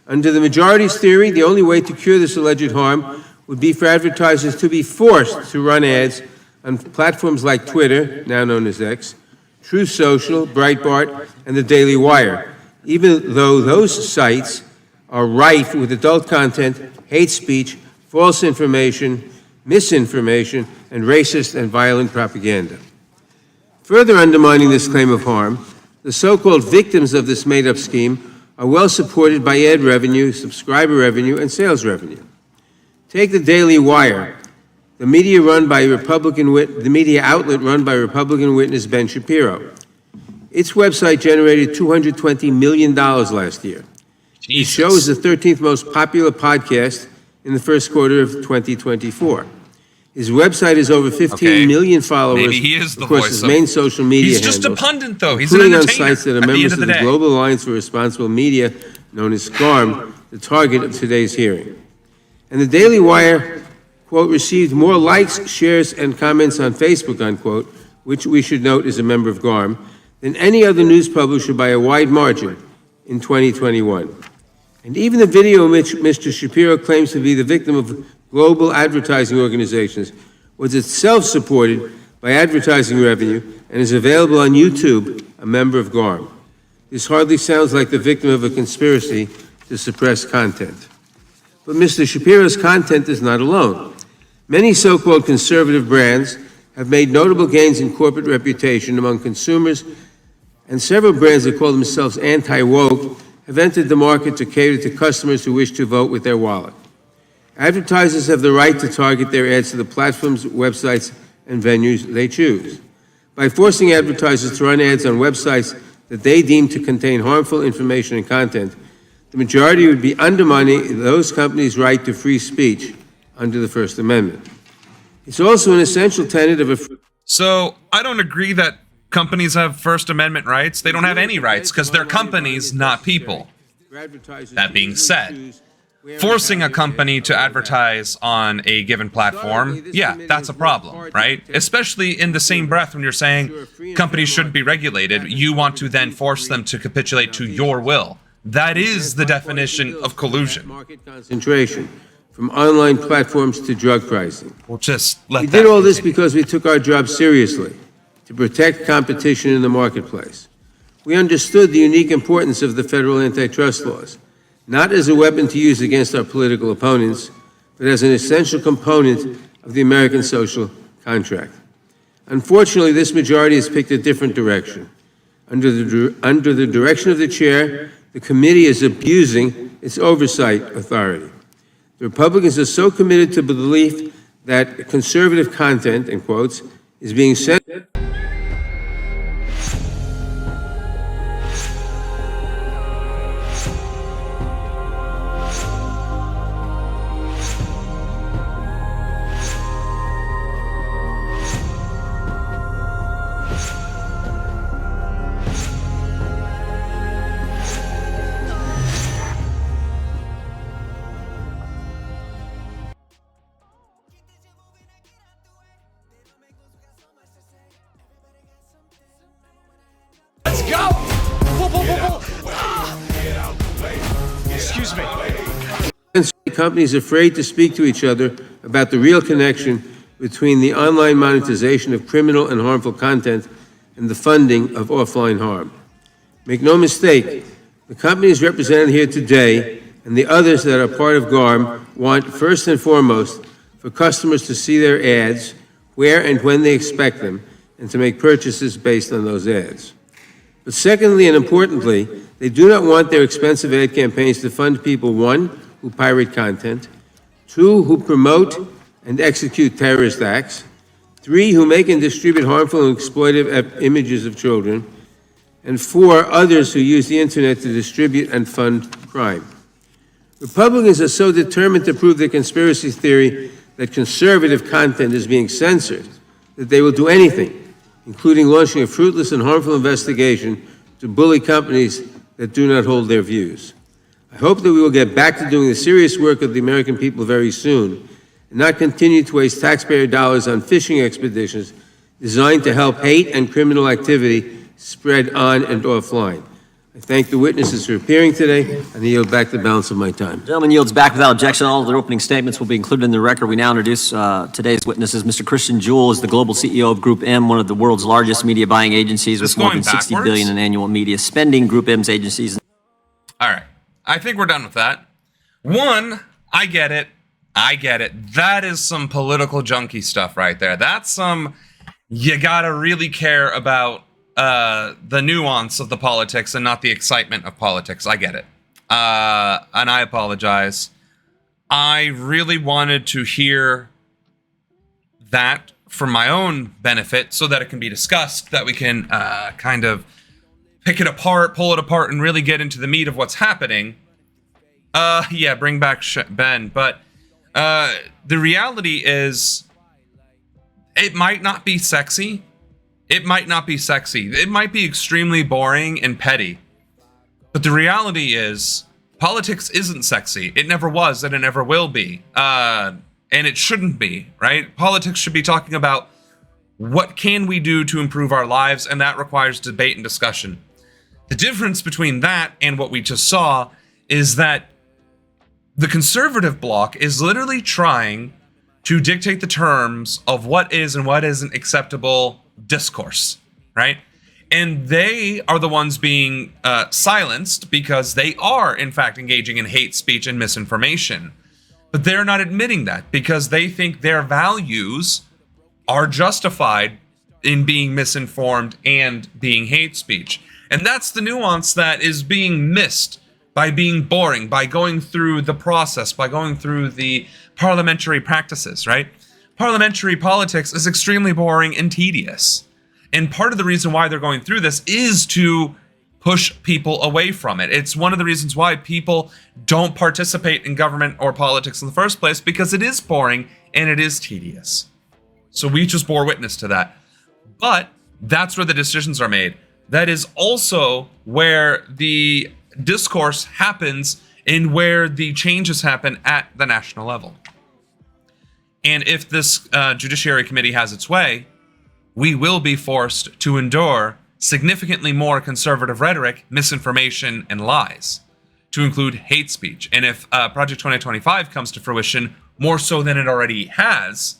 Under the majority's theory, the only way to cure this alleged harm would be for advertisers to be forced to run ads on platforms like Twitter, now known as X, Truth Social, Breitbart, and the Daily Wire, even though those sites are rife with adult content, hate speech, false information, misinformation, and racist and violent propaganda. Further undermining this claim of harm, the so-called victims of this made-up scheme are well supported by ad revenue, subscriber revenue, and sales revenue. Take the Daily Wire, the media outlet run by Republican witness Ben Shapiro. Its website generated $220 million last year. The show is the 13th most popular podcast in the first quarter of 2024. His website has over 15 million followers. Maybe he is the across voice his of- main social media He's just a handles, pundit, though. He's an including on entertainer sites that are at the end members of of the the day. Global Alliance for Responsible Media, known as GARM, the target of today's hearing. And the Daily Wire, quote, received more likes, shares, and comments on Facebook, unquote, which we should note is a member of GARM, than any other news publisher by a wide margin in 2021. And even the video in which Mr. Shapiro claims to be the victim of global advertising organizations was itself supported by advertising revenue and is available on YouTube, a member of GARM. This hardly sounds like the victim of a conspiracy to suppress content. But Mr. Shapiro's content is not alone. Many so-called conservative brands have made notable gains in corporate reputation among consumers, and several brands that call themselves anti-woke have entered the market to cater to customers who wish to vote with their wallet. Advertisers have the right to target their ads to the platforms, websites, and venues they choose. By forcing advertisers to run ads on websites that they deem to contain harmful information and content, the majority would be undermining those companies' right to free speech under the First Amendment. It's also an essential tenet of a... So I don't agree that companies have First Amendment rights. They don't have any rights because they're companies, not people. That being said, forcing a company to advertise on a given platform, yeah, that's a problem, right? Especially in the same breath when you're saying companies shouldn't be regulated, you want to then force them to capitulate to your will. That is the definition of collusion. Market concentration, from online platforms to drug pricing. We'll just let We that did all this continue. because we took our job seriously, to protect competition in the marketplace. We understood the unique importance of the federal antitrust laws, not as a weapon to use against our political opponents, but as an essential component of the American social contract. Unfortunately, this majority has picked a different direction. Under the direction of the chair, the committee is abusing its oversight authority. The Republicans are so committed to the belief that conservative content, in quotes, is being censored. Let's go! Excuse me. Companies afraid to speak to each other about the real connection between the online monetization of criminal and harmful content and the funding of offline harm. Make no mistake, the companies represented here today and the others that are part of GARM want, first and foremost, for customers to see their ads where and when they expect them and to make purchases based on those ads. But secondly and importantly, they do not want their expensive ad campaigns to fund people, one, who pirate content, two, who promote and execute terrorist acts, three, who make and distribute harmful and exploitive images of children, and four, others who use the internet to distribute and fund crime. Republicans are so determined to prove the conspiracy theory that conservative content is being censored that they will do anything, including launching a fruitless and harmful investigation to bully companies that do not hold their views. I hope that we will get back to doing the serious work of the American people very soon and not continue to waste taxpayer dollars on fishing expeditions designed to help hate and criminal activity spread on and offline. I thank the witnesses for appearing today, and I yield back the balance of my time. Gentleman yields back without objection. All of their opening statements will be included in the record. We now introduce today's witnesses. Mr. Christian Jewell is the global CEO of Group M, one of the world's largest media buying agencies with more than $60 billion in annual media spending. Group M's agencies. All right. I think we're done with that. One, I get it. That is some political junkie stuff right there. That's some, you gotta really care about the nuance of the politics and not the excitement of politics. I get it. And I apologize. I really wanted to hear that for my own benefit so that it can be discussed, that we can kind of pick it apart, pull it apart, and really get into the meat of what's happening. Yeah, bring back Ben. But the reality is, it might not be sexy. It might not be sexy. It might be extremely boring and petty. But the reality is, politics isn't sexy. It never was, and it never will be. And it shouldn't be, right? Politics should be talking about what can we do to improve our lives, and that requires debate and discussion. The difference between that and what we just saw is that the conservative bloc is literally trying to dictate the terms of what is and what isn't acceptable discourse, right? And they are the ones being silenced because they are, in fact, engaging in hate speech and misinformation. But they're not admitting that because they think their values are justified in being misinformed and being hate speech. And that's the nuance that is being missed by being boring, by going through the process, by going through the parliamentary practices, right? Parliamentary politics is extremely boring and tedious. And part of the reason why they're going through this is to push people away from it. It's one of the reasons why people don't participate in government or politics in the first place, because it is boring and it is tedious. So we just bore witness to that. But that's where the decisions are made. That is also where the discourse happens and where the changes happen at the national level. And if this Judiciary Committee has its way, we will be forced to endure significantly more conservative rhetoric, misinformation, and lies. to include hate speech. And if Project 2025 comes to fruition, more so than it already has,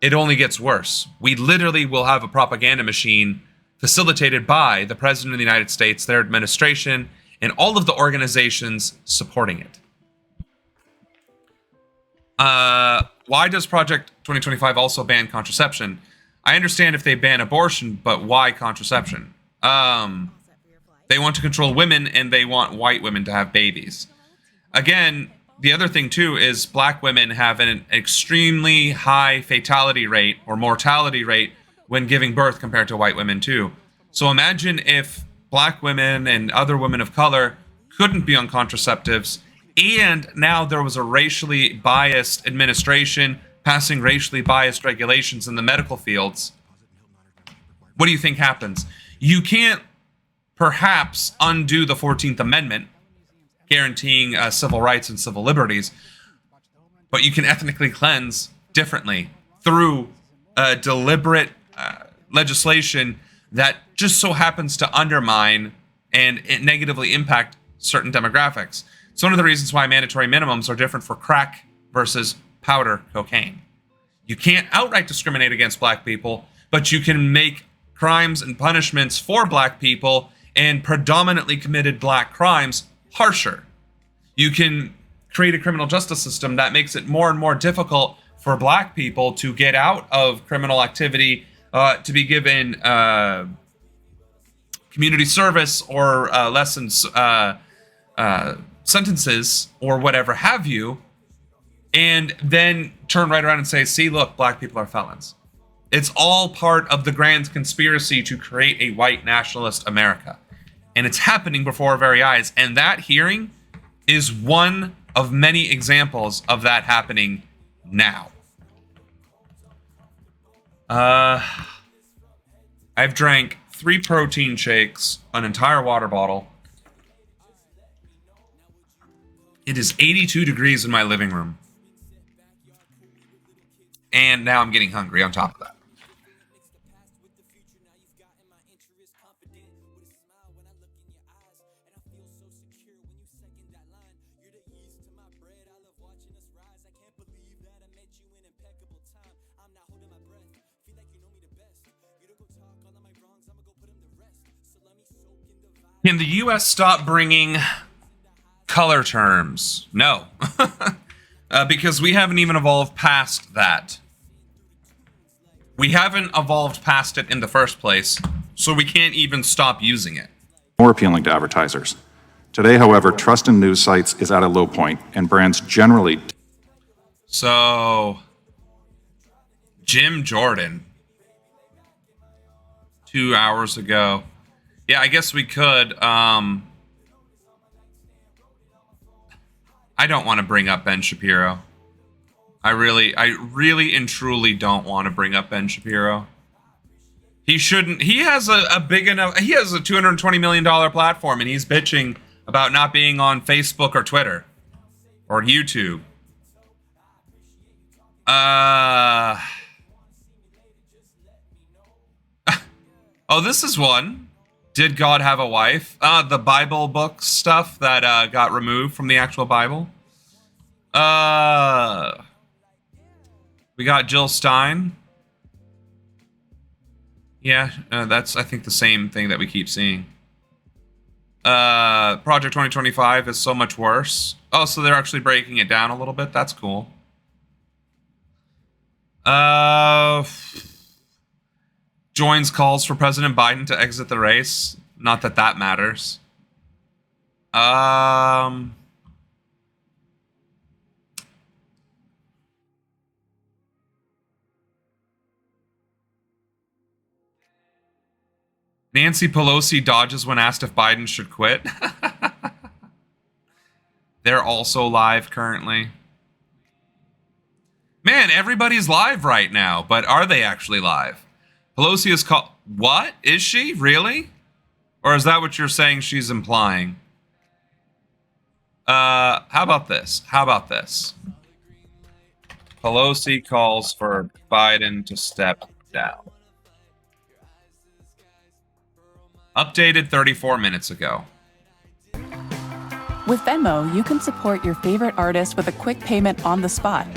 it only gets worse. We literally will have a propaganda machine facilitated by the President of the United States, their administration, and all of the organizations supporting it. Why does Project 2025 also ban contraception? I understand if they ban abortion, but why contraception? They want to control women, and they want white women to have babies. Again, the other thing too is black women have an extremely high fatality rate or mortality rate when giving birth compared to white women too. So imagine if black women and other women of color couldn't be on contraceptives, and now there was a racially biased administration passing racially biased regulations in the medical fields. What do you think happens? You can't perhaps undo the 14th Amendment, guaranteeing civil rights and civil liberties, but you can ethnically cleanse differently through deliberate legislation that just so happens to undermine and negatively impact certain demographics. It's one of the reasons why mandatory minimums are different for crack versus powder cocaine. You can't outright discriminate against black people, but you can make crimes and punishments for black people and predominantly committed black crimes harsher. You can create a criminal justice system that makes it more and more difficult for black people to get out of criminal activity, to be given community service or lessons, sentences, or whatever have you, and then turn right around and say, see, look, black people are felons. It's all part of the grand conspiracy to create a white nationalist America. And it's happening before our very eyes. And that hearing is one of many examples of that happening now. I've drank 3 protein shakes, an entire water bottle. It is 82 degrees in my living room. And now I'm getting hungry on top of that. Can the U.S. stop bringing color terms? No. Because we haven't even evolved past that. We haven't evolved past it in the first place, so we can't even stop using it. More appealing to advertisers. Today, however, trust in news sites is at a low point, and brands generally... So, Jim Jordan, 2 hours ago. Yeah, I guess we could. I don't want to bring up Ben Shapiro. I really and truly don't want to bring up Ben Shapiro. He shouldn't. He has a big enough. He has a $220 million platform, and he's bitching about not being on Facebook or Twitter or YouTube. Oh, this is one. Did God have a wife? The Bible book stuff that got removed from the actual Bible. We got Jill Stein. Yeah, that's, I think, the same thing that we keep seeing. Project 2025 is so much worse. Oh, so they're actually breaking it down a little bit. That's cool. Joins calls for President Biden to exit the race. Not that that matters. Nancy Pelosi dodges when asked if Biden should quit. They're also live currently. Man, everybody's live right now, but are they actually live? Pelosi is called... What? Is she? Really? Or is that what you're saying she's implying? How about this? How about this? Pelosi calls for Biden to step down. Updated 34 minutes ago. With Venmo, you can support your favorite artist with a quick payment on the spot.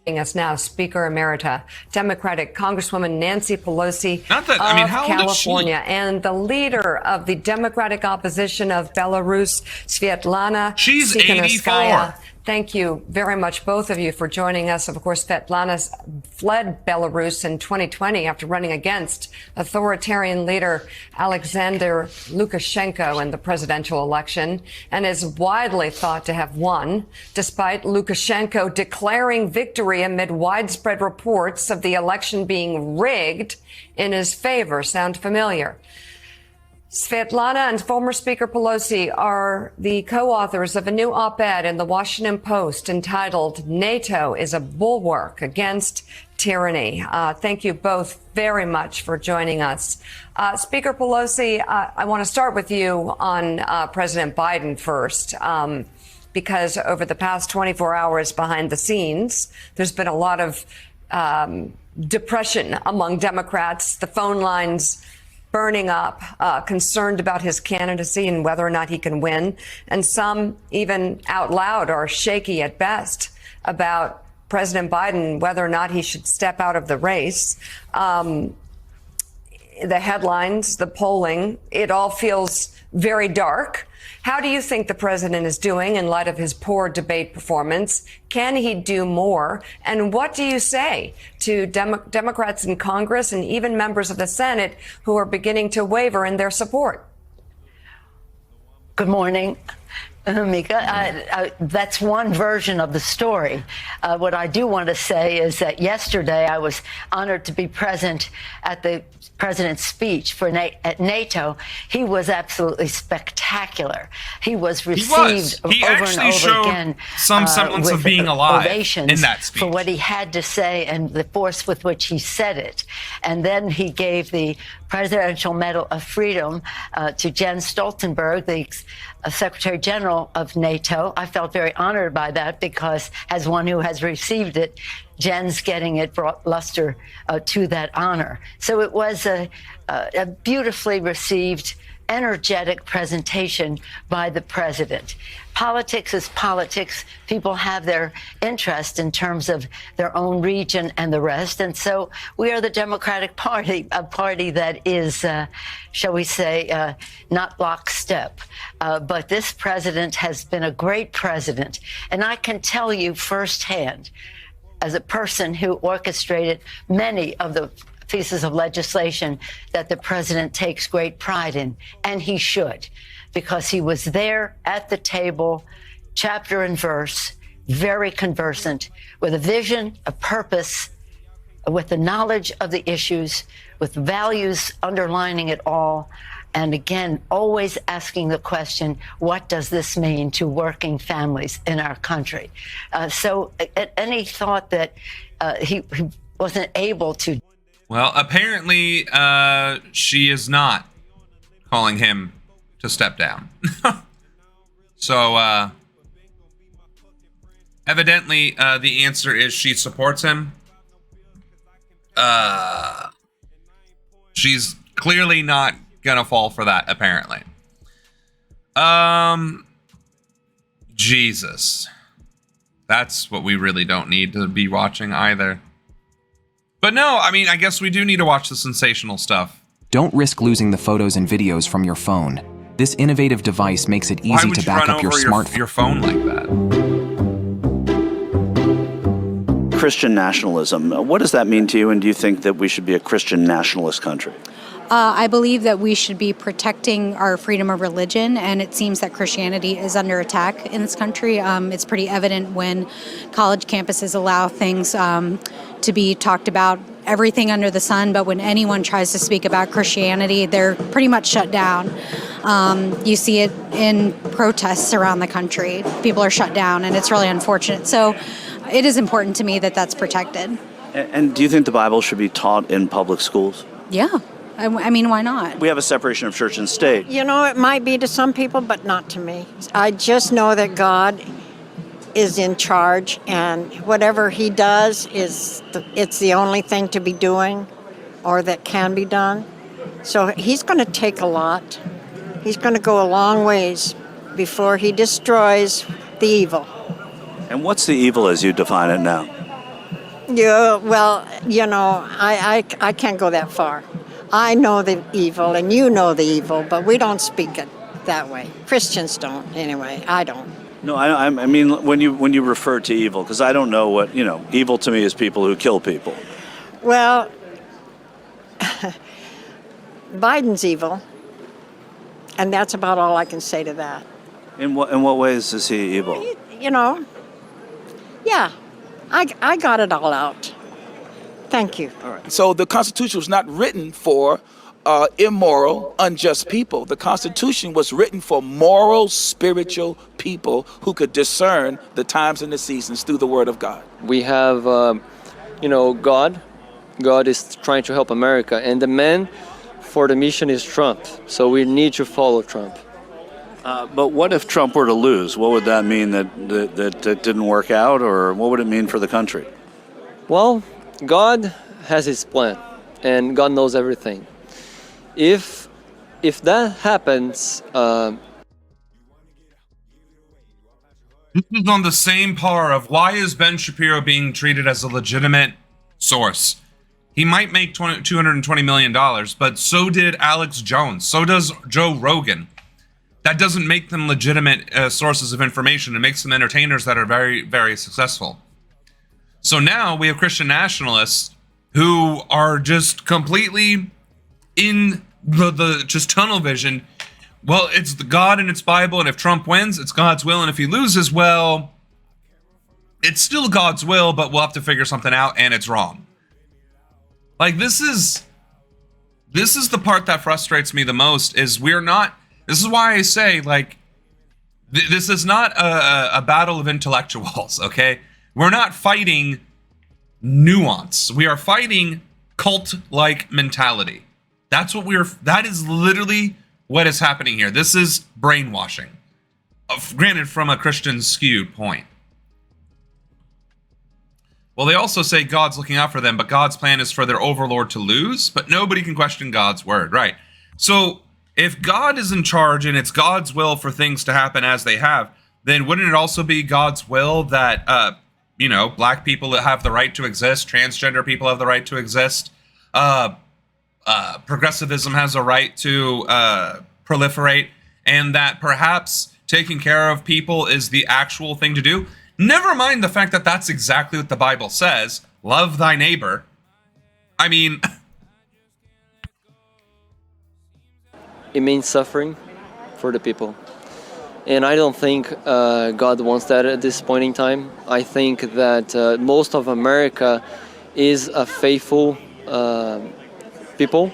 Joining us now, Speaker Emerita, Democratic Congresswoman Nancy Pelosi how of old is she? California, and the leader of the Democratic opposition of Belarus, Svetlana She's Tikhanovskaya. 84. Thank you very much, both of you, for joining us. Of course, Svetlana fled Belarus in 2020 after running against authoritarian leader Alexander Lukashenko in the presidential election, and is widely thought to have won, despite Lukashenko declaring victory amid widespread reports of the election being rigged in his favor. Sound familiar? Svetlana and former Speaker Pelosi are the co-authors of a new op-ed in the Washington Post entitled "NATO is a Bulwark Against Tyranny." Thank you both very much for joining us. Speaker Pelosi, I want to start with you on President Biden first, because over the past 24 hours behind the scenes, there's been a lot of depression among Democrats. The phone lines burning up, concerned about his candidacy and whether or not he can win. And some, even out loud, are shaky at best about President Biden, whether or not he should step out of the race. The headlines, the polling, it all feels very dark. How do you think the president is doing in light of his poor debate performance? Can he do more? And what do you say to Democrats in Congress and even members of the Senate who are beginning to waver in their support? Good morning, Mika. That's one version of the story. What I do want to say is that yesterday I was honored to be present at the president's speech at NATO. He was absolutely spectacular. He was received He over actually and over showed again some semblance of with being alive ovations in that speech for what he had to say and the force with which he said it. And then he gave the Presidential Medal of Freedom to Jens Stoltenberg, the Secretary General of NATO. I felt very honored by that because, as one who has received it, Jens getting it brought luster to that honor. So it was a beautifully received, energetic presentation by the president. Politics is politics. People have their interest in terms of their own region and the rest. And so we are the Democratic Party, a party that is, shall we say, not lockstep. But this president has been a great president. And I can tell you firsthand, as a person who orchestrated many of the pieces of legislation, that the president takes great pride in, and he should, because he was there at the table, chapter and verse, very conversant, with a vision, a purpose, with the knowledge of the issues, with values underlining it all. And again, always asking the question, what does this mean to working families in our country? So any thought that he wasn't able to. Well, apparently she is not calling him to step down. So evidently the answer is she supports him. She's clearly not gonna fall for that, apparently. Jesus. That's what we really don't need to be watching either. But no, I mean, I guess we do need to watch the sensational stuff. Don't risk losing the photos and videos from your phone. This innovative device makes it easy to back up your smartphone. Your phone like that? Christian nationalism. What does that mean to you, and do you think that we should be a Christian nationalist country? I believe that we should be protecting our freedom of religion, and it seems that Christianity is under attack in this country. It's pretty evident when college campuses allow things to be talked about, everything under the sun, but when anyone tries to speak about Christianity, they're pretty much shut down. You see it in protests around the country. People are shut down, and it's really unfortunate. So it is important to me that that's protected. And do you think the Bible should be taught in public schools? Yeah. I mean, why not? We have a separation of church and state. You know, it might be to some people, but not to me. I just know that God is in charge, and whatever he does it's the only thing to be doing or that can be done. So he's going to take a lot. He's going to go a long ways before he destroys the evil. And what's the evil as you define it now? Yeah, well, you know, I can't go that far. I know the evil and you know the evil, but we don't speak it that way. Christians don't, anyway. I don't. No, I mean when you refer to evil, because I don't know what, evil to me is people who kill people. Well, Biden's evil, and that's about all I can say to that. In what ways is he evil? You know, yeah, I got it all out. Thank you. All right. So the Constitution was not written for immoral, unjust people. The Constitution was written for moral, spiritual people who could discern the times and the seasons through the Word of God. We have, God. God is trying to help America, and the man for the mission is Trump. So we need to follow Trump. But what if Trump were to lose? What would that mean that didn't work out, or what would it mean for the country? Well, God has his plan, and God knows everything. If that happens, this is on the same par of why is Ben Shapiro being treated as a legitimate source? He might make $220 million, but so did Alex Jones. So does Joe Rogan. That doesn't make them legitimate sources of information. It makes them entertainers that are very, very successful. So now we have Christian nationalists who are just completely in the just tunnel vision. Well, it's the God and it's Bible, and if Trump wins, it's God's will, and if he loses, well, it's still God's will, but we'll have to figure something out, and it's wrong. Like, this is the part that frustrates me the most, is this is why I say, like, this is not a battle of intellectuals, okay? We're not fighting nuance. We are fighting cult-like mentality. That is literally what is happening here. This is brainwashing. Granted, from a Christian skewed point. Well, they also say God's looking out for them, but God's plan is for their overlord to lose, but nobody can question God's word, right? So if God is in charge and it's God's will for things to happen as they have, then wouldn't it also be God's will that, black people have the right to exist, transgender people have the right to exist, progressivism has a right to proliferate, and that perhaps taking care of people is the actual thing to do? Never mind the fact that that's exactly what the Bible says. Love thy neighbor. I mean, it means suffering for the people. And I don't think God wants that at this point in time. I think that most of America is a faithful people.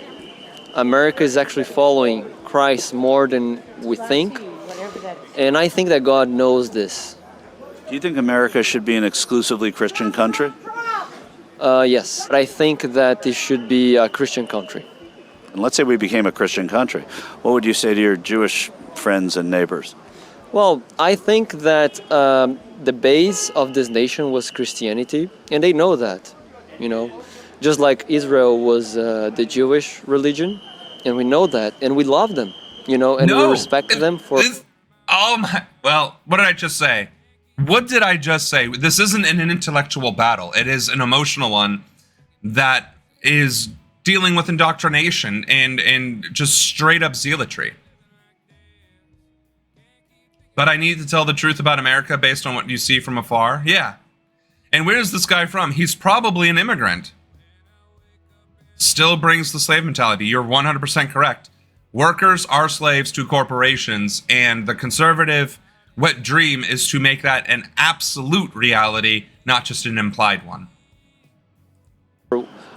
America is actually following Christ more than we think. And I think that God knows this. Do you think America should be an exclusively Christian country? Yes, but I think that it should be a Christian country. And let's say we became a Christian country. What would you say to your Jewish friends and neighbors? Well, I think that the base of this nation was Christianity, and they know that, just like Israel was the Jewish religion, and we know that, and we love them, and we respect them for... Well, what did I just say? What did I just say? This isn't an intellectual battle. It is an emotional one that is dealing with indoctrination and just straight up zealotry. But I need to tell the truth about America based on what you see from afar? Yeah. And where's this guy from? He's probably an immigrant. Still brings the slave mentality. You're 100% correct. Workers are slaves to corporations, and the conservative wet dream is to make that an absolute reality, not just an implied one.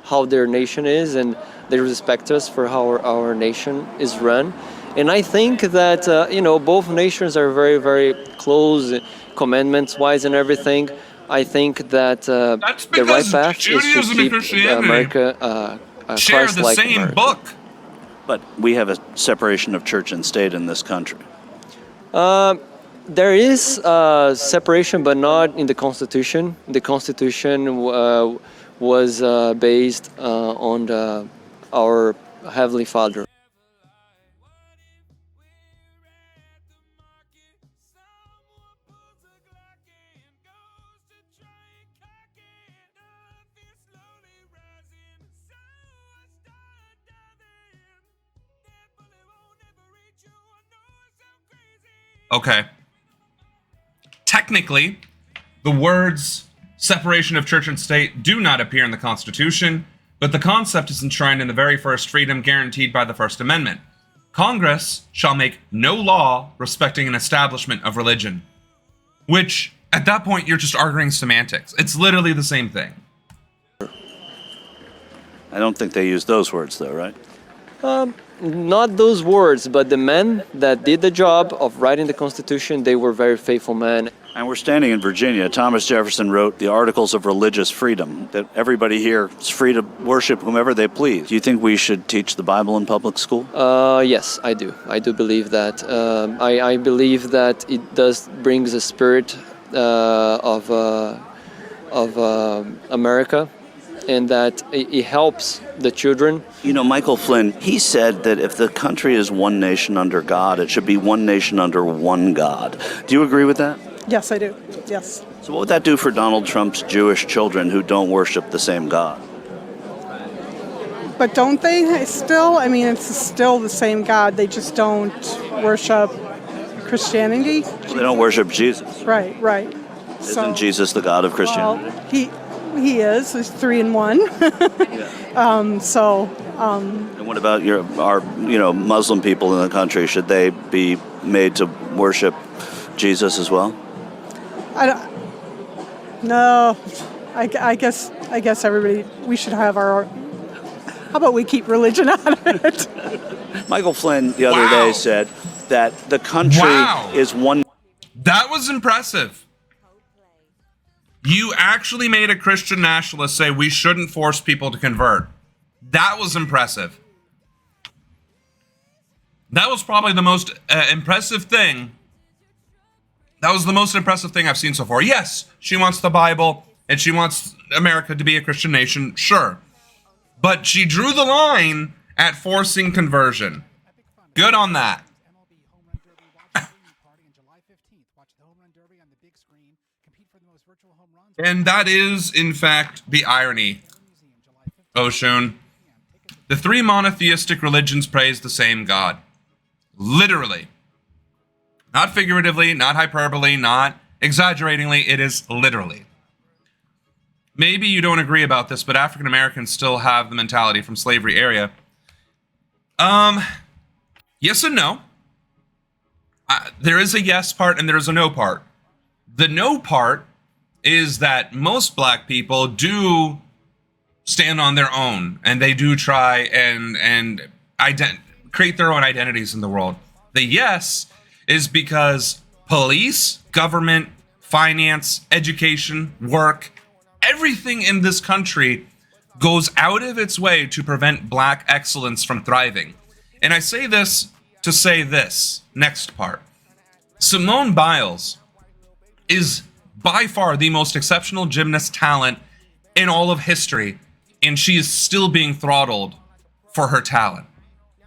How their nation is, and they respect us for how our nation is run. And I think that, both nations are very, very close, commandments-wise and everything. I think that the right path is to keep America share the same America. book. But we have a separation of church and state in this country. There is separation, but not in the Constitution. The Constitution was based on our Heavenly Father. Okay. Technically, the words separation of church and state do not appear in the Constitution, but the concept is enshrined in the very first freedom guaranteed by the First Amendment. Congress shall make no law respecting an establishment of religion. Which, at that point, you're just arguing semantics. It's literally the same thing. I don't think they use those words, though, right? Not those words, but the men that did the job of writing the Constitution, they were very faithful men. And we're standing in Virginia. Thomas Jefferson wrote the Articles of Religious Freedom, that everybody here is free to worship whomever they please. Do you think we should teach the Bible in public school? Yes, I do. I do believe that. I believe that it brings a spirit of America, and that it helps the children. You know, Michael Flynn, he said that if the country is one nation under God, it should be one nation under one God. Do you agree with that? Yes, I do. Yes. So what would that do for Donald Trump's Jewish children who don't worship the same God? But don't they still? I mean, it's still the same God. They just don't worship Christianity. Well, they don't worship Jesus. Right, right. Isn't Jesus the God of Christianity? Well, he is. He's 3 in 1. And what about our Muslim people in the country? Should they be made to worship Jesus as well? No. I guess everybody. We should have our. How about we keep religion out of it? Michael Flynn the other day said that the country is one. That was impressive. You actually made a Christian nationalist say we shouldn't force people to convert. That was impressive. That was probably the most impressive thing. That was the most impressive thing I've seen so far. Yes, she wants the Bible and she wants America to be a Christian nation, sure. But she drew the line at forcing conversion. Good on that. And that is, in fact, the irony, Oshun. The 3 monotheistic religions praise the same God. Literally. Not figuratively, not hyperbole, not exaggeratingly, it is literally. Maybe you don't agree about this, but African Americans still have the mentality from slavery era. Yes and no. There is a yes part and there is a no part. The no part is that most black people do stand on their own and they do try and create their own identities in the world. The yes is because police, government, finance, education, work, everything in this country goes out of its way to prevent black excellence from thriving. And I say this to say this next part. Simone Biles is by far the most exceptional gymnast talent in all of history, and she is still being throttled for her talent.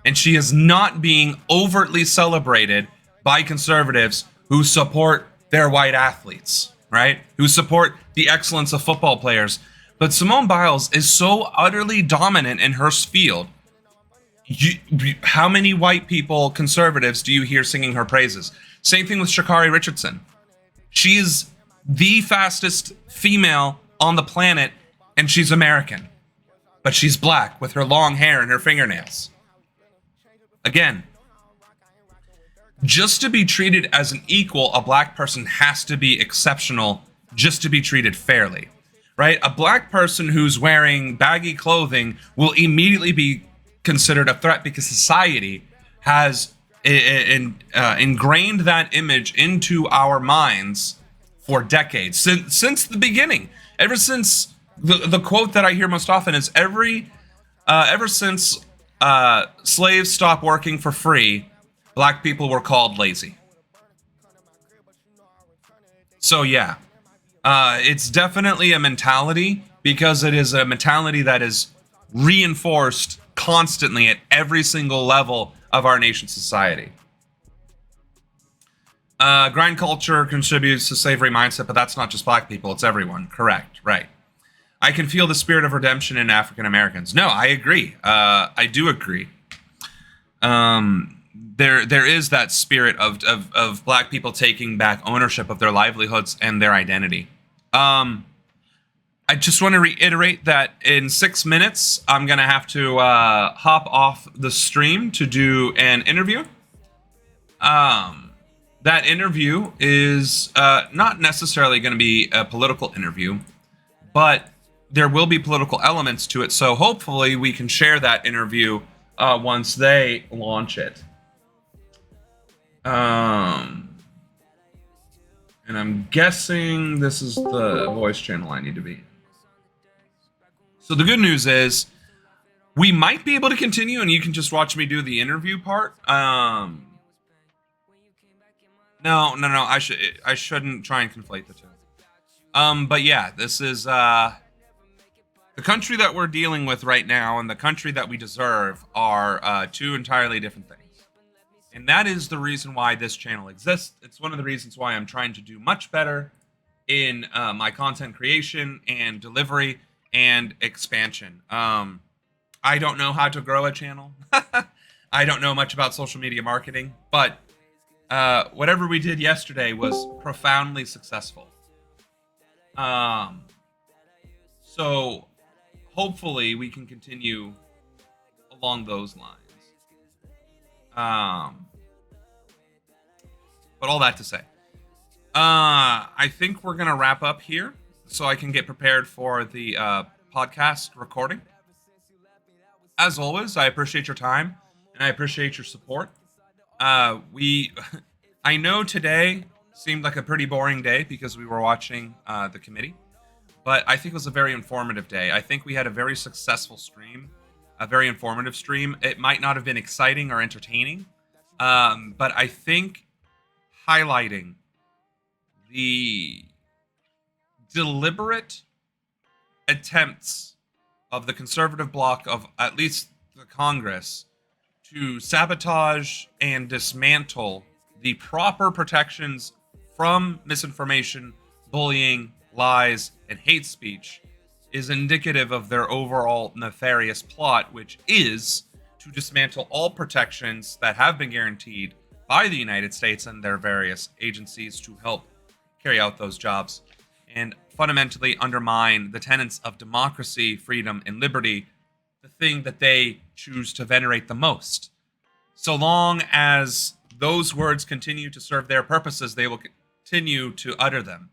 And she is not being overtly celebrated by conservatives who support their white athletes, right? Who support the excellence of football players. But Simone Biles is so utterly dominant in her field. How many white people, conservatives, do you hear singing her praises? Same thing with Sha'Carri Richardson. She is the fastest female on the planet, and she's American. But she's black with her long hair and her fingernails. Again, just to be treated as an equal, a black person has to be exceptional just to be treated fairly, right? A black person who's wearing baggy clothing will immediately be considered a threat because society has ingrained that image into our minds for decades, since the beginning. Ever since the quote that I hear most often is ever since slaves stopped working for free, black people were called lazy. So yeah, it's definitely a mentality because it is a mentality that is reinforced constantly at every single level of our nation's society. Grind culture contributes to slavery mindset, but that's not just black people, it's everyone. Correct, right. I can feel the spirit of redemption in African Americans. No, I agree. I do agree. there is that spirit of Black people taking back ownership of their livelihoods and their identity. I just want to reiterate that in 6 minutes, I'm going to have to hop off the stream to do an interview. That interview is not necessarily going to be a political interview, but there will be political elements to it. So hopefully we can share that interview once they launch it. And I'm guessing this is the voice channel I need to be. So the good news is we might be able to continue, and you can just watch me do the interview part. No. I shouldn't try and conflate the two. But yeah, this is the country that we're dealing with right now, and the country that we deserve are two entirely different things. And that is the reason why this channel exists. It's one of the reasons why I'm trying to do much better in my content creation and delivery and expansion. I don't know how to grow a channel. I don't know much about social media marketing, but whatever we did yesterday was profoundly successful. So hopefully we can continue along those lines. But all that to say, I think we're gonna wrap up here so I can get prepared for the podcast recording. As always, I appreciate your time and I appreciate your support. I know today seemed like a pretty boring day because we were watching the committee, but I think it was a very informative day. I think we had a very successful stream, a very informative stream. It might not have been exciting or entertaining, but I think highlighting the deliberate attempts of the conservative bloc of at least the Congress to sabotage and dismantle the proper protections from misinformation, bullying, lies, and hate speech is indicative of their overall nefarious plot, which is to dismantle all protections that have been guaranteed by the United States and their various agencies to help carry out those jobs, and fundamentally undermine the tenets of democracy, freedom, and liberty, the thing that they choose to venerate the most. So long as those words continue to serve their purposes, they will continue to utter them.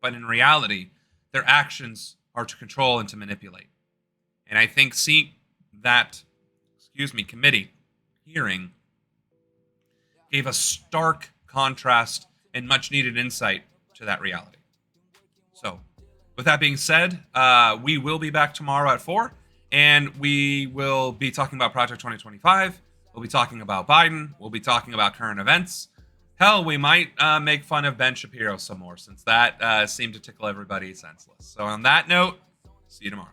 But in reality, their actions are to control and to manipulate. And I think seeing that, committee hearing gave a stark contrast and much needed insight to that reality. So, with that being said, we will be back tomorrow at 4, and we will be talking about Project 2025. We'll be talking about Biden. We'll be talking about current events. Hell, we might make fun of Ben Shapiro some more, since that seemed to tickle everybody senseless. So on that note, see you tomorrow.